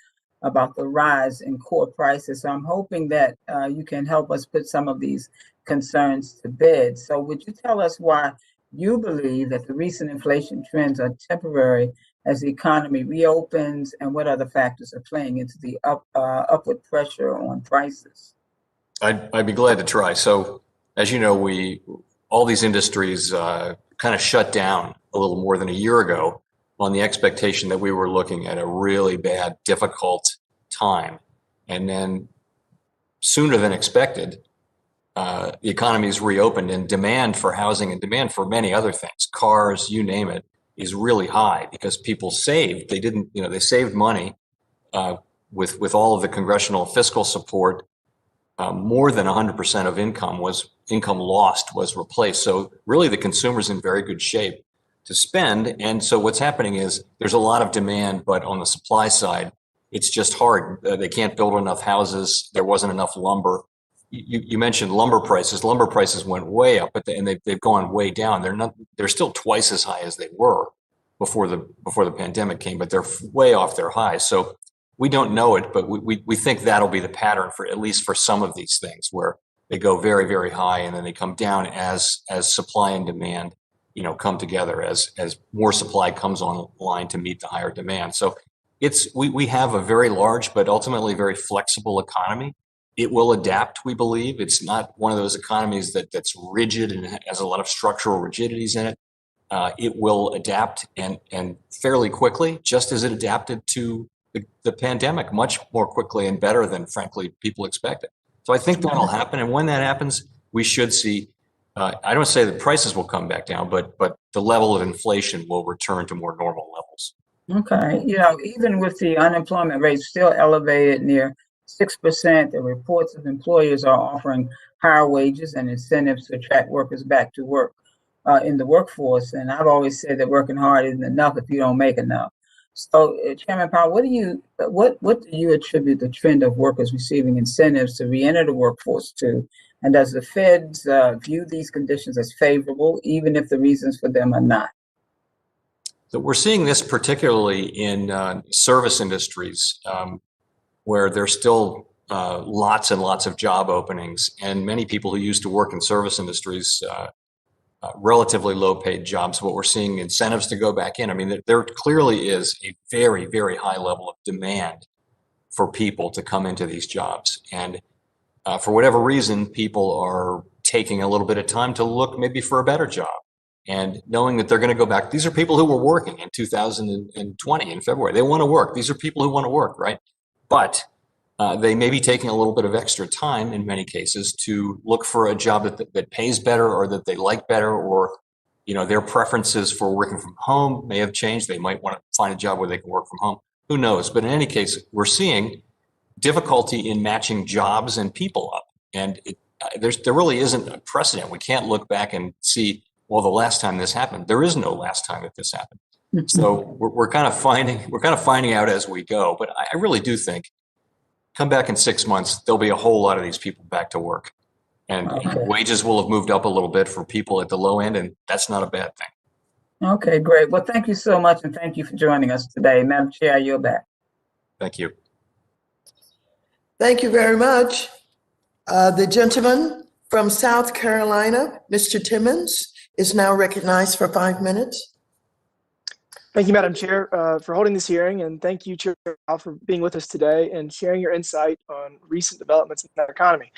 Speaker 17: about the rise in core prices. So I'm hoping that you can help us put some of these concerns to bed. So would you tell us why you believe that the recent inflation trends are temporary as the economy reopens, and what other factors are playing into the upward pressure on prices?
Speaker 5: I'd be glad to try. So as you know, all these industries kind of shut down a little more than a year ago on the expectation that we were looking at a really bad, difficult time. And then sooner than expected, the economy's reopened and demand for housing and demand for many other things, cars, you name it, is really high because people saved. They saved money with all of the congressional fiscal support. More than 100% of income lost was replaced. So really the consumer's in very good shape to spend. And so what's happening is there's a lot of demand, but on the supply side, it's just hard. They can't build enough houses. There wasn't enough lumber. You mentioned lumber prices. Lumber prices went way up, and they've gone way down. They're still twice as high as they were before the pandemic came, but they're way off their highs. So we don't know it, but we think that'll be the pattern for at least for some of these things, where they go very, very high and then they come down as supply and demand, come together as more supply comes online to meet the higher demand. So we have a very large but ultimately very flexible economy. It will adapt, we believe. It's not one of those economies that's rigid and has a lot of structural rigidities in it. It will adapt and fairly quickly, just as it adapted to the pandemic, much more quickly and better than, frankly, people expected. So I think that'll happen. And when that happens, we should see, I don't say the prices will come back down, but the level of inflation will return to more normal levels.
Speaker 17: Okay. Even with the unemployment rate still elevated near 6%, the reports of employers are offering higher wages and incentives to attract workers back to work in the workforce. And I've always said that working hard isn't enough if you don't make enough. So, Chairman Powell, what do you attribute the trend of workers receiving incentives to re-enter the workforce to? And does the Feds view these conditions as favorable, even if the reasons for them are not?
Speaker 5: So we're seeing this particularly in service industries, where there's still lots and lots of job openings, and many people who used to work in service industries relatively low-paid jobs, but we're seeing incentives to go back in. I mean, there clearly is a very, very high level of demand for people to come into these jobs. And for whatever reason, people are taking a little bit of time to look maybe for a better job. And knowing that they're going to go back, these are people who were working in 2020 in February. They want to work. These are people who want to work, right? But they may be taking a little bit of extra time in many cases to look for a job that pays better or that they like better, or their preferences for working from home may have changed. They might want to find a job where they can work from home. Who knows? But in any case, we're seeing difficulty in matching jobs and people up. And there really isn't a precedent. We can't look back and see, well, the last time this happened. There is no last time that this happened. So we're kind of finding out as we go. But I really do think, come back in 6 months, there'll be a whole lot of these people back to work. And wages will have moved up a little bit for people at the low end, and that's not a bad thing.
Speaker 17: Okay, great. Well, thank you so much, and thank you for joining us today. Madam Chair, you're back.
Speaker 5: Thank you.
Speaker 1: Thank you very much. The gentleman from South Carolina, Mr. Timmons, is now recognized for 5 minutes.
Speaker 18: Thank you, Madam Chair, for holding this hearing, and thank you, Chair Powell, for being with us today and sharing your insight on recent developments in the economy.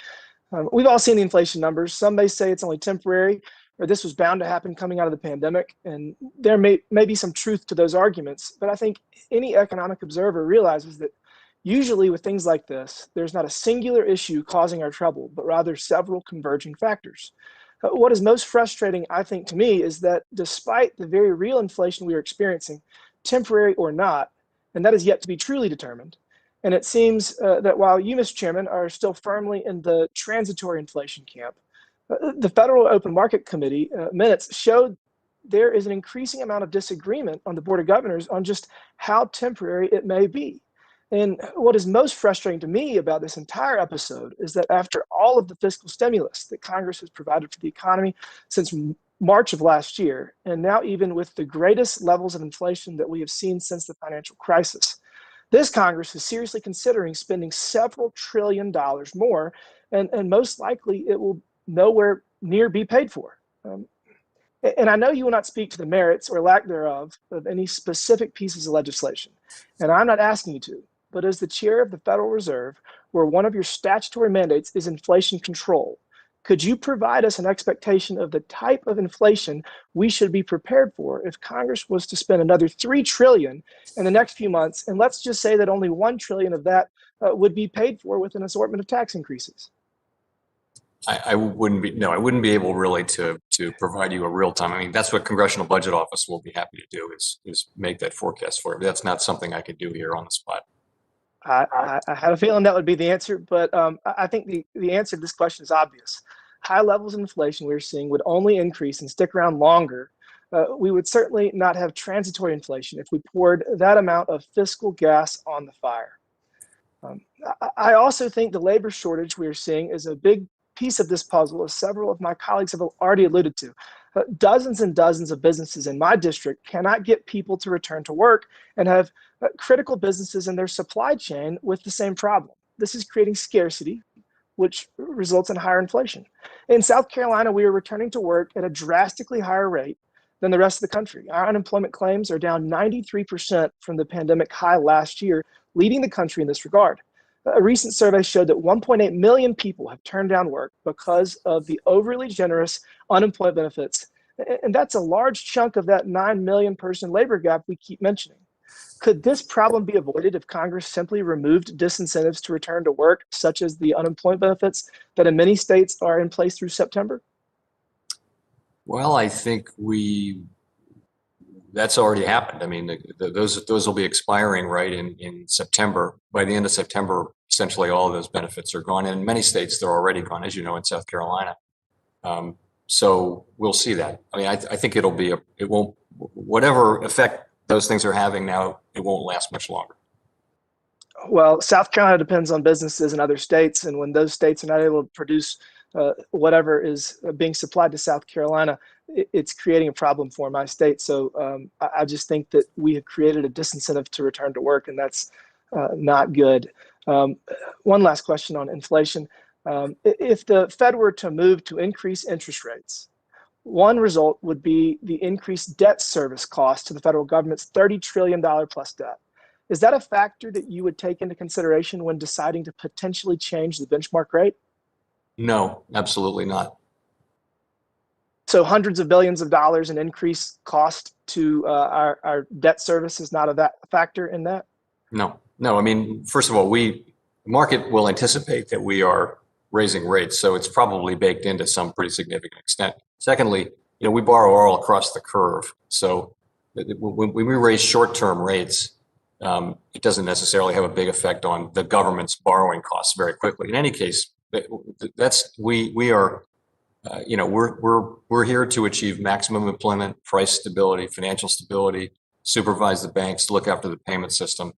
Speaker 18: We've all seen the inflation numbers. Some may say it's only temporary, or this was bound to happen coming out of the pandemic, and there may be some truth to those arguments, but I think any economic observer realizes that usually with things like this, there's not a singular issue causing our trouble, but rather several converging factors. What is most frustrating, I think, to me, is that despite the very real inflation we are experiencing, temporary or not, and that is yet to be truly determined, and it seems that while you, Mr. Chairman, are still firmly in the transitory inflation camp, the Federal Open Market Committee minutes showed there is an increasing amount of disagreement on the Board of Governors on just how temporary it may be. And what is most frustrating to me about this entire episode is that after all of the fiscal stimulus that Congress has provided for the economy since March of last year, and now even with the greatest levels of inflation that we have seen since the financial crisis, this Congress is seriously considering spending several $1 trillion more, and most likely it will nowhere near be paid for. And I know you will not speak to the merits or lack thereof of any specific pieces of legislation, and I'm not asking you to. But as the chair of the Federal Reserve, where one of your statutory mandates is inflation control, could you provide us an expectation of the type of inflation we should be prepared for if Congress was to spend another $3 trillion in the next few months, and let's just say that only $1 trillion of that would be paid for with an assortment of tax increases?
Speaker 5: I wouldn't be able really to provide you a real time. I mean, that's what Congressional Budget Office will be happy to do is make that forecast for you. That's not something I could do here on the spot.
Speaker 18: I had a feeling that would be the answer, but I think the answer to this question is obvious. High levels of inflation we're seeing would only increase and stick around longer. We would certainly not have transitory inflation if we poured that amount of fiscal gas on the fire. I also think the labor shortage we are seeing is a big piece of this puzzle, as several of my colleagues have already alluded to. Dozens and dozens of businesses in my district cannot get people to return to work and have critical businesses in their supply chain with the same problem. This is creating scarcity, which results in higher inflation. In South Carolina, we are returning to work at a drastically higher rate than the rest of the country. Our unemployment claims are down 93% from the pandemic high last year, leading the country in this regard. A recent survey showed that 1.8 million people have turned down work because of the overly generous unemployment benefits. And that's a large chunk of that 9 million person labor gap we keep mentioning. Could this problem be avoided if Congress simply removed disincentives to return to work, such as the unemployment benefits that in many states are in place through September?
Speaker 5: Well, I think that's already happened. I mean, those will be expiring right in September. By the end of September, essentially all of those benefits are gone. And in many states, they're already gone, as you know, in South Carolina. So we'll see that. I mean, I think it won't, whatever effect those things are having now, it won't last much longer.
Speaker 18: Well, South Carolina depends on businesses in other states. And when those states are not able to produce whatever is being supplied to South Carolina, it's creating a problem for my state. So I just think that we have created a disincentive to return to work, and that's not good. One last question on inflation. If the Fed were to move to increase interest rates, One result would be the increased debt service cost to the federal government's $30 trillion plus debt. Is that a factor that you would take into consideration when deciding to potentially change the benchmark rate?
Speaker 5: No, absolutely not.
Speaker 18: So hundreds of billions of dollars in increased cost to our debt service is not a factor in that?
Speaker 5: No. I mean, first of all, the market will anticipate that we are raising rates, so it's probably baked into some pretty significant extent. Secondly, we borrow all across the curve. So when we raise short-term rates, it doesn't necessarily have a big effect on the government's borrowing costs very quickly. In any case, we are, we're here to achieve maximum employment, price stability, financial stability, supervise the banks, look after the payment system.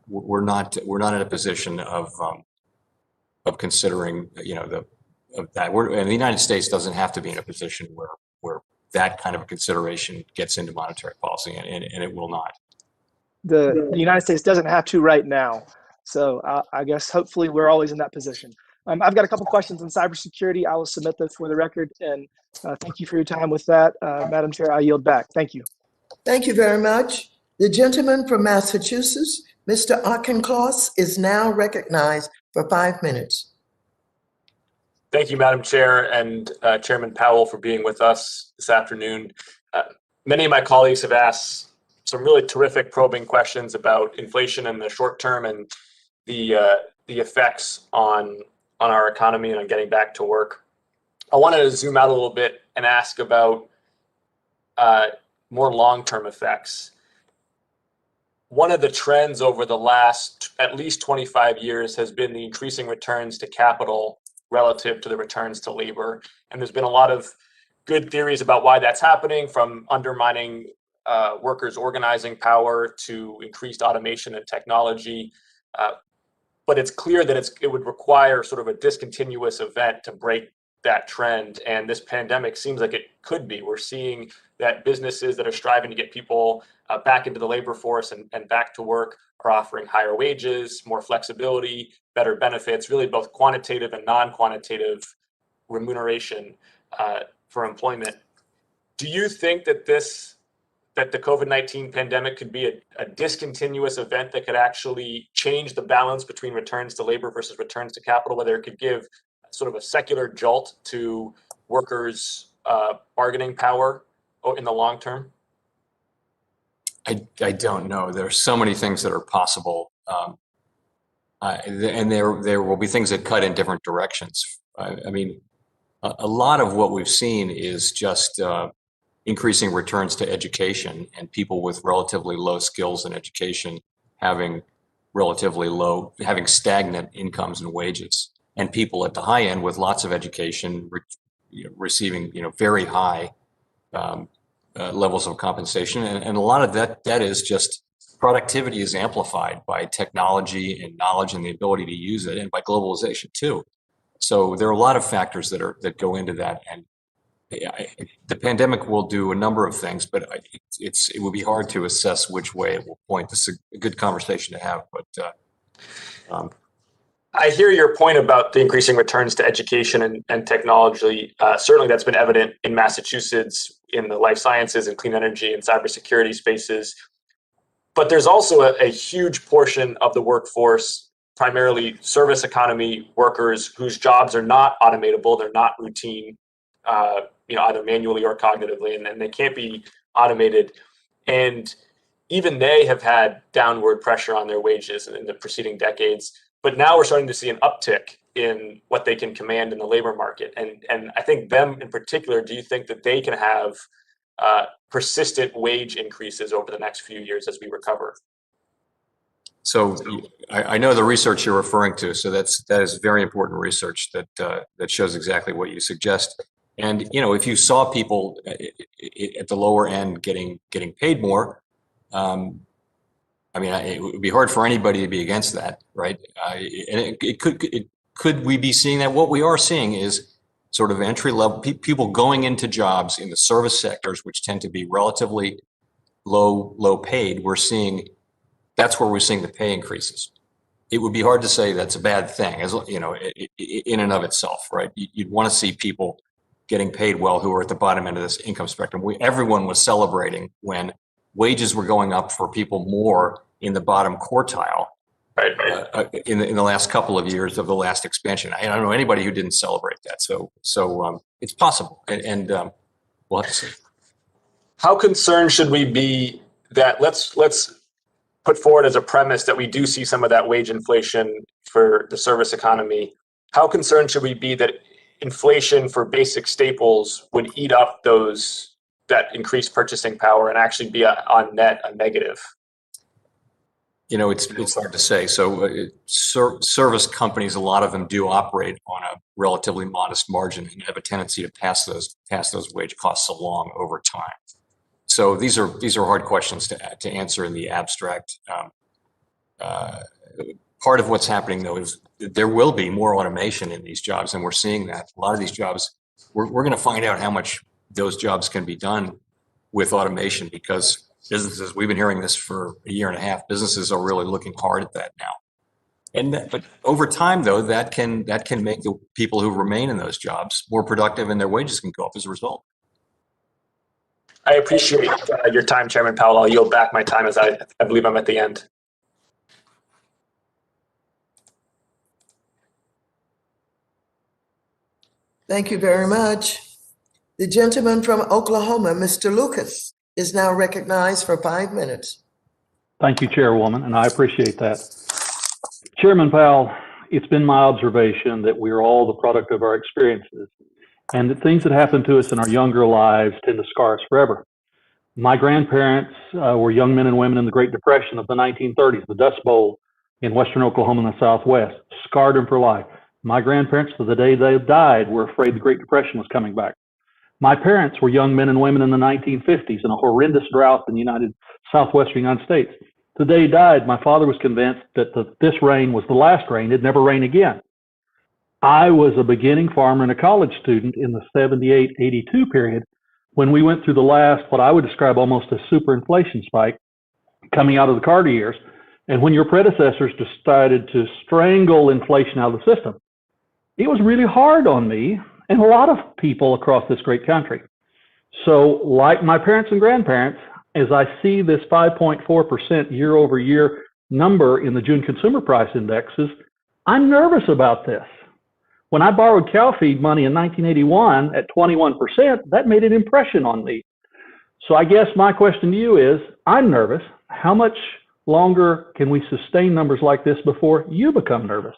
Speaker 5: We're not in a position of considering, of that. And the United States doesn't have to be in a position where that kind of a consideration gets into monetary policy, and it will not.
Speaker 18: The United States doesn't have to right now. So I guess hopefully we're always in that position. I've got a couple questions on cybersecurity. I will submit those for the record. And thank you for your time with that. Madam Chair, I yield back. Thank you.
Speaker 1: Thank you very much. The gentleman from Massachusetts, Mr. Auchincloss, is now recognized for 5 minutes.
Speaker 19: Thank you, Madam Chair, and Chairman Powell for being with us this afternoon. Many of my colleagues have asked some really terrific probing questions about inflation in the short term and the effects on our economy and on getting back to work. I wanted to zoom out a little bit and ask about more long-term effects. One of the trends over the last at least 25 years has been the increasing returns to capital relative to the returns to labor. And there's been a lot of good theories about why that's happening, from undermining workers' organizing power to increased automation and technology. But it's clear that it would require sort of a discontinuous event to break that trend. And this pandemic seems like it could be. We're seeing that businesses that are striving to get people back into the labor force and back to work are offering higher wages, more flexibility, better benefits, really both quantitative and non-quantitative remuneration for employment. Do you think that the COVID-19 pandemic could be a discontinuous event that could actually change the balance between returns to labor versus returns to capital, whether it could give sort of a secular jolt to workers' bargaining power in the long term?
Speaker 5: I don't know. There are so many things that are possible, and there will be things that cut in different directions. I mean, a lot of what we've seen is just increasing returns to education, and people with relatively low skills in education having stagnant incomes and wages, and people at the high end with lots of education receiving very high levels of compensation. And a lot of that is just productivity is amplified by technology and knowledge and the ability to use it, and by globalization too. So there are a lot of factors that go into that. And the pandemic will do a number of things, but it would be hard to assess which way it will point. This is a good conversation to have, but
Speaker 19: I hear your point about the increasing returns to education and technology. Certainly that's been evident in Massachusetts in the life sciences and clean energy and cybersecurity spaces. But there's also a huge portion of the workforce, primarily service economy workers, whose jobs are not automatable, they're not routine, either manually or cognitively, and they can't be automated. And even they have had downward pressure on their wages in the preceding decades. But now we're starting to see an uptick in what they can command in the labor market. And I think them in particular, do you think that they can have persistent wage increases over the next few years as we recover?
Speaker 5: So I know the research you're referring to. So that is very important research that shows exactly what you suggest. And if you saw people at the lower end getting paid more, it would be hard for anybody to be against that, right? And could we be seeing that? What we are seeing is sort of entry level people going into jobs in the service sectors, which tend to be relatively low paid. That's where we're seeing the pay increases. It would be hard to say that's a bad thing, as in and of itself, right? You'd want to see people getting paid well who are at the bottom end of this income spectrum. Everyone was celebrating when wages were going up for people more in the bottom quartile in the last couple of years of the last expansion. I don't know anybody who didn't celebrate that. So it's possible, and we'll have to see.
Speaker 19: How concerned should we be that let's put forward as a premise that we do see some of that wage inflation for the service economy? How concerned should we be that inflation for basic staples would eat up that increased purchasing power and actually be on net a negative?
Speaker 5: You know, it's hard to say. So service companies, a lot of them do operate on a relatively modest margin and have a tendency to pass those wage costs along over time. So these are hard questions to answer in the abstract. Part of what's happening, though, is there will be more automation in these jobs, and we're seeing that. A lot of these jobs, we're going to find out how much those jobs can be done with automation, because businesses, we've been hearing this for a year and a half, businesses are really looking hard at that now. But over time, though, that can make the people who remain in those jobs more productive, and their wages can go up as a result.
Speaker 19: I appreciate your time, Chairman Powell. I'll yield back my time as I believe I'm at the end.
Speaker 1: Thank you very much. The gentleman from Oklahoma, Mr. Lucas, is now recognized for 5 minutes.
Speaker 20: Thank you, Chairwoman, and I appreciate that. Chairman Powell, it's been my observation that we are all the product of our experiences, and that things that happen to us in our younger lives tend to scar us forever. My grandparents were young men and women in the Great Depression of the 1930s, the Dust Bowl in western Oklahoma and the Southwest, scarred them for life. My grandparents, to the day they died, were afraid the Great Depression was coming back. My parents were young men and women in the 1950s in a horrendous drought in the southwestern United States. The day he died, my father was convinced that this rain was the last rain. It'd never rain again. I was a beginning farmer and a college student in the 78-82 period when we went through the last, what I would describe almost as superinflation spike coming out of the Carter years, and when your predecessors decided to strangle inflation out of the system. It was really hard on me and a lot of people across this great country. So like my parents and grandparents, as I see this 5.4% year over year number in the June consumer price indexes, I'm nervous about this. When I borrowed cow feed money in 1981 at 21%, that made an impression on me. So I guess my question to you is, I'm nervous. How much longer can we sustain numbers like this before you become nervous?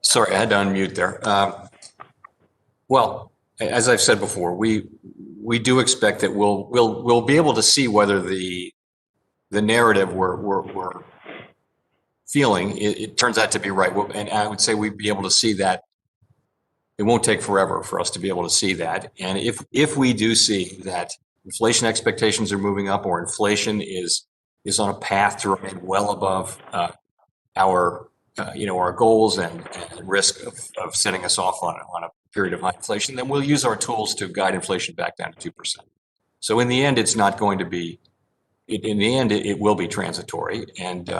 Speaker 5: Sorry, I had to unmute there. Well, as I've said before, we do expect that we'll be able to see whether the narrative we're feeling it turns out to be right. And I would say we'd be able to see that. It won't take forever for us to be able to see that. And if we do see that inflation expectations are moving up, or inflation is on a path to remain well above our goals and risk of setting us off on a period of high inflation, then we'll use our tools to guide inflation back down to 2%. So in the end, it's not going to be. In the end, it will be transitory, and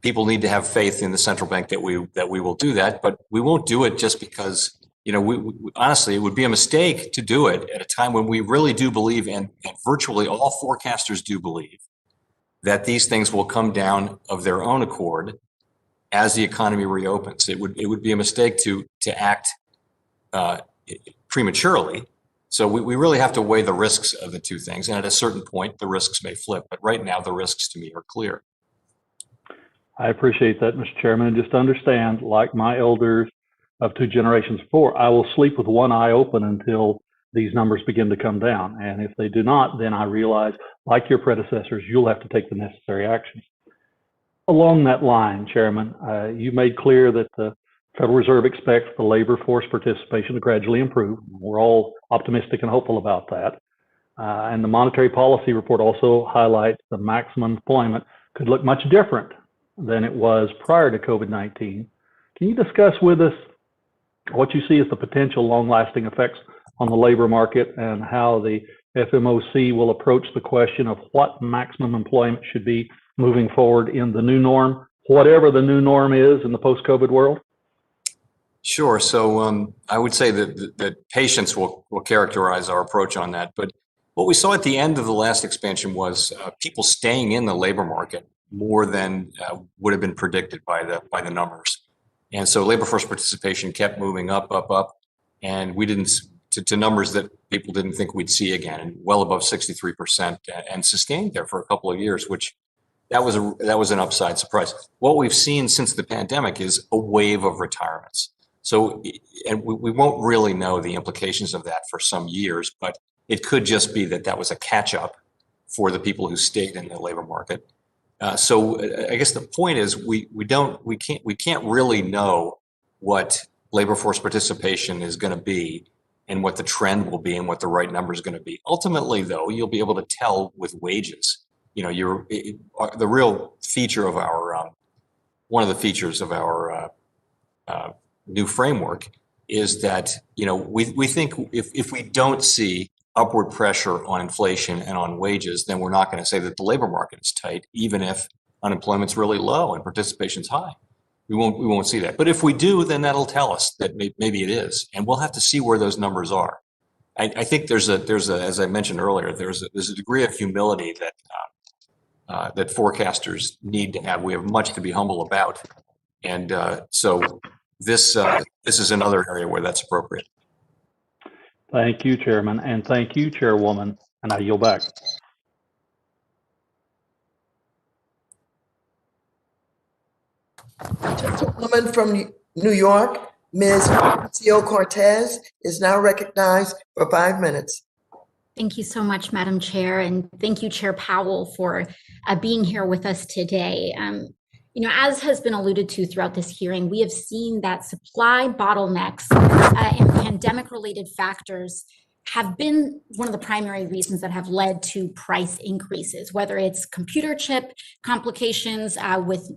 Speaker 5: people need to have faith in the central bank that we will do that. But we won't do it just because we honestly, it would be a mistake to do it at a time when we really do believe, and virtually all forecasters do believe, that these things will come down of their own accord as the economy reopens. It would be a mistake to act prematurely. So we really have to weigh the risks of the two things. And at a certain point, the risks may flip. But right now, the risks to me are clear.
Speaker 20: I appreciate that, Mr. Chairman. And just understand, like my elders of two generations before, I will sleep with one eye open until these numbers begin to come down. And if they do not, then I realize, like your predecessors, you'll have to take the necessary actions. Along that line, Chairman, you made clear that the Federal Reserve expects the labor force participation to gradually improve. We're all optimistic and hopeful about that. And the monetary policy report also highlights the maximum employment could look much different than it was prior to COVID-19. Can you discuss with us what you see as the potential long-lasting effects on the labor market, and how the FMOC will approach the question of what maximum employment should be moving forward in the new norm whatever the new norm is in the post-COVID world?
Speaker 5: Sure. So I would say that patience will characterize our approach on that. But what we saw at the end of the last expansion was people staying in the labor market more than would have been predicted by the numbers. And so labor force participation kept moving up, and we didn't to numbers that people didn't think we'd see again, and well above 63%, and sustained there for a couple of years, which that was an upside surprise. What we've seen since the pandemic is a wave of retirements. So, and we won't really know the implications of that for some years, but it could just be that was a catch up for the people who stayed in the labor market. So I guess the point is we can't really know what labor force participation is going to be and what the trend will be and what the right number is going to be. Ultimately, though, you'll be able to tell with wages. You know, the real feature of our one of the features of our new framework is that, you know, we think if we don't see upward pressure on inflation and on wages, then we're not going to say that the labor market is tight, even if unemployment's really low and participation's high. We won't see that. But if we do, then that'll tell us that maybe it is, and we'll have to see where those numbers are. I think there's a as I mentioned earlier, there's a degree of humility that forecasters need to have. We have much to be humble about, and so this is another area where that's appropriate.
Speaker 20: Thank you, Chairman, and thank you, Chairwoman, and I yield back.
Speaker 1: Gentlewoman from New York, Ms. Cortez, is now recognized for 5 minutes.
Speaker 21: Thank you so much, Madam Chair, and thank you, Chair Powell, for being here with us today. You know, as has been alluded to throughout this hearing, we have seen that supply bottlenecks and pandemic-related factors have been one of the primary reasons that have led to price increases, whether it's computer chip complications with,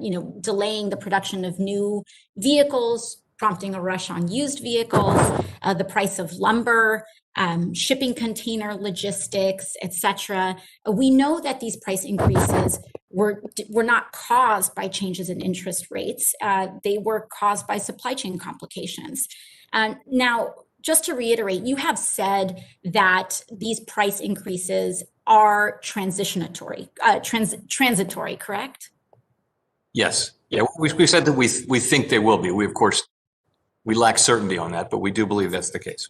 Speaker 21: you know, delaying the production of new vehicles, prompting a rush on used vehicles, the price of lumber, shipping container logistics, etc. We know that these price increases were not caused by changes in interest rates. They were caused by supply chain complications. Now, just to reiterate, you have said that these price increases are transitory, correct?
Speaker 5: Yes. Yeah, we said that we think they will be. We, of course, we lack certainty on that, but we do believe that's the case.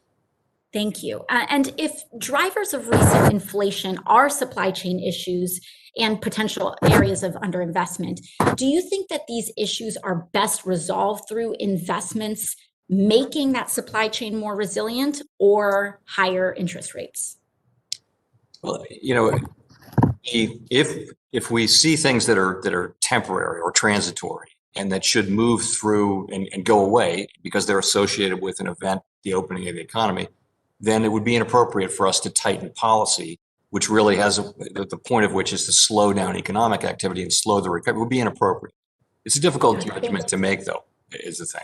Speaker 21: Thank you. And if drivers of recent inflation are supply chain issues and potential areas of underinvestment, do you think that these issues are best resolved through investments making that supply chain more resilient or higher interest rates?
Speaker 5: Well, you know, if we see things that are temporary or transitory and that should move through and go away because they're associated with an event, the opening of the economy, then it would be inappropriate for us to tighten policy, which really has the point of which is to slow down economic activity and slow the recovery. It would be inappropriate. It's a difficult judgment to make, though, is the thing.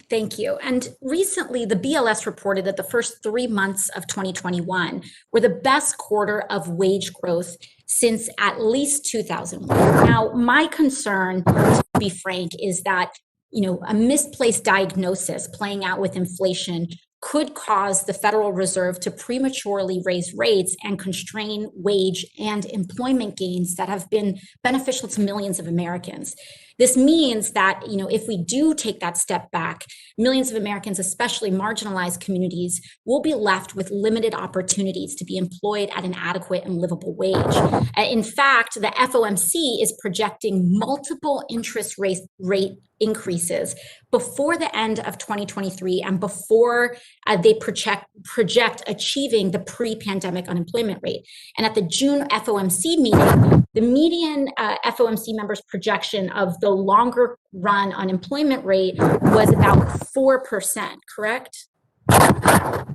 Speaker 21: Thank you. And recently, the BLS reported that the first 3 months of 2021 were the best quarter of wage growth since at least 2001. Now, my concern, to be frank, is that, you know, a misplaced diagnosis playing out with inflation could cause the Federal Reserve to prematurely raise rates and constrain wage and employment gains that have been beneficial to millions of Americans. This means that, you know, if we do take that step back, millions of Americans, especially marginalized communities, will be left with limited opportunities to be employed at an adequate and livable wage. In fact, the FOMC is projecting multiple interest rate increases before the end of 2023 and before they project achieving the pre-pandemic unemployment rate. And at the June FOMC meeting, the median FOMC members' projection of the longer run unemployment rate was about 4%, correct?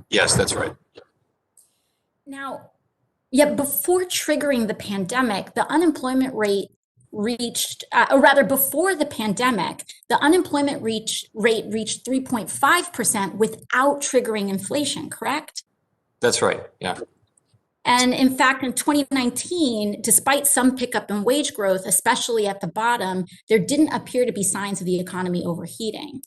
Speaker 5: Yes, that's right.
Speaker 21: Now, yet before triggering the pandemic, the unemployment rate reached, or rather before the pandemic, the unemployment rate reached 3.5% without triggering inflation, correct?
Speaker 5: That's right, yeah.
Speaker 21: And in fact, in 2019, despite some pickup in wage growth, especially at the bottom, there didn't appear to be signs of the economy overheating.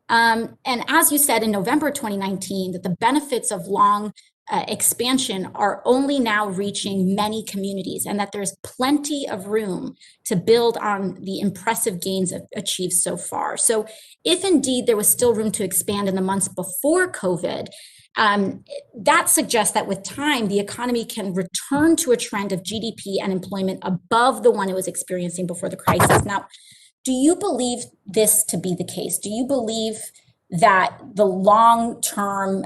Speaker 21: And as you said in November 2019, that the benefits of long expansion are only now reaching many communities, and that there's plenty of room to build on the impressive gains achieved so far. So if indeed there was still room to expand in the months before COVID, that suggests that with time, the economy can return to a trend of GDP and employment above the one it was experiencing before the crisis. Now, do you believe this to be the case? Do you believe that the long-term,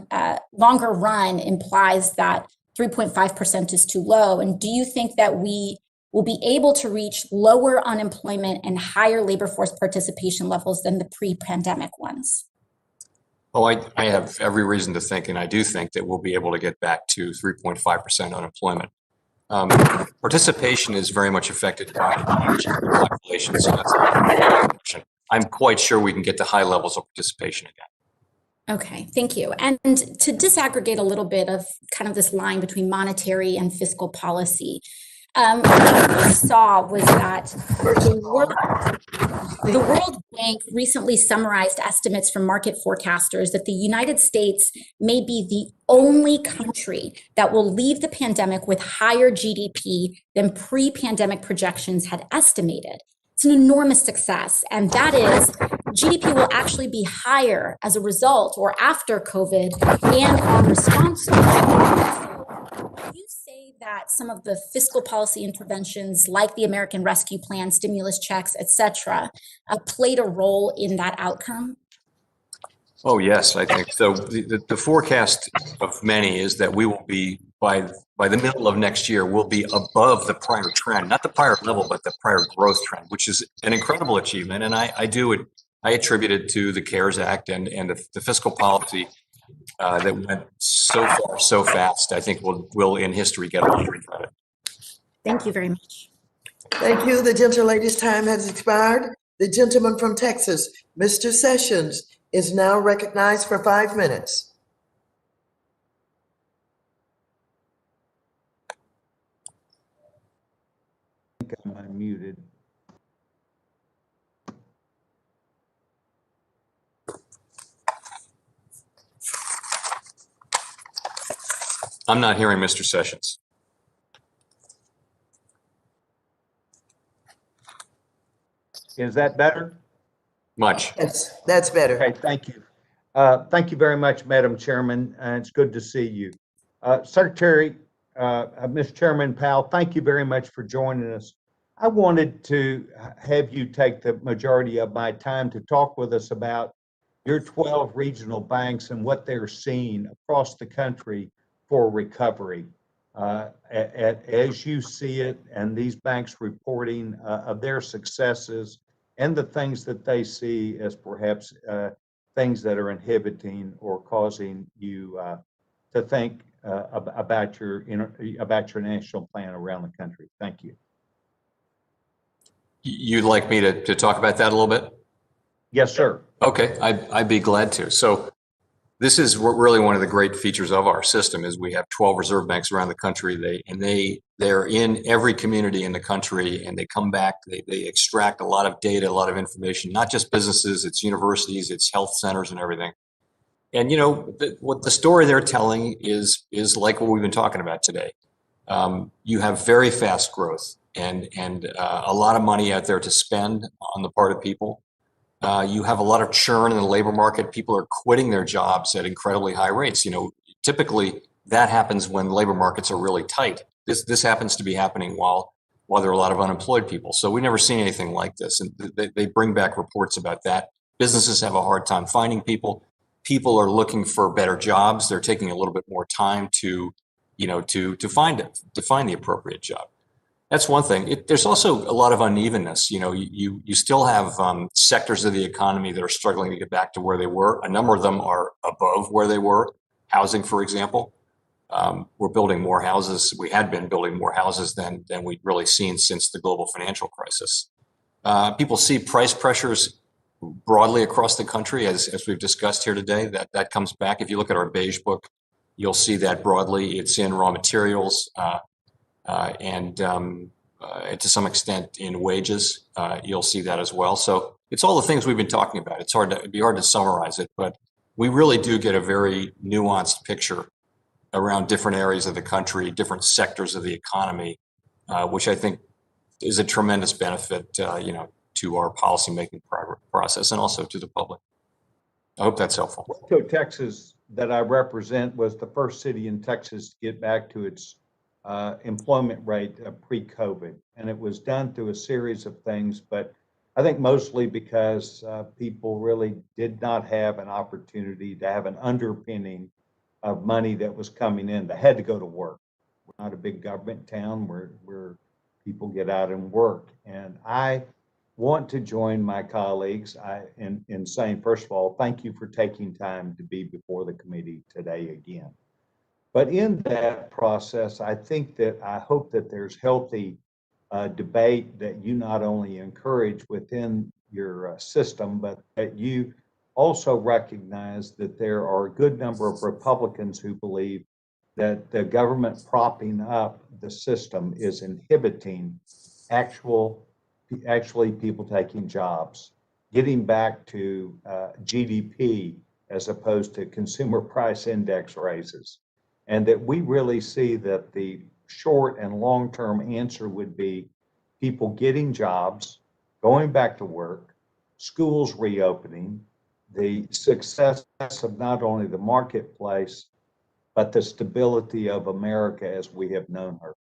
Speaker 21: longer run implies that 3.5% is too low? And do you think that we will be able to reach lower unemployment and higher labor force participation levels than the pre-pandemic ones?
Speaker 5: Oh, I have every reason to think, and I do think that we'll be able to get back to 3.5% unemployment. Participation is very much affected by the population, so that's a question. I'm quite sure we can get to high levels of participation again.
Speaker 21: Okay, thank you. And to disaggregate a little bit of kind of this line between monetary and fiscal policy, what we saw was that the World Bank recently summarized estimates from market forecasters that the United States may be the only country that will leave the pandemic with higher GDP than pre-pandemic projections had estimated. It's an enormous success, and that is GDP will actually be higher as a result or after COVID and our response to it. You say that some of the fiscal policy interventions like the American Rescue Plan, stimulus checks, et cetera, played a role in that outcome?
Speaker 5: Oh, yes, I think so. The forecast of many is that we will be, by the middle of next year, we'll be above the prior trend, not the prior level, but the prior growth trend, which is an incredible achievement. And I attribute it to the CARES Act and the fiscal policy that went so far, so fast. I think we'll in history get a lot of credit.
Speaker 21: Thank you very much.
Speaker 1: Thank you. The gentlelady's time has expired. The gentleman from Texas, Mr. Sessions, is now recognized for 5 minutes.
Speaker 3: I think I'm unmuted.
Speaker 5: I'm not hearing Mr. Sessions.
Speaker 3: Is that better?
Speaker 5: Much.
Speaker 1: Yes, that's better.
Speaker 3: Okay, thank you. Thank you very much, Madam Chairman. It's good to see you. Secretary, Mr. Chairman Powell, thank you very much for joining us. I wanted to have you take the majority of my time to talk with us about your 12 regional banks and what they're seeing across the country for recovery. As you see it, and these banks reporting of their successes and the things that they see as perhaps things that are inhibiting or causing you to think about your national plan around the country. Thank you.
Speaker 5: You'd like me to talk about that a little bit?
Speaker 3: Yes, sir.
Speaker 5: Okay, I'd be glad to. So this is really one of the great features of our system is we have 12 reserve banks around the country. They're in every community in the country, and they come back, they extract a lot of data, a lot of information, not just businesses, it's universities, it's health centers and everything. And you know, what the story they're telling is like what we've been talking about today. You have very fast growth and a lot of money out there to spend on the part of people. You have a lot of churn in the labor market. People are quitting their jobs at incredibly high rates. You know, typically that happens when labor markets are really tight. This happens to be happening while there are a lot of unemployed people. So we've never seen anything like this. And they bring back reports about that. Businesses have a hard time finding people. People are looking for better jobs. They're taking a little bit more time to find the appropriate job. That's one thing. There's also a lot of unevenness. You know, you still have sectors of the economy that are struggling to get back to where they were. A number of them are above where they were. Housing, for example. We're building more houses. We had been building more houses than we'd really seen since the global financial crisis. People see price pressures broadly across the country, as we've discussed here today. That comes back. If you look at our beige book, You'll see that broadly. It's in raw materials and to some extent in wages. You'll see that as well. So it's all the things we've been talking about. It'd be hard to summarize it, but we really do get a very nuanced picture around different areas of the country, different sectors of the economy, which I think is a tremendous benefit, to our policymaking process and also to the public. I hope that's helpful.
Speaker 3: So Texas, that I represent, was the first city in Texas to get back to its employment rate pre-COVID. And it was done through a series of things, but I think mostly because people really did not have an opportunity to have an underpinning of money that was coming in. They had to go to work. We're not a big government town where people get out and work. And I want to join my colleagues in saying, first of all, thank you for taking time to be before the committee today again. But in that process, I hope that there's healthy debate that you not only encourage within your system, but that you also recognize that there are a good number of Republicans who believe that the government propping up the system is inhibiting actually people taking jobs, getting back to GDP as opposed to consumer price index raises. And that we really see that the short and long-term answer would be people getting jobs, going back to work, schools reopening, the success of not only the marketplace, but the stability of America as we have known her.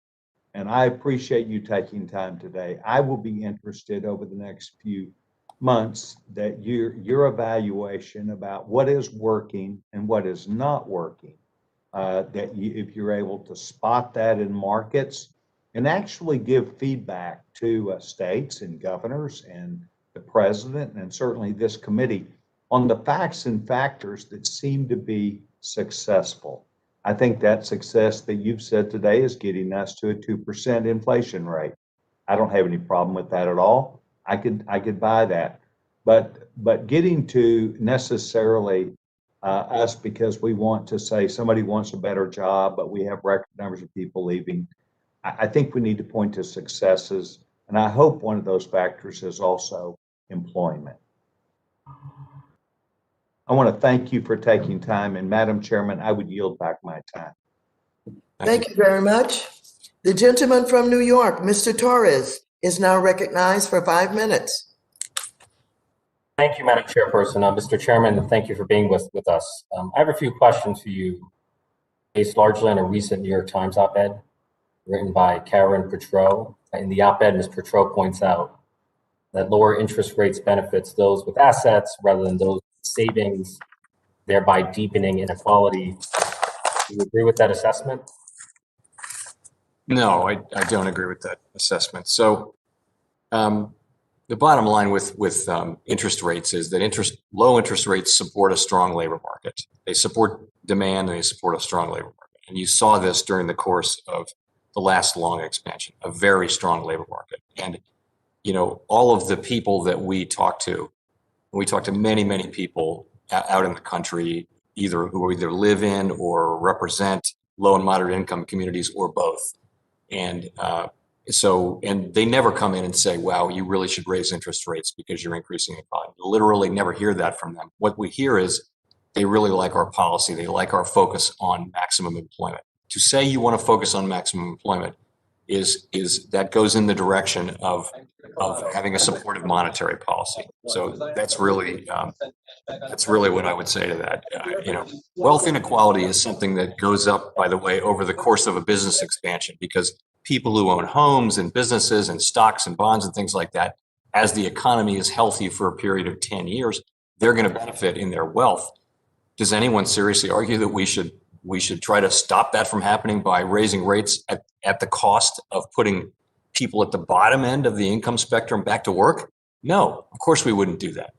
Speaker 3: And I appreciate you taking time today. I will be interested over the next few months that your evaluation about what is working and what is not working, if you're able to spot that in markets and actually give feedback to states and governors and the president and certainly this committee on the facts and factors that seem to be successful. I think that success that you've said today is getting us to a 2% inflation rate. I don't have any problem with that at all. I could buy that. But getting to necessarily us because we want to say somebody wants a better job, but we have record numbers of people leaving. I think we need to point to successes. And I hope one of those factors is also employment. I want to thank you for taking time. And Madam Chairman, I would yield back my time.
Speaker 1: Thank you very much. The gentleman from New York, Mr. Torres, is now recognized for 5 minutes.
Speaker 4: Thank you, Madam Chairperson. Mr. Chairman, thank you for being with us. I have a few questions for you based largely on a recent New York Times op-ed written by Karen Petro. In the op-ed, Ms. Petro points out that lower interest rates benefits those with assets rather than those with savings, thereby deepening inequality. Do you agree with that assessment?
Speaker 5: No, I don't agree with that assessment. So the bottom line with interest rates is that low interest rates support a strong labor market. They support demand and they support a strong labor market. And you saw this during the course of the last long expansion, a very strong labor market. And all of the people that we talk to many, many people out in the country, who either live in or represent low and moderate income communities or both. And they never come in and say, wow, you really should raise interest rates because you're increasing inequality. Literally never hear that from them. What we hear is they really like our policy. They like our focus on maximum employment. To say you want to focus on maximum employment is that goes in the direction of having a supportive monetary policy. So that's really what I would say to that. Wealth inequality is something that goes up, by the way, over the course of a business expansion, because people who own homes and businesses and stocks and bonds and things like that, as the economy is healthy for a period of 10 years, they're going to benefit in their wealth. Does anyone seriously argue that we should try to stop that from happening by raising rates at the cost of putting people at the bottom end of the income spectrum back to work? No, of course we wouldn't do that.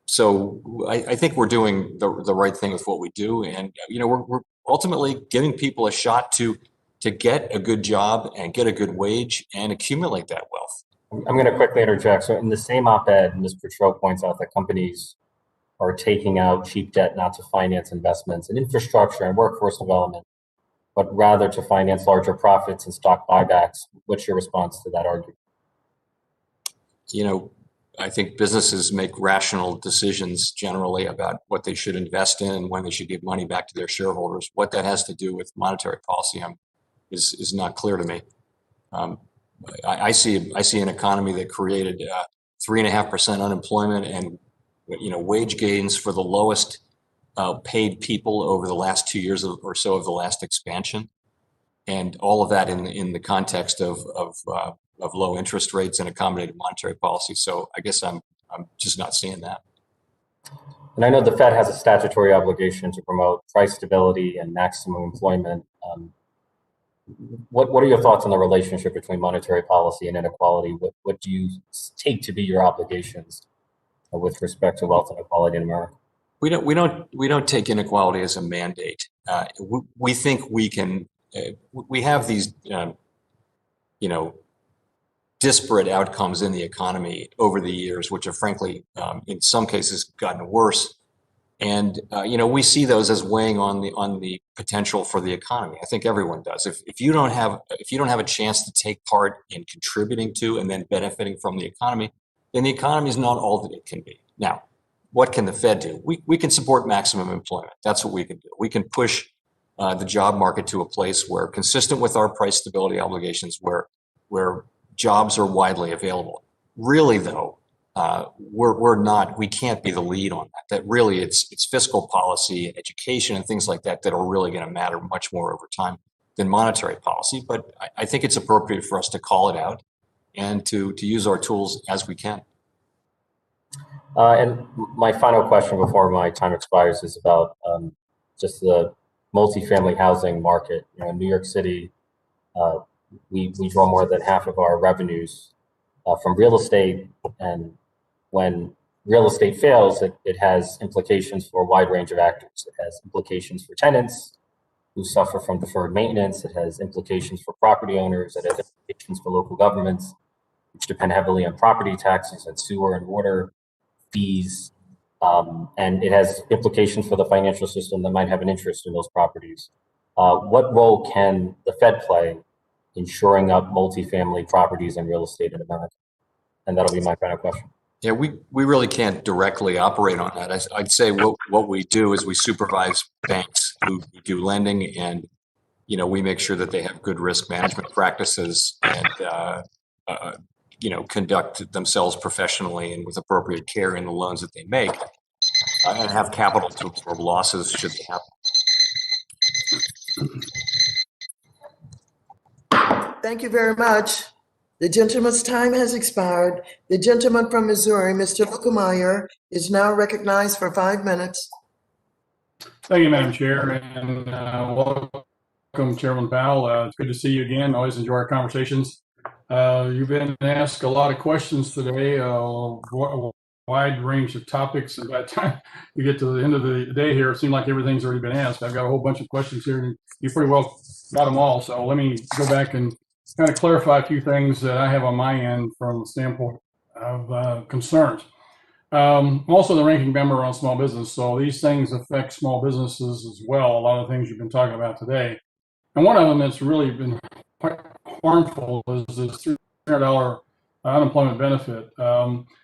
Speaker 5: So I think we're doing the right thing with what we do. And, we're ultimately giving people a shot to get a good job and get a good wage and accumulate that wealth.
Speaker 4: I'm going to quickly interject. So in the same op-ed, Ms. Petro points out that companies are taking out cheap debt not to finance investments in infrastructure and workforce development, but rather to finance larger profits and stock buybacks. What's your response to that argument?
Speaker 5: You know, I think businesses make rational decisions generally about what they should invest in and when they should give money back to their shareholders. What that has to do with monetary policy is not clear to me. I see an economy that created 3.5% unemployment and wage gains for the lowest paid people over the last 2 years or so of the last expansion, and all of that in the context of low interest rates and accommodative monetary policy. So I guess I'm just not seeing that.
Speaker 4: And I know the Fed has a statutory obligation to promote price stability and maximum employment. What are your thoughts on the relationship between monetary policy and inequality? What do you take to be your obligations with respect to wealth inequality in America?
Speaker 5: We don't take inequality as a mandate. We think we can. We have these disparate outcomes in the economy over the years, which have frankly, in some cases, gotten worse. And we see those as weighing on the potential for the economy. I think everyone does. If you don't have a chance to take part in contributing to and then benefiting from the economy, then the economy is not all that it can be. Now, what can the Fed do? We can support maximum employment. That's what we can do. We can push the job market to a place where, consistent with our price stability obligations, where jobs are widely available. Really, though, we can't be the lead on that. That really, it's fiscal policy, education, and things like that are really going to matter much more over time than monetary policy. But I think it's appropriate for us to call it out and to use our tools as we can.
Speaker 4: And my final question before my time expires is about just the multifamily housing market. In New York City, we draw more than half of our revenues from real estate, and when real estate fails, it has implications for a wide range of actors. It has implications for tenants who suffer from deferred maintenance. It has implications for property owners. It has implications for local governments, which depend heavily on property taxes and sewer and water fees. And it has implications for the financial system that might have an interest in those properties. What role can the Fed play in shoring up multifamily properties and real estate in America? And that'll be my final question.
Speaker 5: Yeah, we really can't directly operate on that. I'd say what we do is we supervise banks who do lending, and we make sure that they have good risk management practices and conduct themselves professionally and with appropriate care in the loans that they make, and have capital to absorb losses should they happen.
Speaker 1: Thank you very much. The gentleman's time has expired. The gentleman from Missouri, Mr. Lukemeyer, is now recognized for 5 minutes.
Speaker 2: Thank you, Madam Chair, and welcome, Chairman Powell. It's good to see you again. Always enjoy our conversations. You've been asked a lot of questions today, a wide range of topics, and by the time you get to the end of the day here, it seems like everything's already been asked. I've got a whole bunch of questions here, and you pretty well got them all, so let me go back and kind of clarify a few things that I have on my end from the standpoint of concerns. I'm also the ranking member on small business, so these things affect small businesses as well, a lot of things you've been talking about today. And one of them that's really been quite harmful is this $300 unemployment benefit.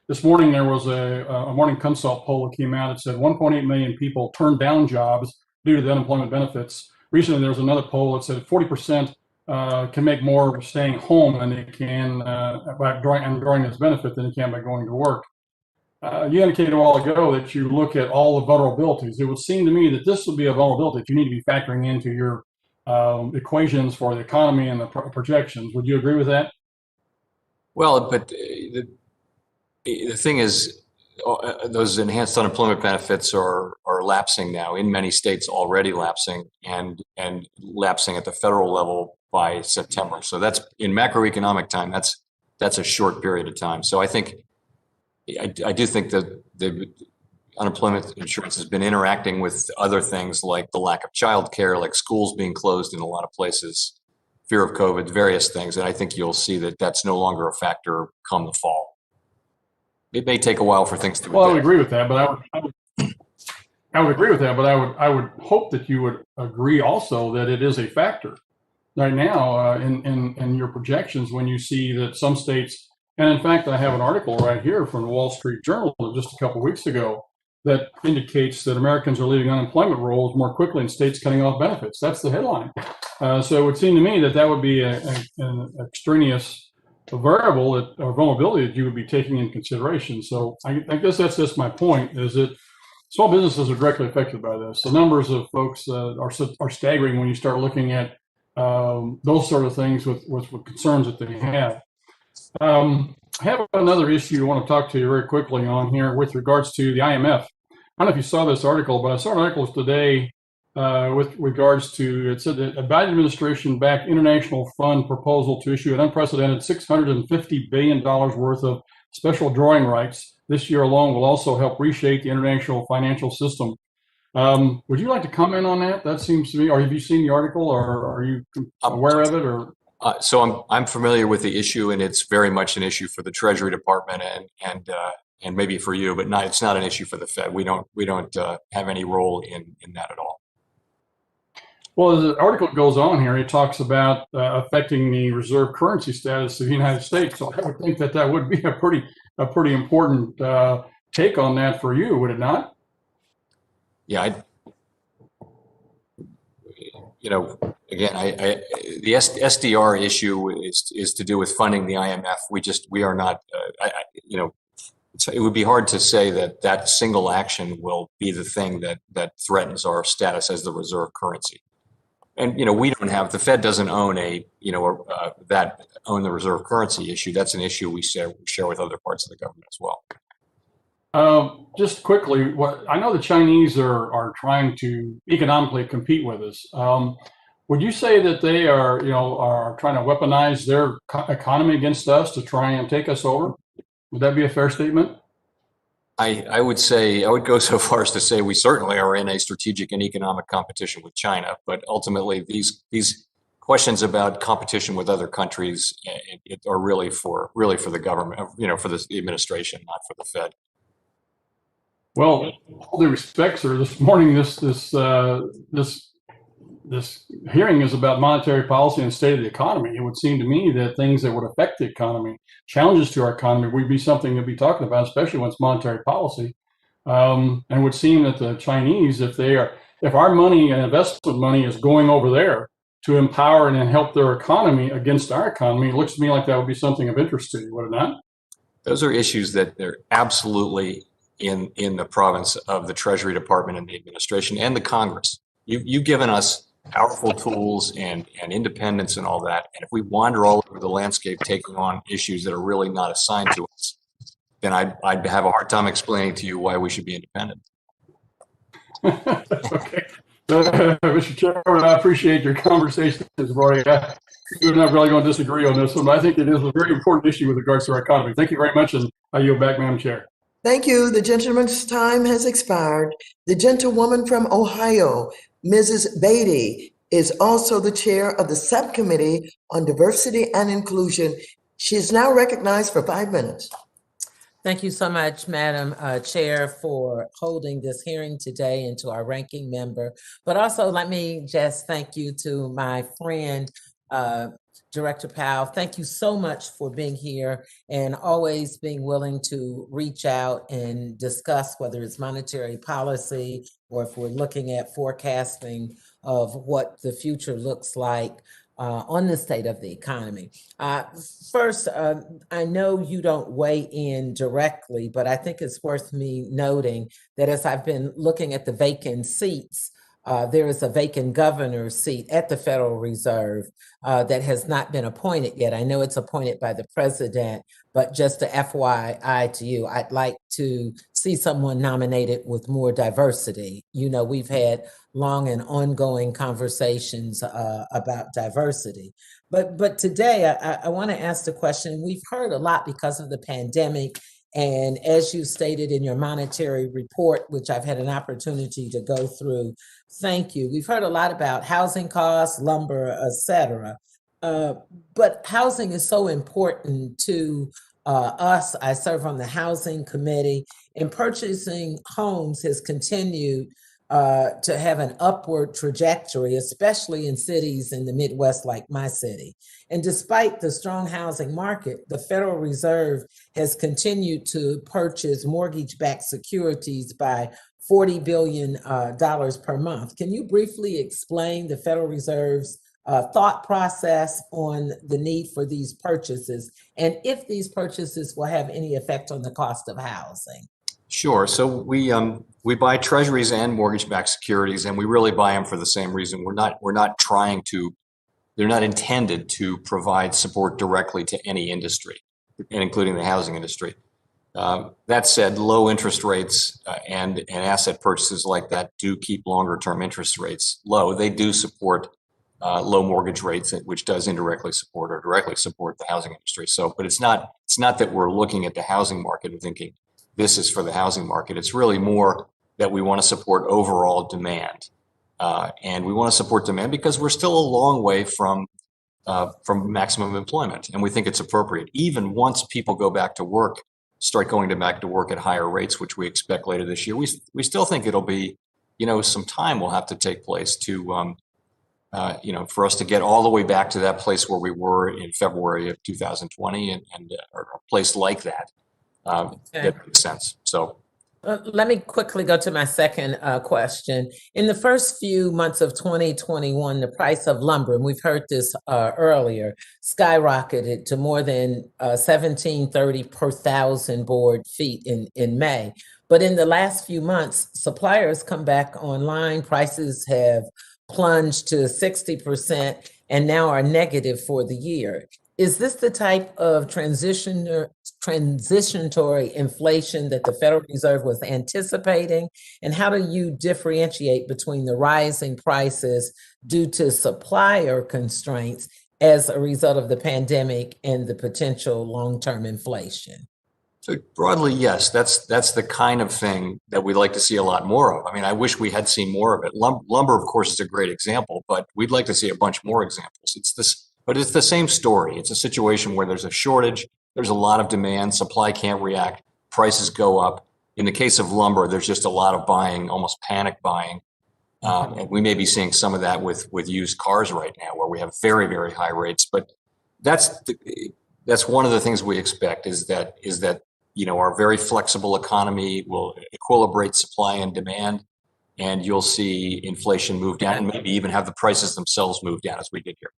Speaker 2: This morning there was a Morning Consult poll that came out that said 1.8 million people turned down jobs due to the unemployment benefits. Recently there was another poll that said 40% can make more staying home than they can by drawing this benefit than they can by going to work. You indicated a while ago that you look at all the vulnerabilities. It would seem to me that this would be a vulnerability that you need to be factoring into your equations for the economy and the projections. Would you agree with that?
Speaker 5: Well, but the thing is, those enhanced unemployment benefits are lapsing now, in many states already lapsing, and lapsing at the federal level by September. So that's, in macroeconomic time, that's a short period of time. So I do think that the unemployment insurance has been interacting with other things like the lack of childcare, like schools being closed in a lot of places, fear of COVID, various things. And I think you'll see that that's no longer a factor come the fall. It may take a while for things to.
Speaker 2: Well, I would agree with that, but I would agree with that, but I would hope that you would agree also that it is a factor right now in your projections when you see that some states, and in fact, I have an article right here from the Wall Street Journal just a couple of weeks ago that indicates that Americans are leaving unemployment rolls more quickly in states cutting off benefits. That's the headline. So it would seem to me that that would be an extraneous variable or vulnerability that you would be taking in consideration. So I guess that's just my point, is that small businesses are directly affected by this. The numbers of folks are staggering when you start looking at those sort of things with concerns that they have. I have another issue I want to talk to you very quickly on here with regards to the IMF. I don't know if you saw this article, but I saw an article today with regards to, it said that a Biden administration-backed international fund proposal to issue an unprecedented $650 billion worth of special drawing rights this year alone will also help reshape the international financial system. Would you like to comment on that? That seems to me, or have you seen the article, or are you aware of it? Or
Speaker 5: so I'm familiar with the issue, and it's very much an issue for the Treasury Department and maybe for you, but it's not an issue for the Fed. We don't have any role in that at all.
Speaker 2: Well, as the article goes on here, it talks about affecting the reserve currency status of the United States. So I would think that that would be a pretty important take on that for you, would it not?
Speaker 5: Yeah, again, the SDR issue is to do with funding the IMF. We are not, it would be hard to say that single action will be the thing that threatens our status as the reserve currency. And, we don't have, the Fed doesn't own own the reserve currency issue. That's an issue we share with other parts of the government as well.
Speaker 2: Just quickly, I know the Chinese are trying to economically compete with us. Would you say that they are trying to weaponize their economy against us to try and take us over? Would that be a fair statement?
Speaker 5: I would go so far as to say we certainly are in a strategic and economic competition with China, but ultimately these questions about competition with other countries are really for the government, for the administration, not for the Fed.
Speaker 2: Well, all due respect, sir, this morning this hearing is about monetary policy and the state of the economy. It would seem to me that things that would affect the economy, challenges to our economy, would be something to be talking about, especially when it's monetary policy. And it would seem that the Chinese, if our money and investment money is going over there to empower and help their economy against our economy, it looks to me like that would be something of interest to you, would it not?
Speaker 5: Those are issues that they're absolutely in the province of the Treasury Department and the administration and the Congress. You've given us powerful tools and independence and all that. And if we wander all over the landscape taking on issues that are really not assigned to us, then I'd have a hard time explaining to you why we should be independent.
Speaker 2: Okay. Mr. Chairman, I appreciate your conversation this morning. You're not really going to disagree on this one, but I think it is a very important issue with regards to our economy. Thank you very much, and I yield back, Madam Chair.
Speaker 1: Thank you. The gentleman's time has expired. The gentlewoman from Ohio, Mrs. Beatty, is also the chair of the Subcommittee on Diversity and Inclusion. She is now recognized for 5 minutes.
Speaker 6: Thank you so much, Madam Chair, for holding this hearing today, and to our ranking member. But also, let me just thank you to my friend, Director Powell. Thank you so much for being here and always being willing to reach out and discuss whether it's monetary policy or if we're looking at forecasting of what the future looks like on the state of the economy. First, I know you don't weigh in directly, but I think it's worth me noting that as I've been looking at the vacant seats, there is a vacant governor's seat at the Federal Reserve that has not been appointed yet. I know it's appointed by the president, but just a FYI to you, I'd like to see someone nominated with more diversity. We've had long and ongoing conversations about diversity. But today, I want to ask the question. We've heard a lot because of the pandemic, and as you stated in your monetary report, which I've had an opportunity to go through, thank you. We've heard a lot about housing costs, lumber, et cetera. But housing is so important to I serve on the Housing Committee, and purchasing homes has continued to have an upward trajectory, especially in cities in the Midwest like my city. And despite the strong housing market, the Federal Reserve has continued to purchase mortgage-backed securities by $40 billion per month. Can you briefly explain the Federal Reserve's thought process on the need for these purchases, and if these purchases will have any effect on the cost of housing?
Speaker 5: Sure. So we buy treasuries and mortgage-backed securities, and we really buy them for the same reason. We're not trying to. They're not intended to provide support directly to any industry, and including the housing industry. That said, low interest rates and asset purchases like that do keep longer-term interest rates low. They do support low mortgage rates, which does indirectly support or directly support the housing industry. So, but it's not that we're looking at the housing market and thinking this is for the housing market. It's really more that we want to support overall demand, and we want to support demand because we're still a long way from maximum employment, and we think it's appropriate. Even once people go back to work, start going back to work at higher rates, which we expect later this year, we still think it'll be, some time will have to take place to, for us to get all the way back to that place where we were in February of 2020 and or a place like that. That makes sense. So.
Speaker 6: Let me quickly go to my second question. In the first few months of 2021, the price of lumber, and we've heard this earlier, skyrocketed to more than $17.30 per thousand board feet in May. But in the last few months, suppliers come back online. Prices have plunged to 60% and now are negative for the year. Is this the type of transitionary inflation that the Federal Reserve was anticipating? And how do you differentiate between the rising prices due to supplier constraints as a result of the pandemic and the potential long-term inflation?
Speaker 5: So broadly, yes, that's the kind of thing that we'd like to see a lot more of. I mean, I wish we had seen more of it. Lumber, of course, is a great example, but we'd like to see a bunch more examples. But it's the same story. It's a situation where there's a shortage, there's a lot of demand, supply can't react, prices go up. In the case of lumber, there's just a lot of buying, almost panic buying. And we may be seeing some of that with used cars right now, where we have very, very high rates. But that's one of the things we expect is that our very flexible economy will equilibrate supply and demand, and you'll see inflation move down and maybe even have the prices themselves move down as we did here.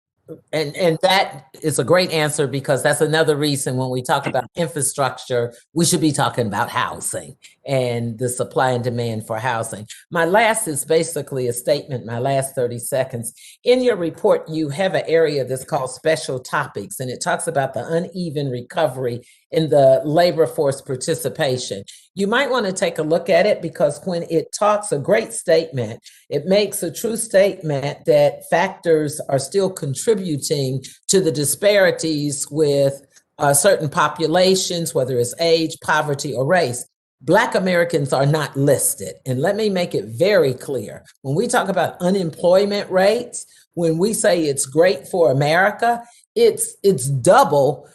Speaker 6: And that is a great answer, because that's another reason when we talk about infrastructure, we should be talking about housing and the supply and demand for housing. My last is basically a statement, my last 30 seconds. In your report, you have an area that's called special topics, and it talks about the uneven recovery in the labor force participation. You might want to take a look at it, because when it talks a great statement, it makes a true statement that factors are still contributing to the disparities with certain populations, whether it's age, poverty, or race. Black Americans are not listed. And let me make it very clear. When we talk about unemployment rates, when we say it's great for America, it's double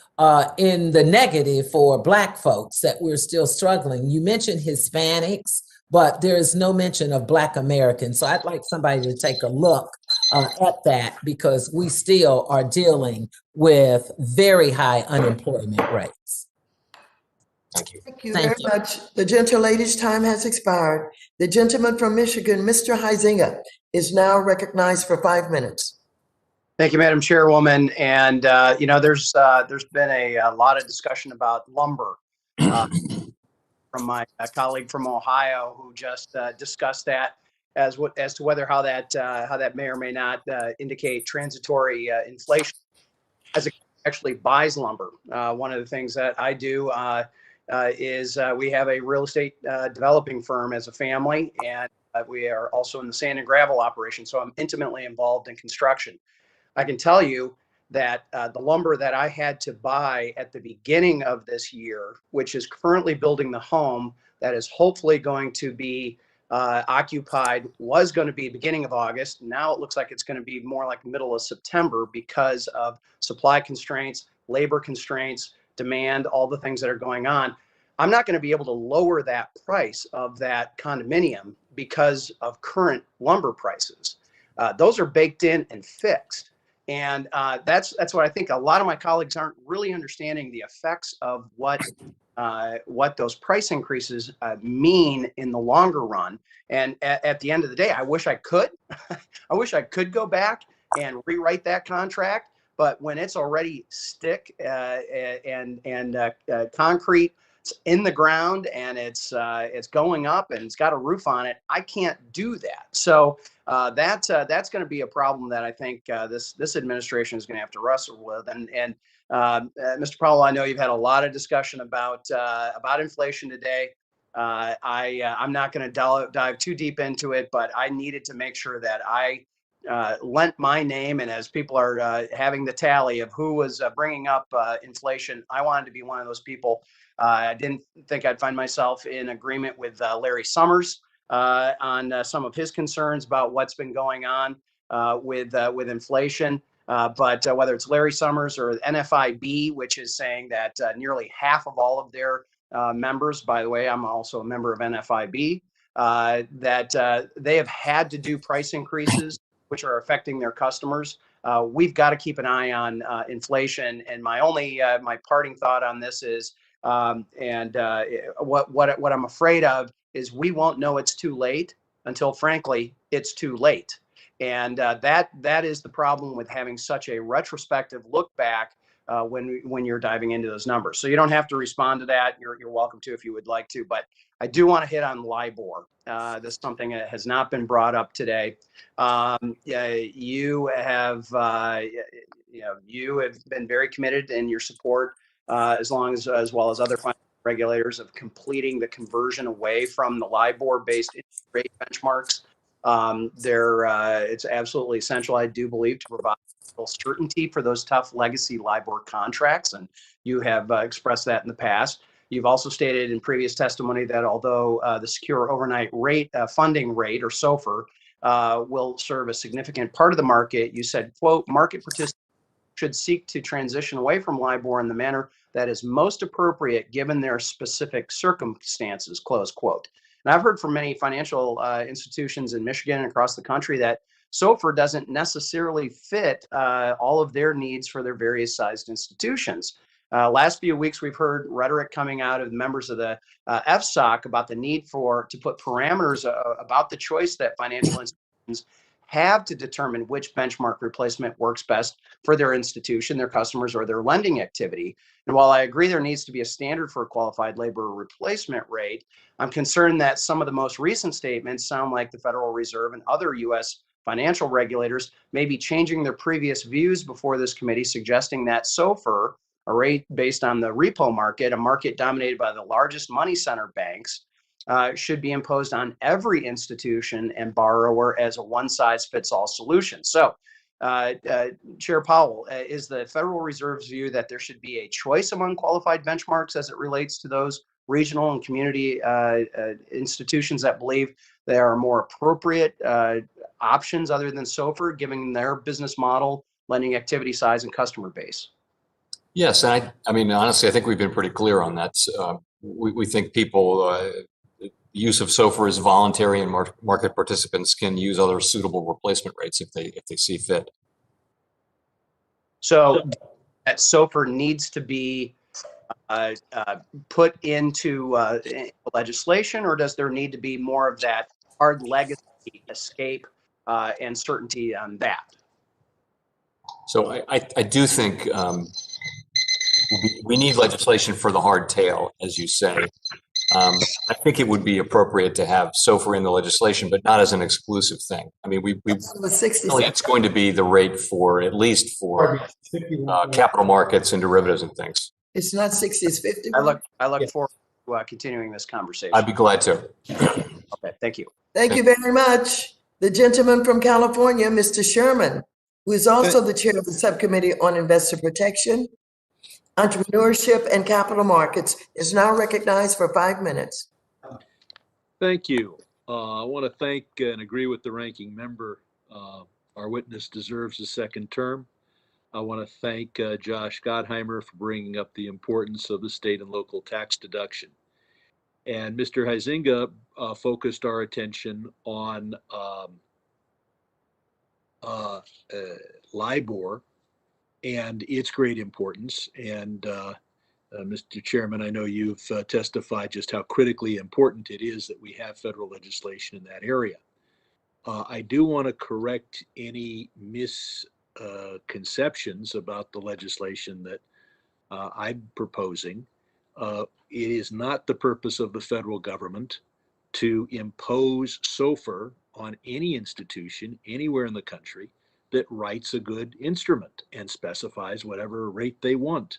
Speaker 6: in the negative for Black folks, that we're still struggling. You mentioned Hispanics, but there is no mention of Black Americans. So I'd like somebody to take a look at that, because we still are dealing with very high unemployment rates.
Speaker 5: Thank you.
Speaker 1: Thank you very much. The gentlelady's time has expired. The gentleman from Michigan, Mr. Huizinga, is now recognized for 5 minutes.
Speaker 7: Thank you, Madam Chairwoman. And, there's been a lot of discussion about lumber from my colleague from Ohio, who just discussed that as to whether how that may or may not indicate transitory inflation as it actually buys lumber. One of the things that I do is we have a real estate developing firm as a family, and we are also in the sand and gravel operation. So I'm intimately involved in construction. I can tell you that the lumber that I had to buy at the beginning of this year, which is currently building the home that is hopefully going to be occupied, was going to be beginning of August. Now it looks like it's going to be more like middle of September because of supply constraints, labor constraints, demand, all the things that are going on, I'm not going to be able to lower that price of that condominium because of current lumber prices. Those are baked in and fixed. And that's what I think a lot of my colleagues aren't really understanding the effects of what those price increases mean in the longer run. And at the end of the day, I wish I could. I wish I could go back and rewrite that contract. But when it's already stick and concrete in the ground and it's going up and it's got a roof on it, I can't do that. So that's going to be a problem that I think this administration is going to have to wrestle with. And Mr. Powell, I know you've had a lot of discussion about inflation today. I'm not going to dive too deep into it, but I needed to make sure that I lent my name, and as people are having the tally of who was bringing up inflation, I wanted to be one of those people. I didn't think I'd find myself in agreement with Larry Summers on some of his concerns about what's been going on with inflation. But whether it's Larry Summers or NFIB, which is saying that nearly half of all of their members, by the way, I'm also a member of NFIB, that they have had to do price increases, which are affecting their customers. We've got to keep an eye on inflation. And my parting thought on this is, what I'm afraid of is we won't know it's too late until, frankly, it's too late. And that is the problem with having such a retrospective look back when you're diving into those numbers. So you don't have to respond to that. You're welcome to if you would like to. But I do want to hit on LIBOR. This is something that has not been brought up today. You have been very committed in your support, as well as other financial regulators, of completing the conversion away from the LIBOR-based interest rate benchmarks. It's absolutely essential, I do believe, to provide certainty for those tough legacy LIBOR contracts, and you have expressed that in the past. You've also stated in previous testimony that although the secure overnight rate funding rate, or SOFR, will serve a significant part of the market, you said, quote, market participants should seek to transition away from LIBOR in the manner that is most appropriate given their specific circumstances, close quote. And I've heard from many financial institutions in Michigan and across the country that SOFR doesn't necessarily fit all of their needs for their various sized institutions. Last few weeks, we've heard rhetoric coming out of members of the FSOC about the need to put parameters about the choice that financial institutions have to determine which benchmark replacement works best for their institution, their customers, or their lending activity. And while I agree there needs to be a standard for a qualified labor replacement rate, I'm concerned that some of the most recent statements sound like the Federal Reserve and other U.S. financial regulators may be changing their previous views before this committee, suggesting that SOFR, a rate based on the repo market, a market dominated by the largest money center banks, should be imposed on every institution and borrower as a one-size-fits-all solution. So, Chair Powell, is the Federal Reserve's view that there should be a choice among qualified benchmarks as it relates to those regional and community institutions that believe there are more appropriate options other than SOFR, given their business model, lending activity size, and customer base?
Speaker 5: Yes, and I mean, honestly, I think we've been pretty clear on that. We think use of SOFR is voluntary, and market participants can use other suitable replacement rates if they see fit.
Speaker 7: So that SOFR needs to be put into legislation, or does there need to be more of that hard legacy escape and certainty on that?
Speaker 5: So I do think we need legislation for the hard tail, as you say. I think it would be appropriate to have SOFR in the legislation, but not as an exclusive thing. I mean, it's going to be the rate at least for capital markets and derivatives and things.
Speaker 1: It's not 60, it's 50.
Speaker 7: I look forward to continuing this conversation.
Speaker 5: I'd be glad to.
Speaker 7: Okay, thank you.
Speaker 1: Thank you very much. The gentleman from California, Mr. Sherman, who is also the chair of the Subcommittee on Investor Protection, Entrepreneurship and Capital Markets, is now recognized for 5 minutes.
Speaker 8: Thank you. I want to thank and agree with the ranking member. Our witness deserves a second term. I want to thank Josh Gottheimer for bringing up the importance of the state and local tax deduction. And Mr. Huizinga focused our attention on LIBOR and its great importance. And Mr. Chairman, I know you've testified just how critically important it is that we have federal legislation in that area. I do want to correct any misconceptions about the legislation that I'm proposing. It is not the purpose of the federal government to impose SOFR on any institution anywhere in the country that writes a good instrument and specifies whatever rate they want.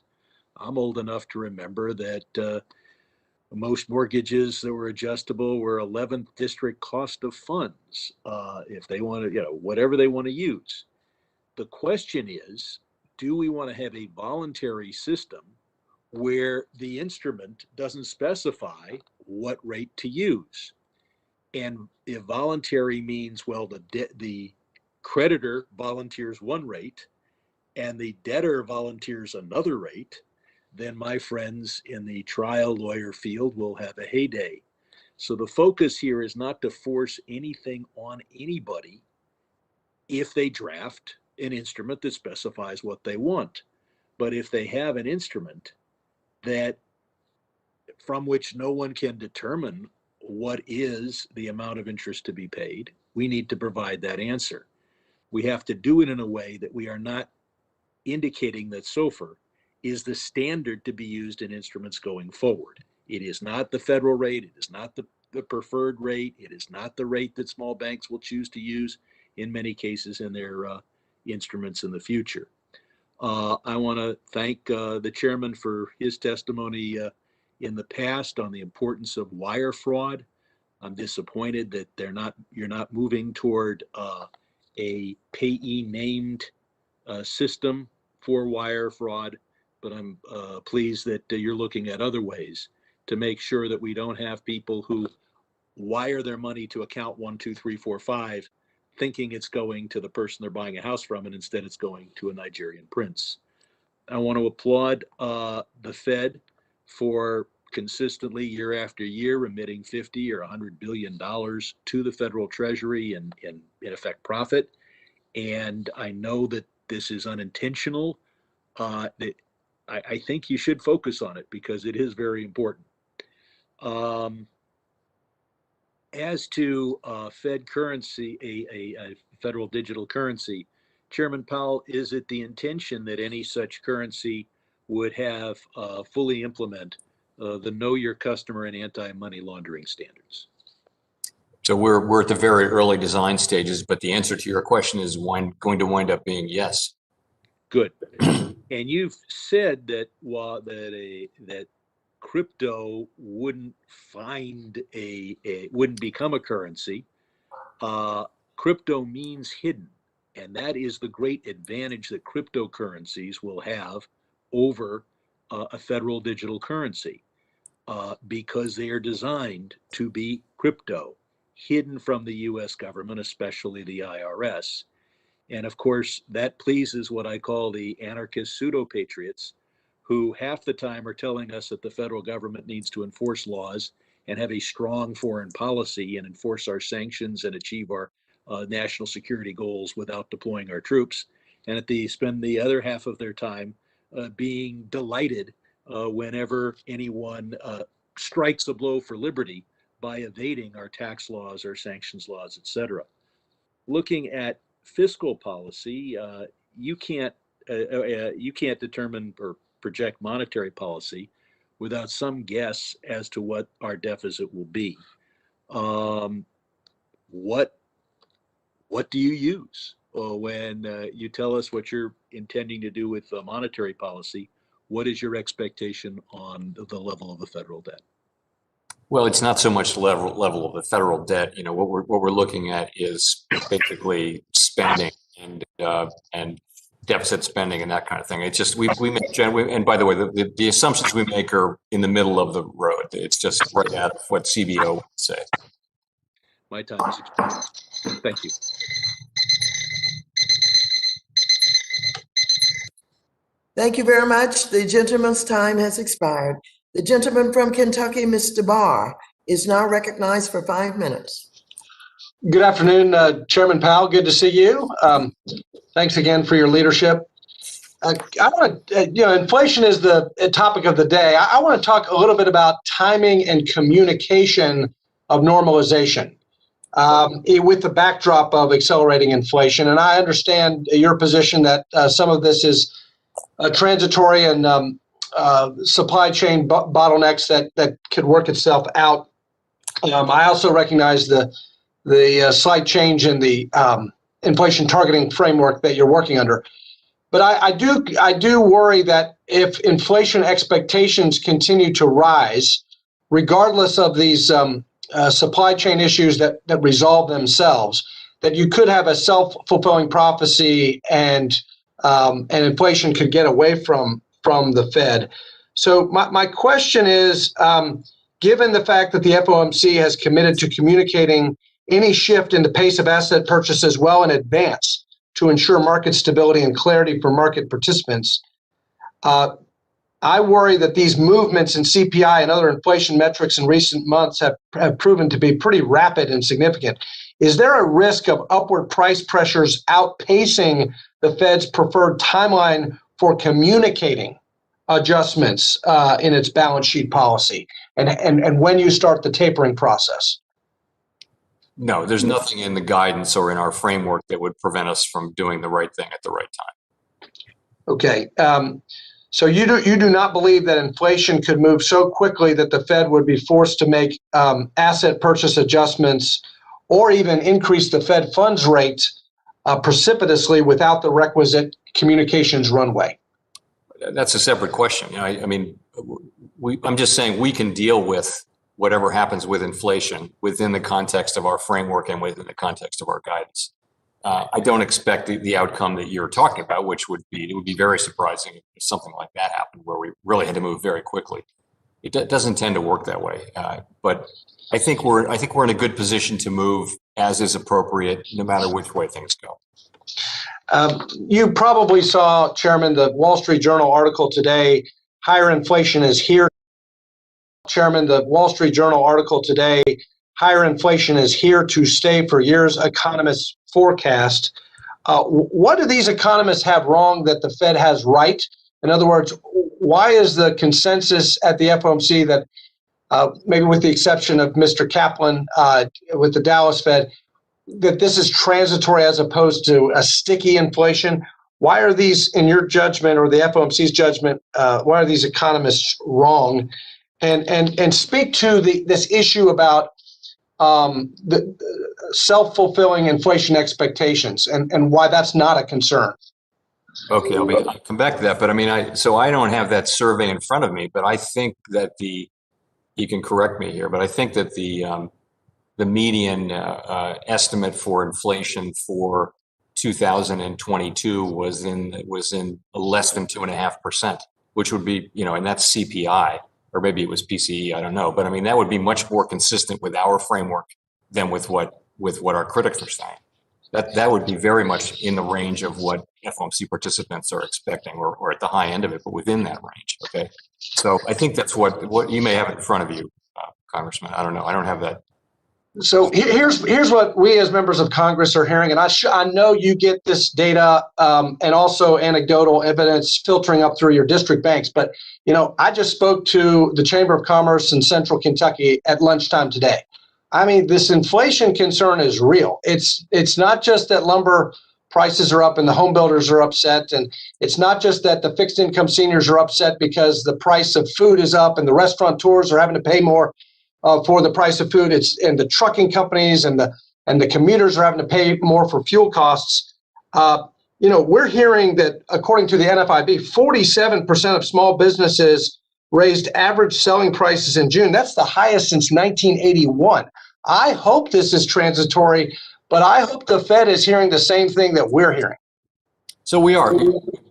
Speaker 8: I'm old enough to remember that most mortgages that were adjustable were 11th district cost of funds, if they want to, whatever they want to use. The question is, do we want to have a voluntary system where the instrument doesn't specify what rate to use? And if voluntary means, well, the creditor volunteers one rate and the debtor volunteers another rate, then my friends in the trial lawyer field will have a heyday. So the focus here is not to force anything on anybody if they draft an instrument that specifies what they want. But if they have an instrument that from which no one can determine what is the amount of interest to be paid, we need to provide that answer. We have to do it in a way that we are not indicating that SOFR is the standard to be used in instruments going forward. It is not the federal rate. It is not the preferred rate. It is not the rate that small banks will choose to use in many cases in their instruments in the future. I want to thank the chairman for his testimony in the past on the importance of wire fraud. I'm disappointed that you're not moving toward a payee named system for wire fraud, but I'm pleased that you're looking at other ways to make sure that we don't have people who wire their money to account 1, 2, 3, 4, 5, thinking it's going to the person they're buying a house from, and instead it's going to a Nigerian prince. I want to applaud the Fed for consistently year after year remitting 50 or $100 billion to the federal treasury in effect profit. And I know that this is unintentional. I think you should focus on it because it is very important. As to Fed currency, a federal digital currency, Chairman Powell, is it the intention that any such currency would have fully implement the Know Your Customer and anti-money laundering standards?
Speaker 5: So we're at the very early design stages, but the answer to your question is going to wind up being yes.
Speaker 8: Good. And you've said that that crypto wouldn't wouldn't become a currency. Crypto means hidden, and that is the great advantage that cryptocurrencies will have over a federal digital currency, because they are designed to be crypto, hidden from the U.S. government, especially the IRS. And of course, that pleases what I call the anarchist pseudo-patriots, who half the time are telling us that the federal government needs to enforce laws and have a strong foreign policy and enforce our sanctions and achieve our national security goals without deploying our troops. And they spend the other half of their time being delighted whenever anyone strikes a blow for liberty by evading our tax laws, our sanctions laws, et cetera. Looking at fiscal policy, you can't determine or project monetary policy without some guess as to what our deficit will be. What do you use when you tell us what you're intending to do with monetary policy? What is your expectation on the level of the federal debt?
Speaker 5: Well, it's not so much the level of the federal debt. What we're looking at is basically spending and deficit spending and that kind of thing. It's just we make, and by the way, the assumptions we make are in the middle of the road. It's just right out of what CBO would say.
Speaker 8: My time is expired. Thank you.
Speaker 1: Thank you very much. The gentleman's time has expired. The gentleman from Kentucky, Mr. Barr, is now recognized for 5 minutes.
Speaker 9: Good afternoon, Chairman Powell. Good to see you. Thanks again for your leadership. I want to, inflation is the topic of the day. I want to talk a little bit about timing and communication of normalization with the backdrop of accelerating inflation. And I understand your position that some of this is transitory and supply chain bottlenecks that could work itself out. I also recognize the slight change in the inflation targeting framework that you're working under. But I do worry that if inflation expectations continue to rise, regardless of these supply chain issues that resolve themselves, that you could have a self-fulfilling prophecy and inflation could get away from the Fed. So my question is, given the fact that the FOMC has committed to communicating any shift in the pace of asset purchases well in advance to ensure market stability and clarity for market participants, I worry that these movements in CPI and other inflation metrics in recent months have proven to be pretty rapid and significant. Is there a risk of upward price pressures outpacing the Fed's preferred timeline for communicating adjustments in its balance sheet policy and when you start the tapering process?
Speaker 5: No, there's nothing in the guidance or in our framework that would prevent us from doing the right thing at the right time.
Speaker 9: Okay. So you do not believe that inflation could move so quickly that the Fed would be forced to make asset purchase adjustments or even increase the Fed funds rate precipitously without the requisite communications runway?
Speaker 5: That's a separate question. I'm just saying we can deal with whatever happens with inflation within the context of our framework and within the context of our guidance. I don't expect the outcome that you're talking about, which would be very surprising if something like that happened, where we really had to move very quickly. It doesn't tend to work that way. But I think we're in a good position to move as is appropriate, no matter which way things go.
Speaker 9: You probably saw, Chairman, the Wall Street Journal article today, higher inflation is here. Chairman, the Wall Street Journal article today, higher inflation is here to stay for years, economists forecast. What do these economists have wrong that the Fed has right? In other words, why is the consensus at the FOMC that, maybe with the exception of Mr. Kaplan with the Dallas Fed, that this is transitory as opposed to a sticky inflation? Why are these, in your judgment or the FOMC's judgment, why are these economists wrong? And speak to this issue about the self-fulfilling inflation expectations and why that's not a concern.
Speaker 5: Okay, I'll come back to that. But I don't have that survey in front of me, but I think that you can correct me here, but I think that the median estimate for inflation for 2022 was in less than 2.5%, which would be, and that's CPI, or maybe it was PCE, I don't know. But that would be much more consistent with our framework than with what our critics are saying. That would be very much in the range of what FOMC participants are expecting, or at the high end of it, but within that range. Okay, so I think that's what you may have in front of you, Congressman. I don't know. I don't have that.
Speaker 9: So here's what we as members of Congress are hearing, and I know you get this data and also anecdotal evidence filtering up through your district banks. But I just spoke to the Chamber of Commerce in Central Kentucky at lunchtime today. This inflation concern is real. It's not just that lumber prices are up and the home builders are upset, and it's not just that the fixed income seniors are upset because the price of food is up and the restaurateurs are having to pay more for the price of food. And the trucking companies and the commuters are having to pay more for fuel costs. We're hearing that according to the NFIB, 47% of small businesses raised average selling prices in June. That's the highest since 1981. I hope this is transitory, but I hope the Fed is hearing the same thing that we're hearing.
Speaker 5: So we are.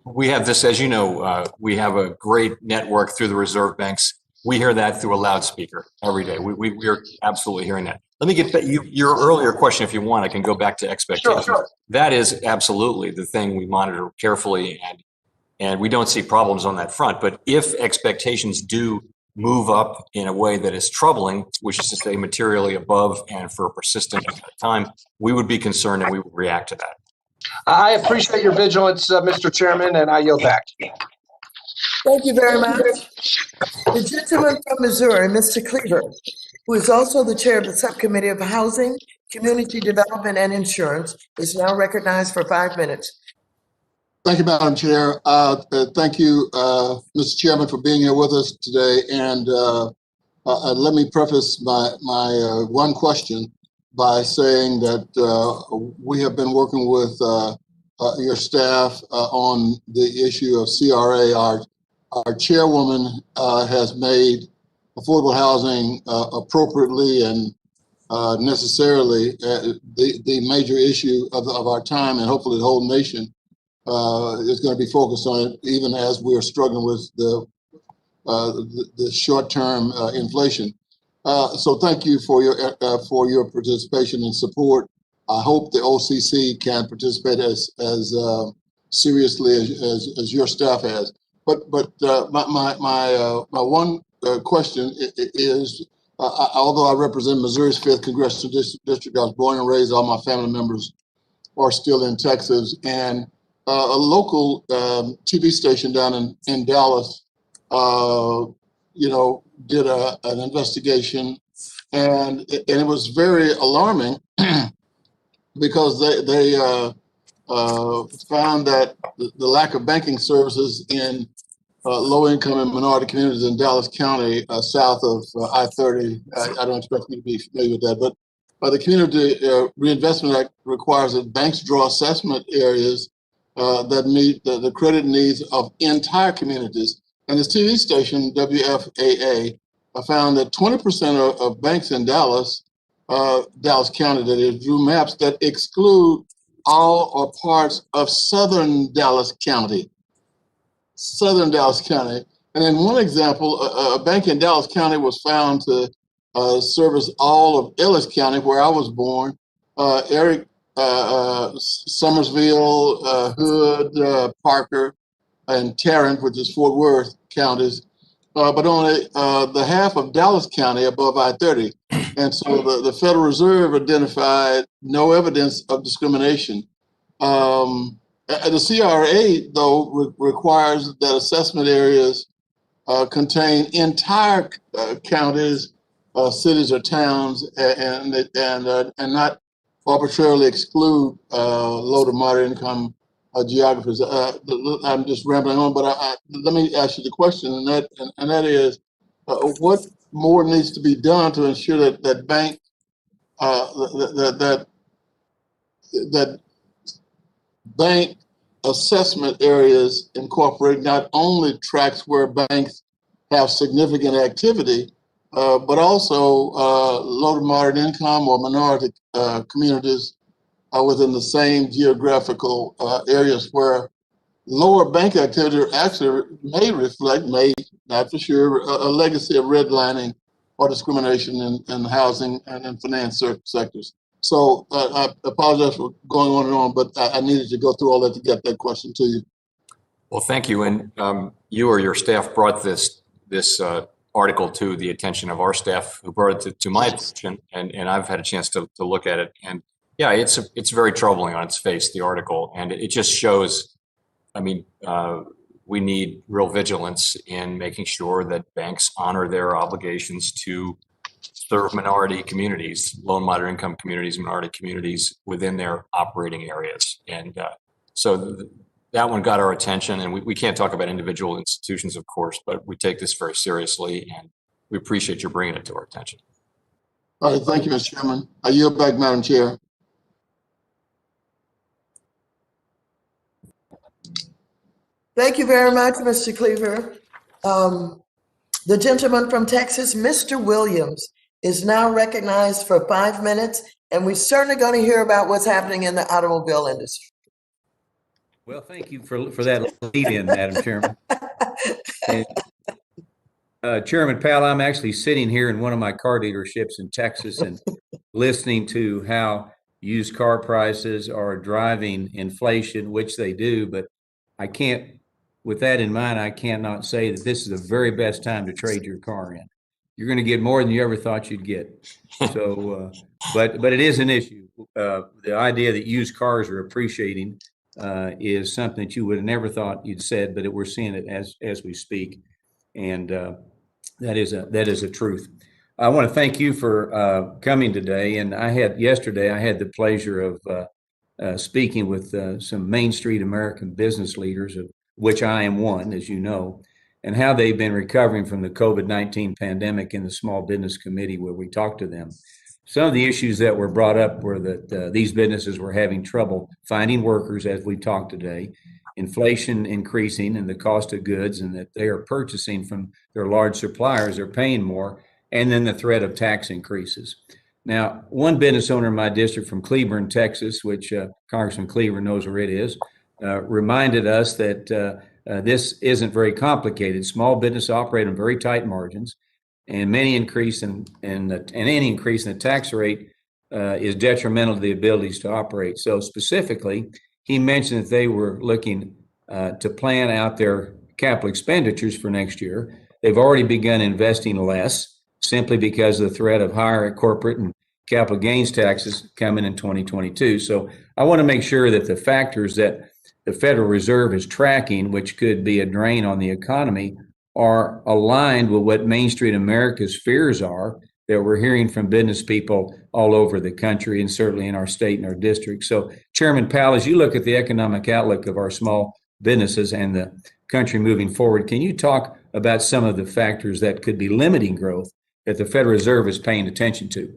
Speaker 5: We have this, as you know, we have a great network through the reserve banks. We hear that through a loudspeaker every day. We are absolutely hearing that. Let me get back your earlier question, if you want. I can go back to expectations. Sure. That is absolutely the thing we monitor carefully, And we don't see problems on that front. But if expectations do move up in a way that is troubling, which is to say materially above and for a persistent time, we would be concerned and we would react to that.
Speaker 9: I appreciate your vigilance, Mr. Chairman, and I yield back.
Speaker 1: Thank you very much. The gentleman from Missouri, Mr. Cleaver, who is also the chair of the Subcommittee of Housing, Community Development, and Insurance, is now recognized for 5 minutes.
Speaker 10: Thank you, Madam Chair. Thank you, Mr. Chairman, for being here with us today. And let me preface my one question by saying that we have been working with your staff on the issue of CRA. Our chairwoman has made affordable housing appropriately and necessarily the major issue of our time, and hopefully the whole nation is going to be focused on it, even as we're struggling with the short-term inflation. So thank you for your participation and support. I hope the OCC can participate as seriously as your staff has. But my one question is, although I represent Missouri's 5th Congressional District, I was born and raised, all my family members are still in Texas, and a local TV station down in Dallas, did an investigation, and it was very alarming because they found that the lack of banking services in low-income and minority communities in Dallas County, south of I-30. I don't expect you to be familiar with that, but the Community Reinvestment Act requires that banks draw assessment areas that meet the credit needs of entire communities. And this TV station, WFAA, found that 20% of banks in Dallas County, that is, drew maps that exclude all or parts of southern Dallas County. Southern Dallas County. And in one example, a bank in Dallas County was found to service all of Ellis County, where I was born. Eric, Summersville, Hood, Parker, and Tarrant, which is Fort Worth counties, but only the half of Dallas County above I-30. And so the Federal Reserve identified no evidence of discrimination. The CRA, though, requires that assessment areas contain entire counties, cities, or towns, and not arbitrarily exclude low to moderate income geographies. I'm just rambling on, but let me ask you the question, and that is, what more needs to be done to ensure that bank that bank assessment areas incorporate not only tracts where banks have significant activity, but also low to moderate income or minority communities within the same geographical areas where lower bank activity actually may reflect, not for sure, a legacy of redlining or discrimination in housing and in finance sectors. So I apologize for going on and on, but I needed to go through all that to get that question to you.
Speaker 5: Well, thank you. And you or your staff brought this article to the attention of our staff, who brought it to my attention, and I've had a chance to look at it. And yeah, it's very troubling on its face, the article, and it just shows, I mean, we need real vigilance in making sure that banks honor their obligations to serve minority communities, low and moderate income communities, minority communities within their operating areas. And so that one got our attention, and we can't talk about individual institutions, of course, but we take this very seriously, and we appreciate your bringing it to our attention.
Speaker 10: All right, thank you, Mr. Chairman. I yield back, Madam Chair.
Speaker 1: Thank you very much, Mr. Cleaver. The gentleman from Texas, Mr. Williams, is now recognized for 5 minutes, and we're certainly going to hear about what's happening in the automobile industry.
Speaker 22: Well, thank you for that lead-in, Madam Chairman. And, Chairman Powell, I'm actually sitting here in one of my car dealerships in Texas and listening to how used car prices are driving inflation, which they do, but I can't with that in mind, I cannot say that this is the very best time to trade your car in. You're going to get more than you ever thought you'd get. So, but it is an issue. The idea that used cars are appreciating is something that you would have never thought you'd said, but we're seeing it as we speak, and that is a truth. I want to thank you for coming today. And yesterday I had the pleasure of speaking with some Main Street American business leaders, of which I am one, as you know, and how they've been recovering from the COVID-19 pandemic in the Small Business Committee, where we talked to them. Some of the issues that were brought up were that these businesses were having trouble finding workers, as we talked today, inflation increasing and the cost of goods, and that they are purchasing from their large suppliers, they're paying more, and then the threat of tax increases. Now, one business owner in my district from Cleburne, Texas, which Congressman Cleaver knows where it is, reminded us that this isn't very complicated. Small business operate on very tight margins, and any increase in the tax rate is detrimental to the abilities to operate. So specifically, he mentioned that they were looking to plan out their capital expenditures for next year. They've already begun investing less, simply because of the threat of higher corporate and capital gains taxes coming in 2022. So I want to make sure that the factors that the Federal Reserve is tracking, which could be a drain on the economy, are aligned with what Main Street America's fears are that we're hearing from business people all over the country, and certainly in our state and our district. So Chairman Powell, as you look at the economic outlook of our small businesses and the country moving forward, can you talk about some of the factors that could be limiting growth that the Federal Reserve is paying attention to?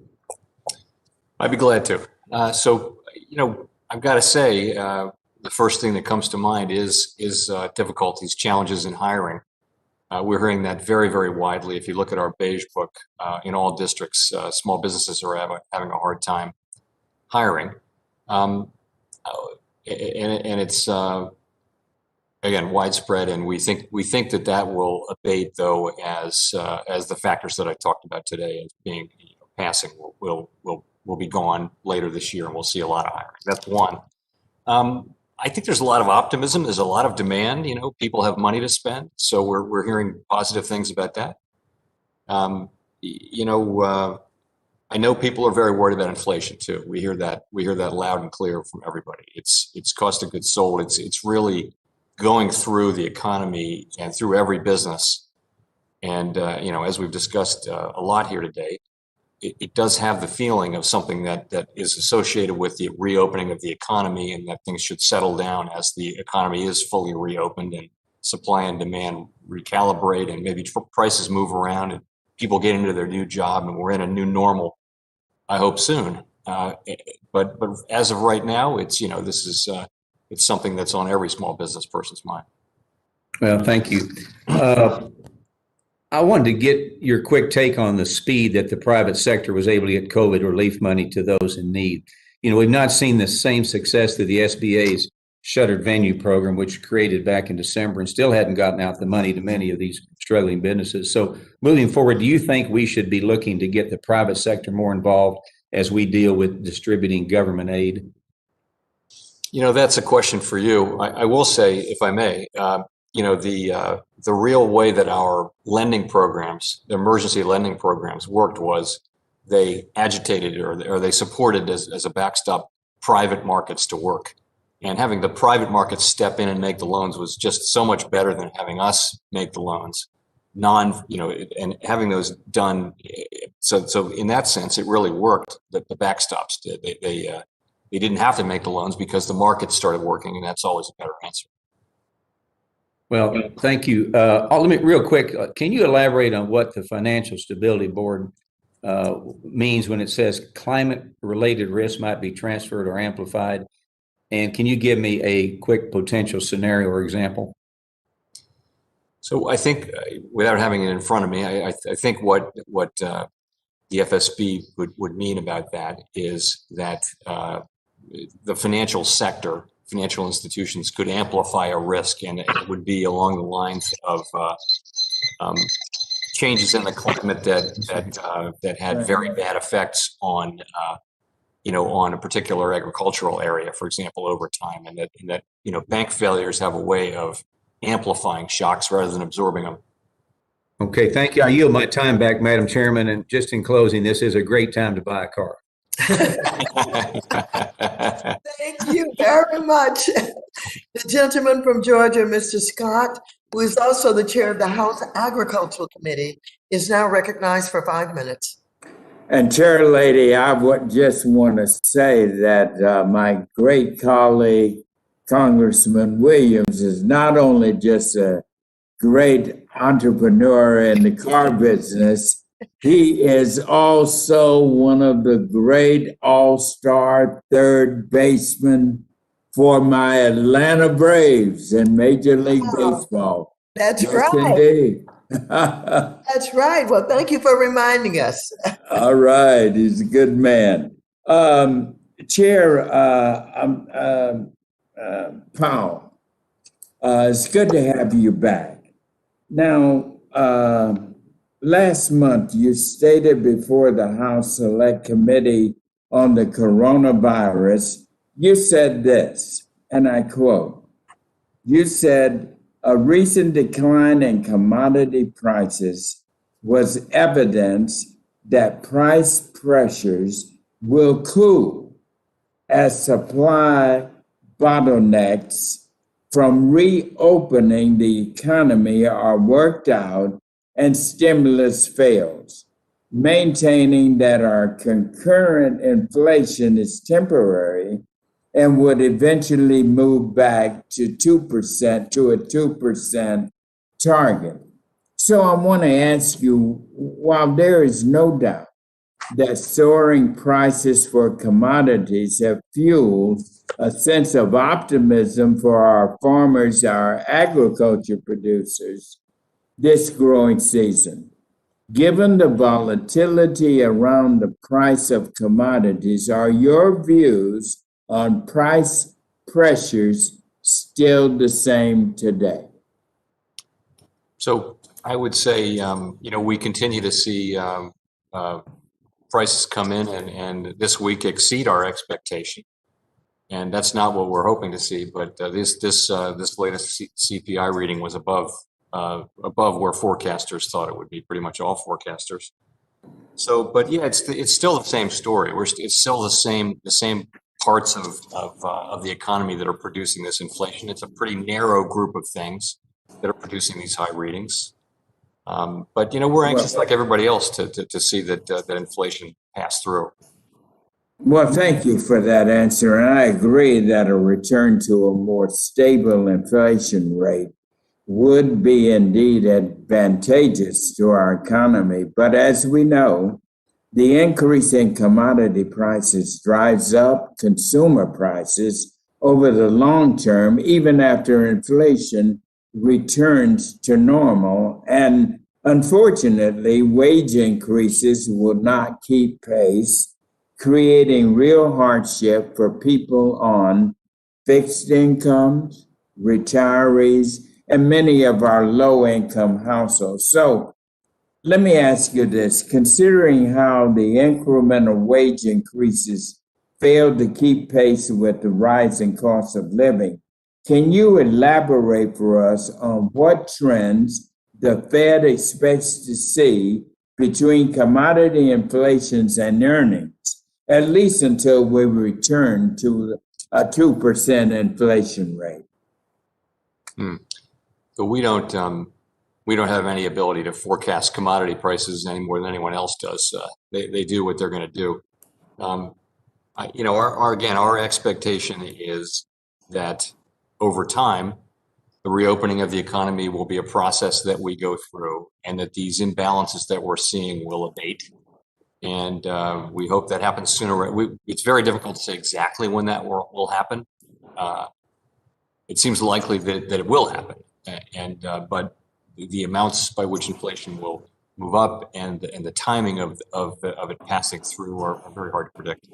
Speaker 5: I'd be glad to. I've got to say, the first thing that comes to mind is difficulties, challenges in hiring. We're hearing that very, very widely. If you look at our beige book, in all districts, small businesses are having a hard time hiring. And it's, again, widespread, and we think that will abate, though, as the factors that I talked about today as being passing will be gone later this year, and we'll see a lot of hiring. That's one. I think there's a lot of optimism. There's a lot of demand. People have money to spend, so we're hearing positive things about that. I know people are very worried about inflation too. We hear that loud and clear from everybody. It's cost of goods sold. It's really going through the economy and through every business. And as we've discussed a lot here today, it does have the feeling of something that is associated with the reopening of the economy, and that things should settle down as the economy is fully reopened and supply and demand recalibrate, and maybe prices move around and people get into their new job, and we're in a new normal, I hope soon. But as of right now, it's something that's on every small business person's mind.
Speaker 22: Well, thank you. I wanted to get your quick take on the speed that the private sector was able to get COVID relief money to those in need. We've not seen the same success through the SBA's shuttered venue program, which created back in December, and still hadn't gotten out the money to many of these struggling businesses. So moving forward, do you think we should be looking to get the private sector more involved as we deal with distributing government aid?
Speaker 5: That's a question for you. I will say, if I may, the real way that our lending programs, the emergency lending programs, worked was they agitated or they supported as a backstop private markets to work. And having the private markets step in and make the loans was just so much better than having us make the loans. And having those done. So in that sense, it really worked. The backstops did. They didn't have to make the loans because the market started working, and that's always a better answer.
Speaker 22: Well, thank you. Let me real quick. Can you elaborate on what the Financial Stability Board means when it says climate-related risks might be transferred or amplified? And can you give me a quick potential scenario or example?
Speaker 5: So I think, without having it in front of me, I think what the FSB would mean about that is that the financial sector, financial institutions, could amplify a risk, and it would be along the lines of changes in the climate that had very bad effects on a particular agricultural area, for example, over time, and that bank failures have a way of amplifying shocks rather than absorbing them.
Speaker 22: Okay, thank you. I yield my time back, Madam Chairman. And just in closing, this is a great time to buy a car.
Speaker 1: Thank you very much. The gentleman from Georgia, Mr. Scott, who is also the chair of the House Agricultural Committee, is now recognized for 5 minutes.
Speaker 11: And Chair Lady, I would just want to say that my great colleague, Congressman Williams, is not only just a great entrepreneur in the car business, he is also one of the great all-star third basemen for my Atlanta Braves in Major League Baseball.
Speaker 1: That's
Speaker 11: yes,
Speaker 1: right.
Speaker 11: Indeed.
Speaker 1: That's right. Well, thank you for reminding us.
Speaker 11: All right. He's a good man. Chair Powell, it's good to have you back. Now, last month, you stated before the House Select Committee on the Coronavirus, you said this, and I quote, you said, a recent decline in commodity prices was evidence that price pressures will cool as supply bottlenecks from reopening the economy are worked out and stimulus fails, maintaining that our concurrent inflation is temporary and would eventually move back to 2%, to a 2% target. So I want to ask you, while there is no doubt that soaring prices for commodities have fueled a sense of optimism for our farmers, our agriculture producers, this growing season, given the volatility around the price of commodities, are your views on price pressures still the same today?
Speaker 5: So I would say, we continue to see prices come in and this week exceed our expectation. And that's not what we're hoping to see, but this latest CPI reading was above where forecasters thought it would be, pretty much all forecasters. So, but yeah, it's still the same story. It's still the same parts of the economy that are producing this inflation. It's a pretty narrow group of things that are producing these high readings. But we're anxious, like everybody else, to see that inflation pass through.
Speaker 11: Well, thank you for that answer. And I agree that a return to a more stable inflation rate would be indeed advantageous to our economy. But as we know, the increase in commodity prices drives up consumer prices over the long term, even after inflation returns to normal. And unfortunately, wage increases will not keep pace, creating real hardship for people on fixed incomes, retirees, and many of our low-income households. So let me ask you this, considering how the incremental wage increases failed to keep pace with the rising cost of living, can you elaborate for us on what trends the Fed expects to see between commodity inflations and earnings, at least until we return to a 2% inflation rate?
Speaker 5: So we don't have any ability to forecast commodity prices any more than anyone else does. They do what they're going to do. Our expectation is that over time, the reopening of the economy will be a process that we go through, and that these imbalances that we're seeing will abate. And we hope that happens sooner. It's very difficult to say exactly when that will happen. It seems likely that it will happen, but the amounts by which inflation will move up and the timing of it passing through are very hard to predict.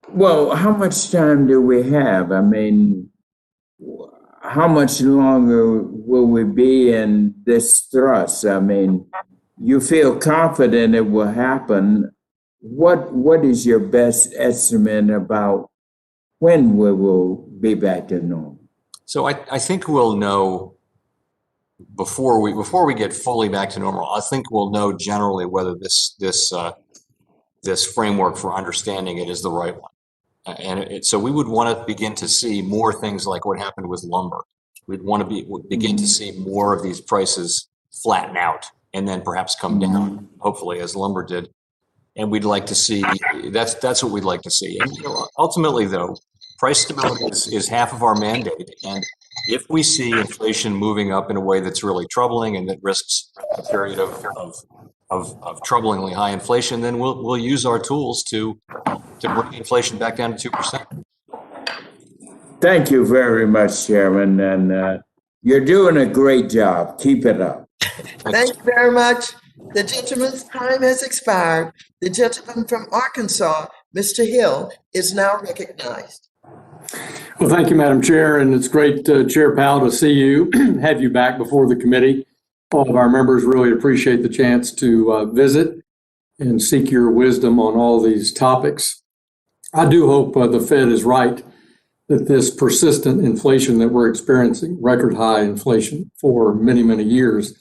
Speaker 11: Well, how much time do we have? I mean, how much longer will we be in this thrust? I mean, you feel confident it will happen. What is your best estimate about when we will be back to normal?
Speaker 5: So I think we'll know before we get fully back to normal. I think we'll know generally whether this framework for understanding it is the right one. So we would want to begin to see more things like what happened with lumber. We'd want to begin to see more of these prices flatten out and then perhaps come down, hopefully, as lumber did. And we'd like to see, that's what we'd like to see. And ultimately, though, price stability is half of our mandate. And if we see inflation moving up in a way that's really troubling and that risks a period of troublingly high inflation, then we'll use our tools to bring inflation back down to 2%.
Speaker 11: Thank you very much, Chairman, and you're doing a great job. Keep it up.
Speaker 1: Thank you very much. The gentleman's time has expired. The gentleman from Arkansas, Mr. Hill, is now recognized.
Speaker 2: Well, thank you, Madam Chair, and it's great, Chair Powell, to see you, have you back before the committee. All of our members really appreciate the chance to visit and seek your wisdom on all these topics. I do hope the Fed is right that this persistent inflation that we're experiencing, record high inflation for many, many years,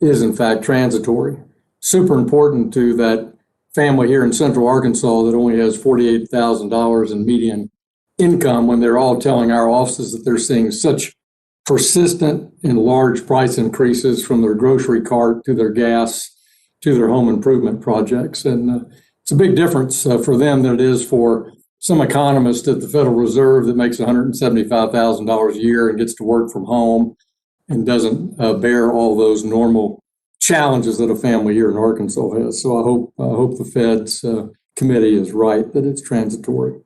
Speaker 2: is in fact transitory. Super important to that family here in Central Arkansas that only has $48,000 in median income, when they're all telling our offices that they're seeing such persistent and large price increases from their grocery cart to their gas to their home improvement projects. And it's a big difference for them than it is for some economist at the Federal Reserve that makes $175,000 a year and gets to work from home and doesn't bear all those normal challenges that a family here in Arkansas has. So I hope the Fed's committee is right that it's transitory.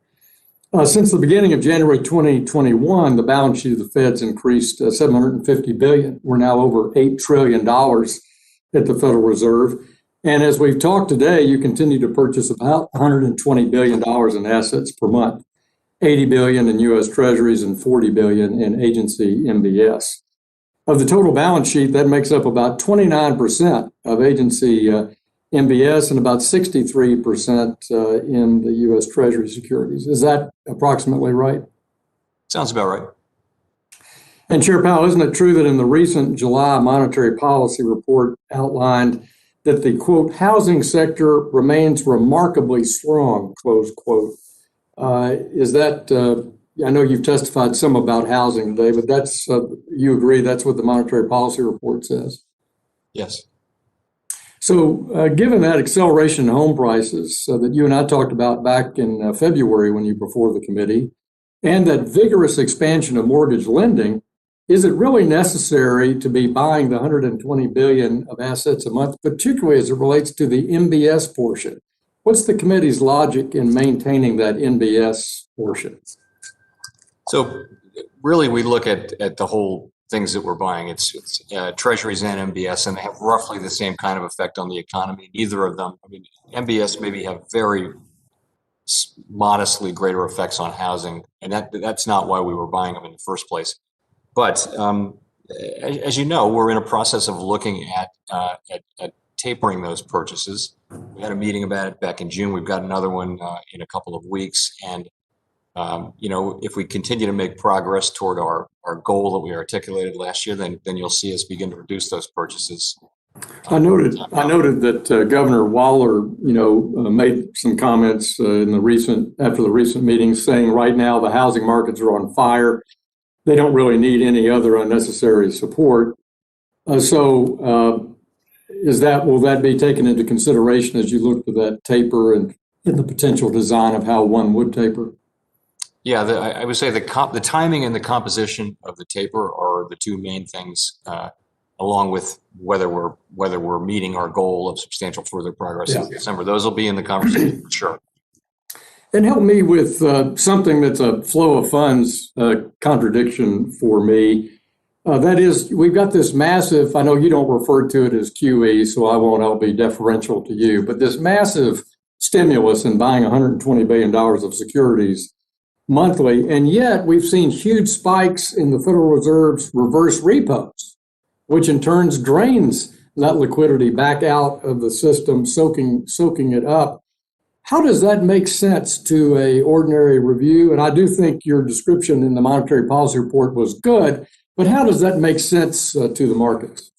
Speaker 2: Since the beginning of January 2021, the balance sheet of the Fed's increased $750 billion. We're now over $8 trillion at the Federal Reserve. And as we've talked today, you continue to purchase about $120 billion in assets per month, $80 billion in U.S. Treasuries and $40 billion in agency MBS. Of the total balance sheet, that makes up about 29% of agency MBS and about 63% in the U.S. Treasury securities. Is that approximately right?
Speaker 5: Sounds about right.
Speaker 2: And Chair Powell, isn't it true that in the recent July monetary policy report outlined that the, quote, housing sector remains remarkably strong, close quote? Is that, I know you've testified some about housing today, but that's, you agree that's what the monetary policy report says?
Speaker 5: Yes.
Speaker 2: So given that acceleration in home prices that you and I talked about back in February when you were before the committee, and that vigorous expansion of mortgage lending, is it really necessary to be buying the $120 billion of assets a month, particularly as it relates to the MBS portion? What's the committee's logic in maintaining that MBS portion?
Speaker 5: So really, we look at the whole things that we're buying. It's treasuries and MBS, and they have roughly the same kind of effect on the economy. Neither of them, I mean, MBS maybe have very modestly greater effects on housing, and that's not why we were buying them in the first place. But as you know, we're in a process of looking at tapering those purchases. We had a meeting about it back in June. We've got another one in a couple of weeks. And, you know, if we continue to make progress toward our goal that we articulated last year, then you'll see us begin to reduce those purchases.
Speaker 2: I noted that Governor Waller, you know, made some comments after the recent meeting, saying right now the housing markets are on fire. They don't really need any other unnecessary support. Will that be taken into consideration as you look to that taper and the potential design of how one would taper?
Speaker 5: Yeah, I would say the timing and the composition of the taper are the two main things, along with whether we're meeting our goal of substantial further progress in December. Those will be in the conversation for sure.
Speaker 2: And help me with something that's a flow of funds contradiction for me. That is, we've got this massive, I know you don't refer to it as QE, so I'll be deferential to you, but this massive stimulus in buying $120 billion of securities monthly. And yet we've seen huge spikes in the Federal Reserve's reverse repos, which in turn drains that liquidity back out of the system, soaking it up.
Speaker 12: How does that make sense to a ordinary review? And I do think your description in the monetary policy report was good, but how does that make sense to the markets?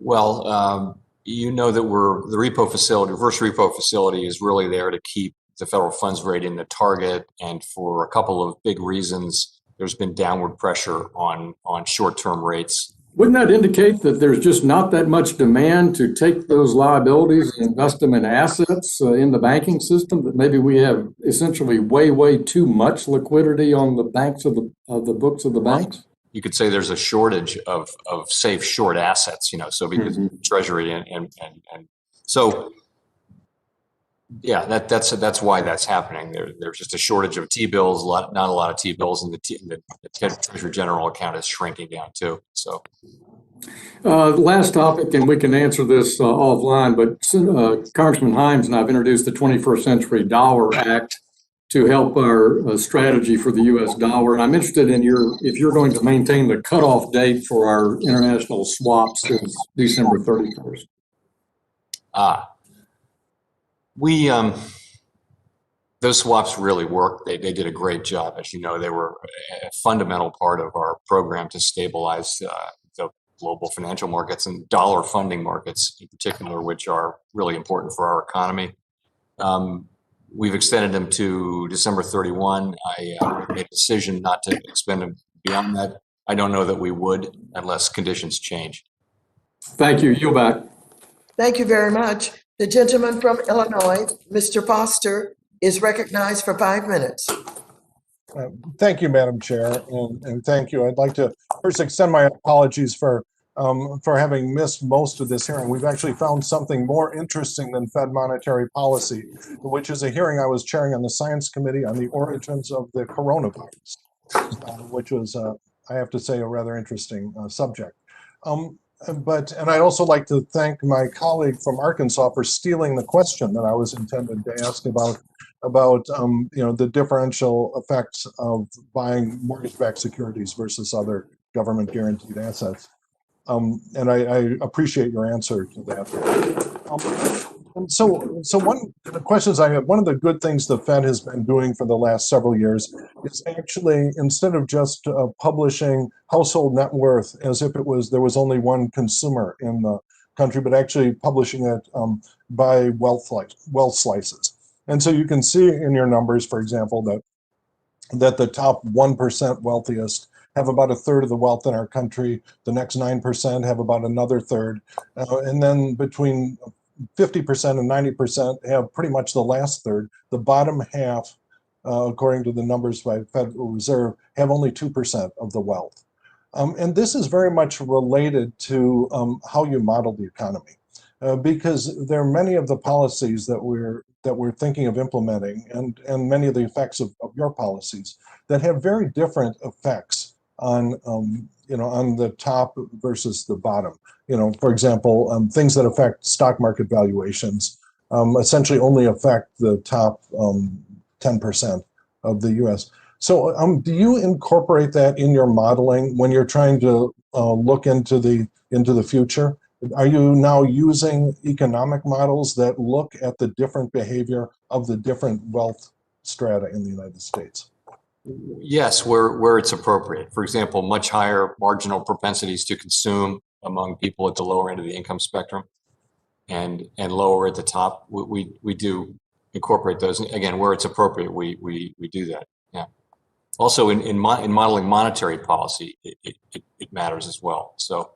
Speaker 5: Well, you know that the repo facility, reverse repo facility, is really there to keep the federal funds rate in the target. And for a couple of big reasons, there's been downward pressure on short-term rates.
Speaker 12: Wouldn't that indicate that there's just not that much demand to take those liabilities and invest them in assets in the banking system, that maybe we have essentially way too much liquidity on the banks of the books of the banks?
Speaker 5: You could say there's a shortage of safe short assets, so because Treasury and so, yeah, that's why that's happening. There's just a shortage of T-bills, not a lot of T-bills, and the Treasury General account is shrinking down too. So,
Speaker 12: last topic, and we can answer this offline, but Congressman Himes and I have introduced the 21st Century Dollar Act to help our strategy for the U.S. dollar. And I'm interested in if you're going to maintain the cutoff date for our international swaps is December 31st.
Speaker 5: Those swaps really work. They did a great job. As you know, they were a fundamental part of our program to stabilize the global financial markets and dollar funding markets in particular, which are really important for our economy. We've extended them to December 31. I made a decision not to extend them beyond that. I don't know that we would unless conditions change.
Speaker 12: Thank you. Yield back.
Speaker 1: Thank you very much. The gentleman from Illinois, Mr. Foster, is recognized for 5 minutes.
Speaker 13: Thank you, Madam Chair, and thank you. I'd like to first extend my apologies for having missed most of this hearing. We've actually found something more interesting than Fed monetary policy, which is a hearing I was chairing on the Science Committee on the origins of the coronavirus, which was, I have to say, a rather interesting subject. And I'd also like to thank my colleague from Arkansas for stealing the question that I was intended to ask about the differential effects of buying mortgage-backed securities versus other government guaranteed assets. And I appreciate your answer to that. And so one of the questions I have, one of the good things the Fed has been doing for the last several years is actually, instead of just publishing household net worth as if there was only one consumer in the country, but actually publishing it by wealth slices. And so you can see in your numbers, for example, that the top 1% wealthiest have about a third of the wealth in our country. The next 9% have about another third. And then between 50% and 90% have pretty much the last third. The bottom half, according to the numbers by Federal Reserve, have only 2% of the wealth. And this is very much related to how you model the economy. Because there are many of the policies that we're thinking of implementing, and many of the effects of your policies that have very different effects on on the top versus the bottom. For example, things that affect stock market valuations essentially only affect the top 10% of the U.S. So do you incorporate that in your modeling when you're trying to look into the future? Are you now using economic models that look at the different behavior of the different wealth strata in the United States?
Speaker 5: Yes, where it's appropriate. For example, much higher marginal propensities to consume among people at the lower end of the income spectrum, and lower at the top. We do incorporate those. Again, where it's appropriate, we do that. Yeah. Also, in modeling monetary policy, it matters as well. So.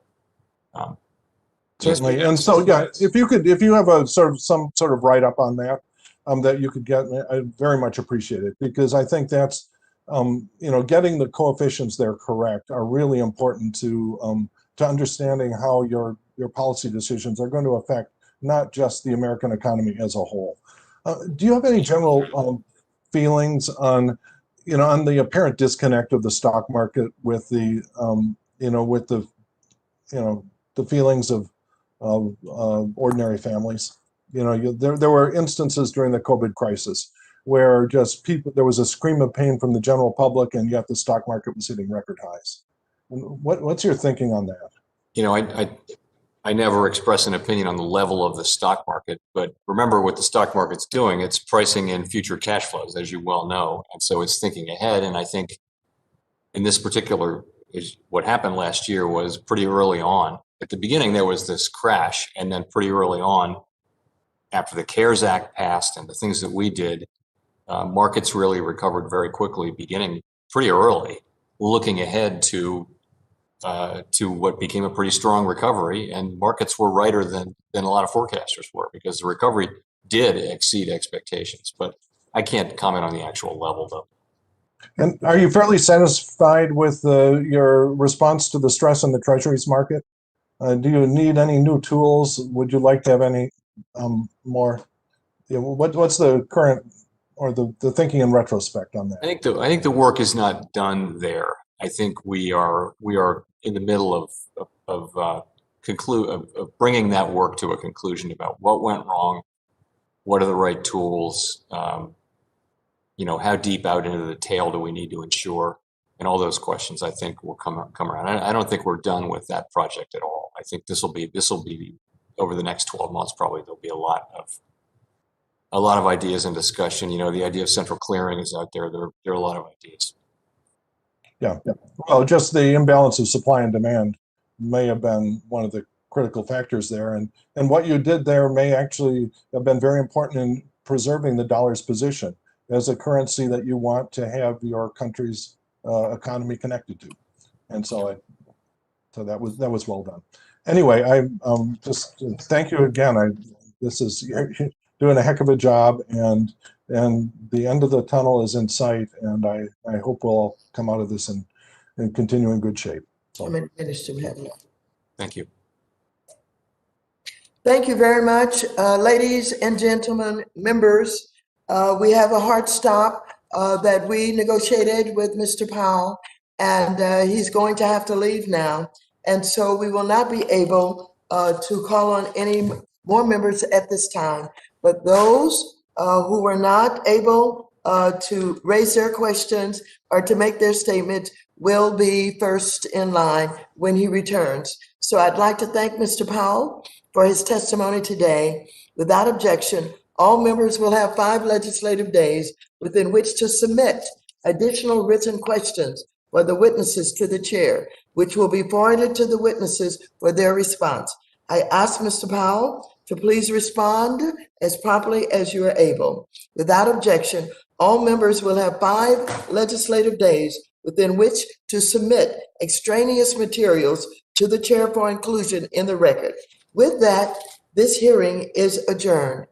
Speaker 13: Certainly, and so yeah, if you have some sort of write up on that, that you could get, I very much appreciate it, because I think that's getting the coefficients there correct are really important to understanding how your policy decisions are going to affect not just the American economy as a whole. Do you have any general feelings on the apparent disconnect of the stock market with the the feelings of ordinary families? There were instances during the COVID crisis where there was a scream of pain from the general public, and yet the stock market was hitting record highs. What's your thinking on that?
Speaker 5: I never express an opinion on the level of the stock market, but remember what the stock market's doing. It's pricing in future cash flows, as you well know. And so it's thinking ahead. And I think in this particular, what happened last year was pretty early on. At the beginning, there was this crash. And then pretty early on, after the CARES Act passed and the things that we did, markets really recovered very quickly, beginning pretty early, looking ahead to what became a pretty strong recovery, and markets were righter than a lot of forecasters were, because the recovery did exceed expectations. But I can't comment on the actual level, though.
Speaker 13: And are you fairly satisfied with your response to the stress in the treasuries market? Do you need any new tools? Would you like to have any more? What's the current or the thinking in retrospect on that?
Speaker 5: I think the work is not done there. I think we are in the middle of bringing that work to a conclusion about what went wrong, what are the right tools, how deep out into the tail do we need to insure, and all those questions I think will come around. I don't think we're done with that project at all. I think this will be over the next 12 months. Probably there'll be a lot of ideas and discussion. The idea of central clearing is out there. There are a lot of ideas.
Speaker 13: Yeah. Well, just the imbalance of supply and demand may have been one of the critical factors there. And what you did there may actually have been very important in preserving the dollar's position as a currency that you want to have your country's economy connected to. And so that was well done. Anyway, I just thank you again. This is you're doing a heck of a job, and the end of the tunnel is in sight, and I hope we'll all come out of this and continue in good shape.
Speaker 1: How many minutes do we have left?
Speaker 5: Thank you.
Speaker 1: Thank you very much, ladies and gentlemen, members. We have a hard stop that we negotiated with Mr. Powell, and he's going to have to leave now. And so we will not be able to call on any more members at this time. But those who were not able to raise their questions or to make their statements will be first in line when he returns. So I'd like to thank Mr. Powell for his testimony today. Without objection, all members will have 5 legislative days within which to submit additional written questions for the witnesses to the chair, which will be forwarded to the witnesses for their response. I ask Mr. Powell to please respond as promptly as you are able. Without objection, all members will have 5 legislative days within which to submit extraneous materials to the chair for inclusion in the record. With that, this hearing is adjourned.